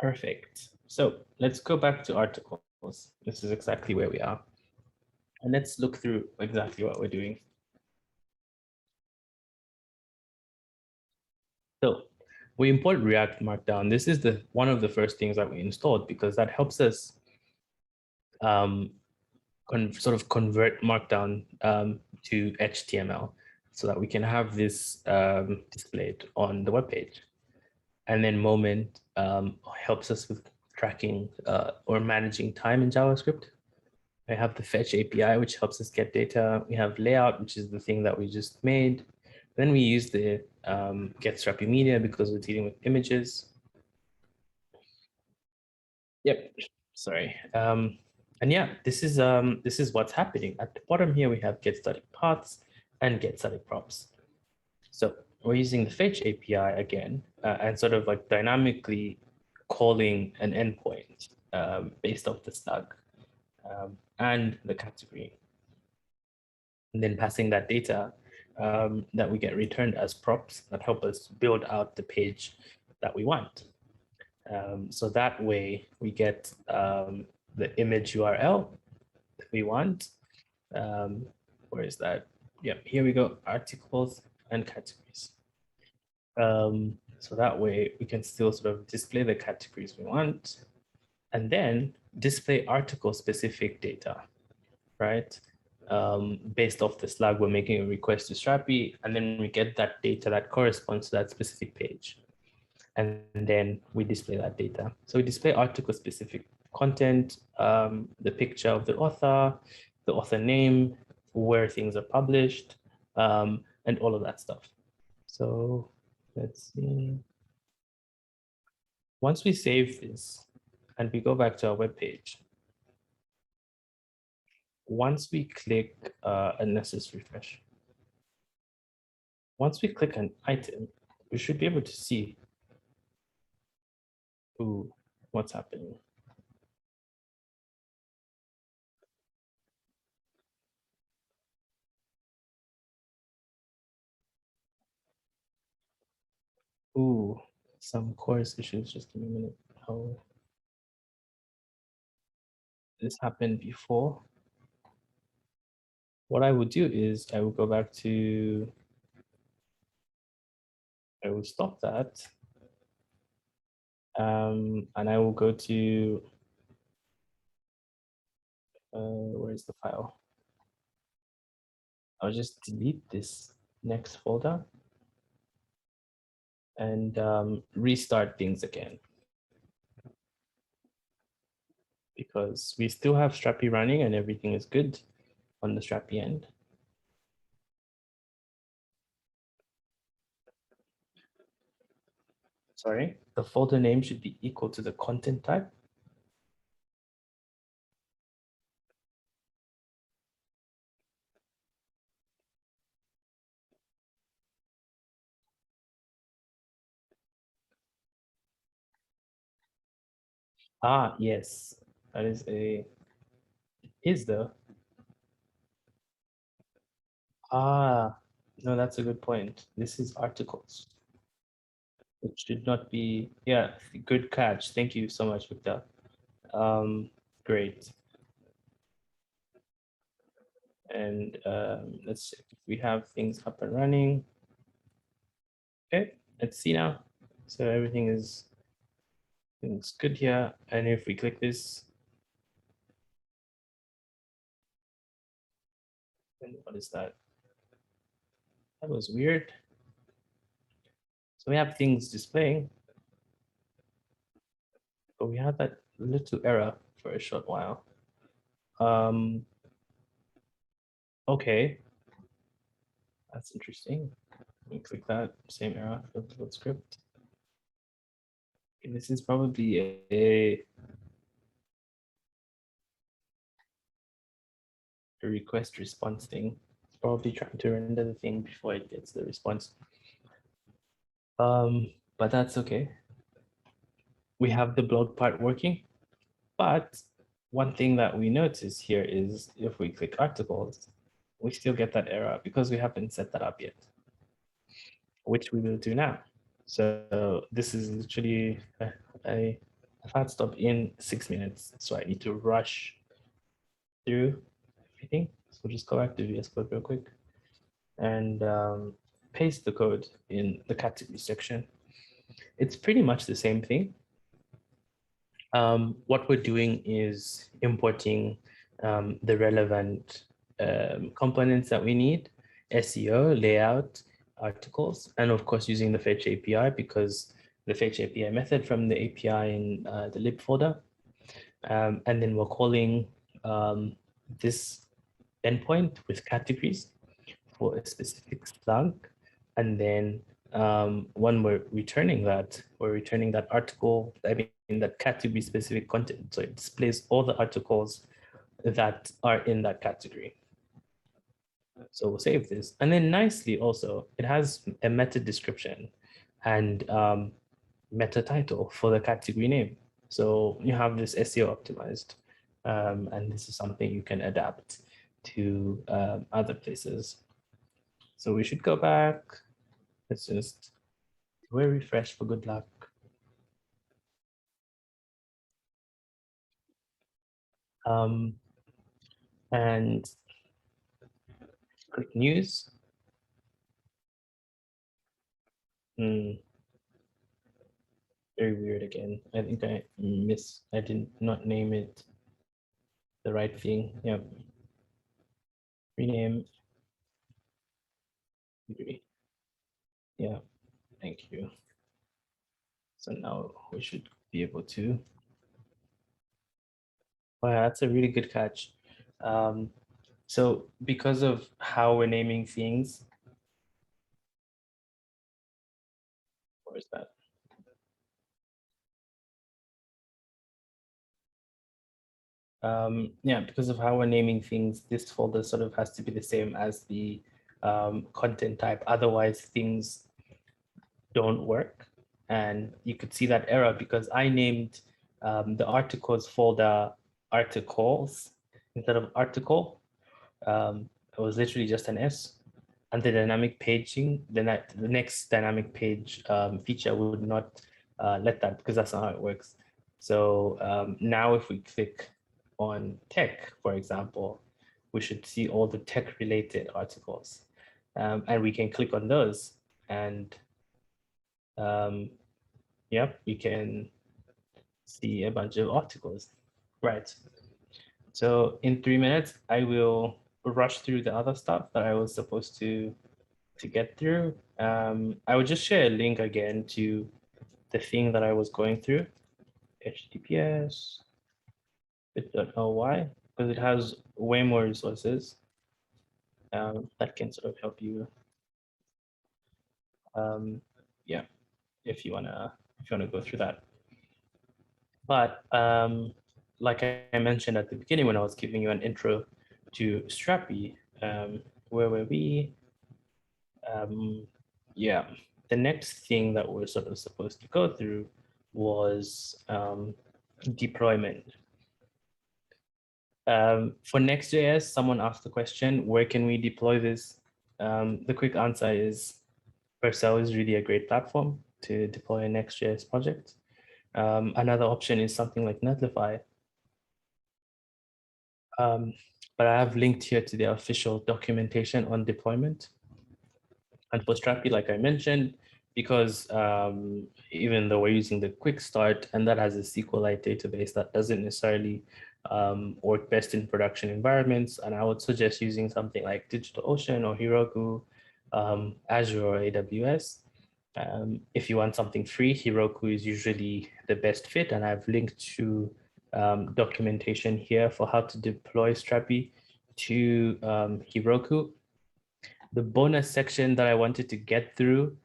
Perfect. So let's go back to articles. This is exactly where we are. And let's look through exactly what we're doing. So we import React Markdown. This is one of the first things that we installed because that helps us sort of convert Markdown to HTML so that we can have this displayed on the web page. And then Moment helps us with tracking or managing time in JavaScript. I have the fetch API, which helps us get data. We have layout, which is the thing that we just made. Then we use the get Strappy media because we're dealing with images. Yep, sorry. And yeah, this is what's happening. At the bottom here, we have get static paths and get static props. So we're using the fetch API again and sort of like dynamically calling an endpoint based off the slug and the category. And then passing that data that we get returned as props that help us build out the page that we want. So that way we get the image URL that we want. Where is that? Yeah, here we go, articles and categories. So that way we can still sort of display the categories we want and then display article specific data, right? Based off the slug, we're making a request to Strapi, and then we get that data that corresponds to that specific page. And then we display that data. So we display article specific content, the picture of the author name, where things are published, and all of that stuff. So let's see. Once we save this and we go back to our web page, once we click, and let's just refresh. Once we click an item, we should be able to see what's happening. Ooh, some course issues. Just give me a minute. Oh, this happened before. What I would do is I will go back to, I will stop that. And I will go to, where is the file? I'll just delete this next folder and restart things again. Because we still have Strappy running and everything is good on the Strappy end. Sorry, the folder name should be equal to the content type. Ah, yes, that is the, no, that's a good point. This is articles. It should not be, yeah, good catch. Thank you so much, Victor. Great. And let's check if we have things up and running. Okay, let's see now. So everything is good here. And if we click this, then what is that? That was weird. So we have things displaying, but we had that little error for a short while. Okay, that's interesting. Let me click that, same error, field script. Okay, this is probably a request response thing. It's probably trying to render the thing before it gets the response. But that's okay. We have the blog part working, but one thing that we notice here is if we click articles, we still get that error because we haven't set that up yet, which we will do now. So this is literally a hard stop in 6 minutes. So I need to rush through everything. So just go back to VS Code real quick and paste the code in the category section. It's pretty much the same thing. What we're doing is importing the relevant components that we need, SEO, layout, articles, and of course using the fetch API because the fetch API method from the API in the lib folder. And then we're calling this endpoint with categories for a specific slug. And then when we're returning that article, I mean that category specific content. So it displays all the articles that are in that category. So we'll save this. And then nicely also, it has a meta description and meta title for the category name. So you have this SEO optimized. And this is something you can adapt to other places. So we should go back. Let's just do a refresh for good luck. And click news. Very weird again. I think I did not name it the right thing. Yep. Rename. Yeah, thank you. So now we should be able to. Oh, yeah, that's a really good catch. So because of how we're naming things, where is that? Yeah, because of how we're naming things, this folder sort of has to be the same as the content type. Otherwise, things don't work. And you could see that error because I named the articles folder articles instead of article. It was literally just an S. And the dynamic paging, the next dynamic page feature would not let that because that's not how it works. So now if we click on tech, for example, we should see all the tech related articles. And we can click on those and yep, we can see a bunch of articles. Right. So in 3 minutes, I will rush through the other stuff that I was supposed to get through. I would just share a link again to the thing that I was going through, https bit.ly, because it has way more resources that can sort of help you. Yeah, if you wanna go through that. But like I mentioned at the beginning when I was giving you an intro to Strappy, where were we? Yeah, the next thing that we're sort of supposed to go through was deployment. For Next.js, someone asked the question, where can we deploy this? The quick answer is Vercel is really a great platform to deploy a Next.js project. Another option is something like Netlify. But I have linked here to the official documentation on deployment. And for Strapi, like I mentioned, because even though we're using the quick start and that has a SQLite database that doesn't necessarily work best in production environments, and I would suggest using something like DigitalOcean or Heroku, Azure or AWS. If you want something free, Heroku is usually the best fit, and I've linked to documentation here for how to deploy Strapi to Heroku. The bonus section that I wanted to get through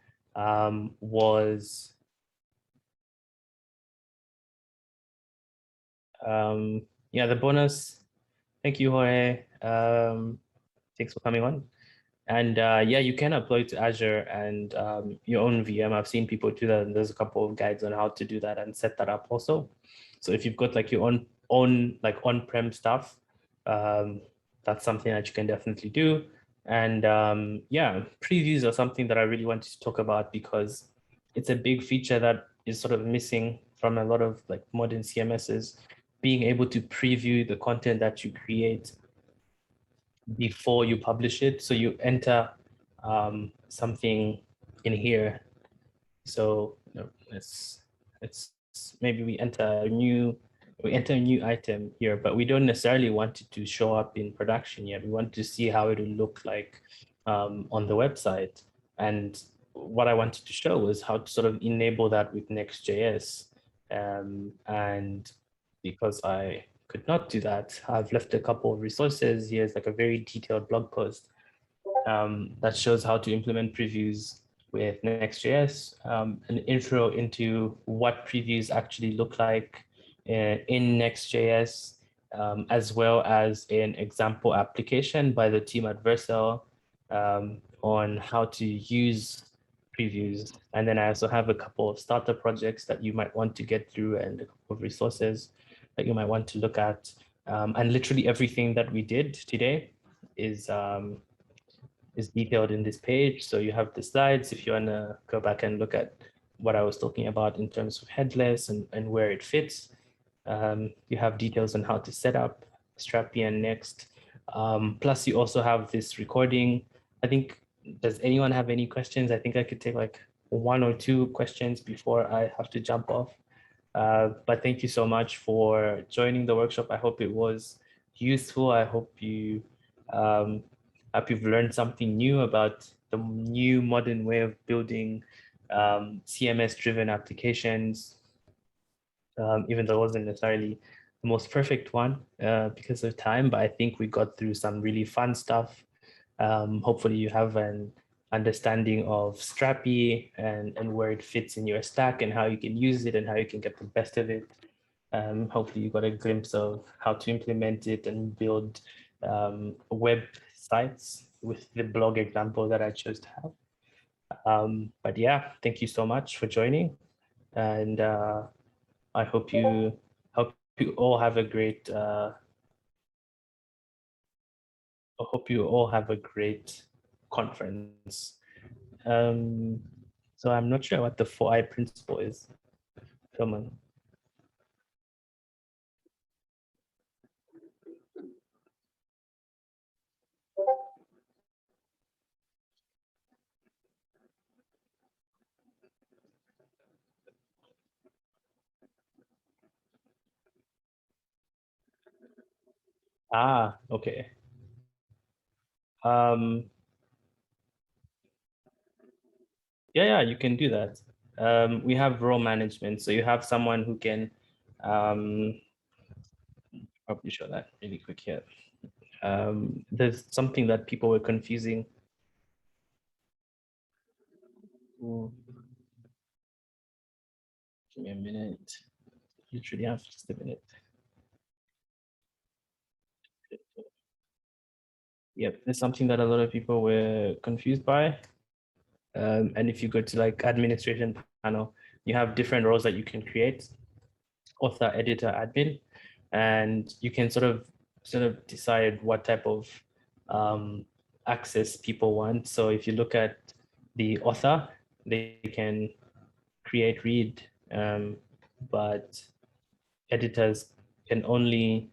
was yeah, the bonus. Thank you, Jorge. Thanks for coming on. And yeah, you can upload to Azure and your own VM. I've seen people do that, and there's a couple of guides on how to do that and set that up also. So if you've got like your own like on-prem stuff, that's something that you can definitely do. And yeah, previews are something that I really wanted to talk about because it's a big feature that is sort of missing from a lot of like modern CMSs, being able to preview the content that you create before you publish it. So you enter something in here. So let's maybe we enter a new item here, but we don't necessarily want it to show up in production yet. We want to see how it will look like on the website. And what I wanted to show was how to sort of enable that with Next.js. And because I could not do that, I've left a couple of resources. Here's like a very detailed blog post that shows how to implement previews with Next.js, an intro into what previews actually look like in Next.js, as well as an example application by the team at Vercel on how to use previews. And then I also have a couple of starter projects that you might want to get through and a couple of resources that you might want to look at. And literally everything that we did today is detailed in this page. So you have the slides if you want to go back and look at what I was talking about in terms of headless and where it fits. You have details on how to set up Strapi and Next. Plus you also have this recording. I think, does anyone have any questions? I think I could take like 1 or 2 questions before I have to jump off. But thank you so much for joining the workshop. I hope it was useful. I hope you've learned something new about the new modern way of building CMS-driven applications, even though it wasn't necessarily the most perfect one because of time, but I think we got through some really fun stuff. Hopefully you have an understanding of Strapi and where it fits in your stack and how you can use it and how you can get the best of it. Hopefully you got a glimpse of how to implement it and build web sites with the blog example that I chose to have. But yeah, thank you so much for joining. And I hope you all have a great conference. So I'm not sure what the 4i principle is. Someone. Ah, okay. Yeah, you can do that. We have role management, so you have someone who can probably show that really quick here. There's something that people were confusing. Ooh. Give me a minute. Literally have just a minute. Yep, there's something that a lot of people were confused by. And if you go to like administration panel, you have different roles that you can create, author, editor, admin, and you can sort of decide what type of access people want. So if you look at the author, they can create, read, but editors can only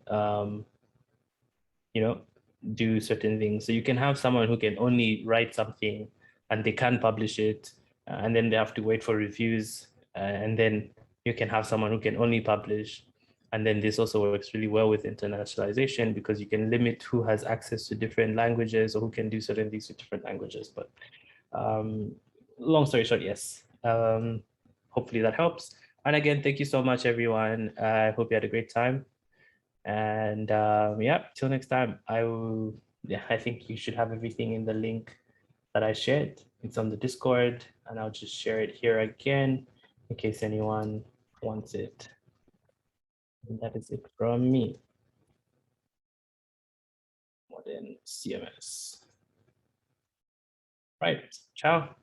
do certain things. So you can have someone who can only write something and they can't publish it, and then they have to wait for reviews, and then you can have someone who can only publish. And then this also works really well with internationalization because you can limit who has access to different languages or who can do certain things with different languages. But long story short, yes. Hopefully that helps. And again, thank you so much, everyone. I hope you had a great time. And yeah, till next time. I think you should have everything in the link that I shared. It's on the Discord, and I'll just share it here again in case anyone wants it. And that is it from me. modern CMS. Right. Ciao.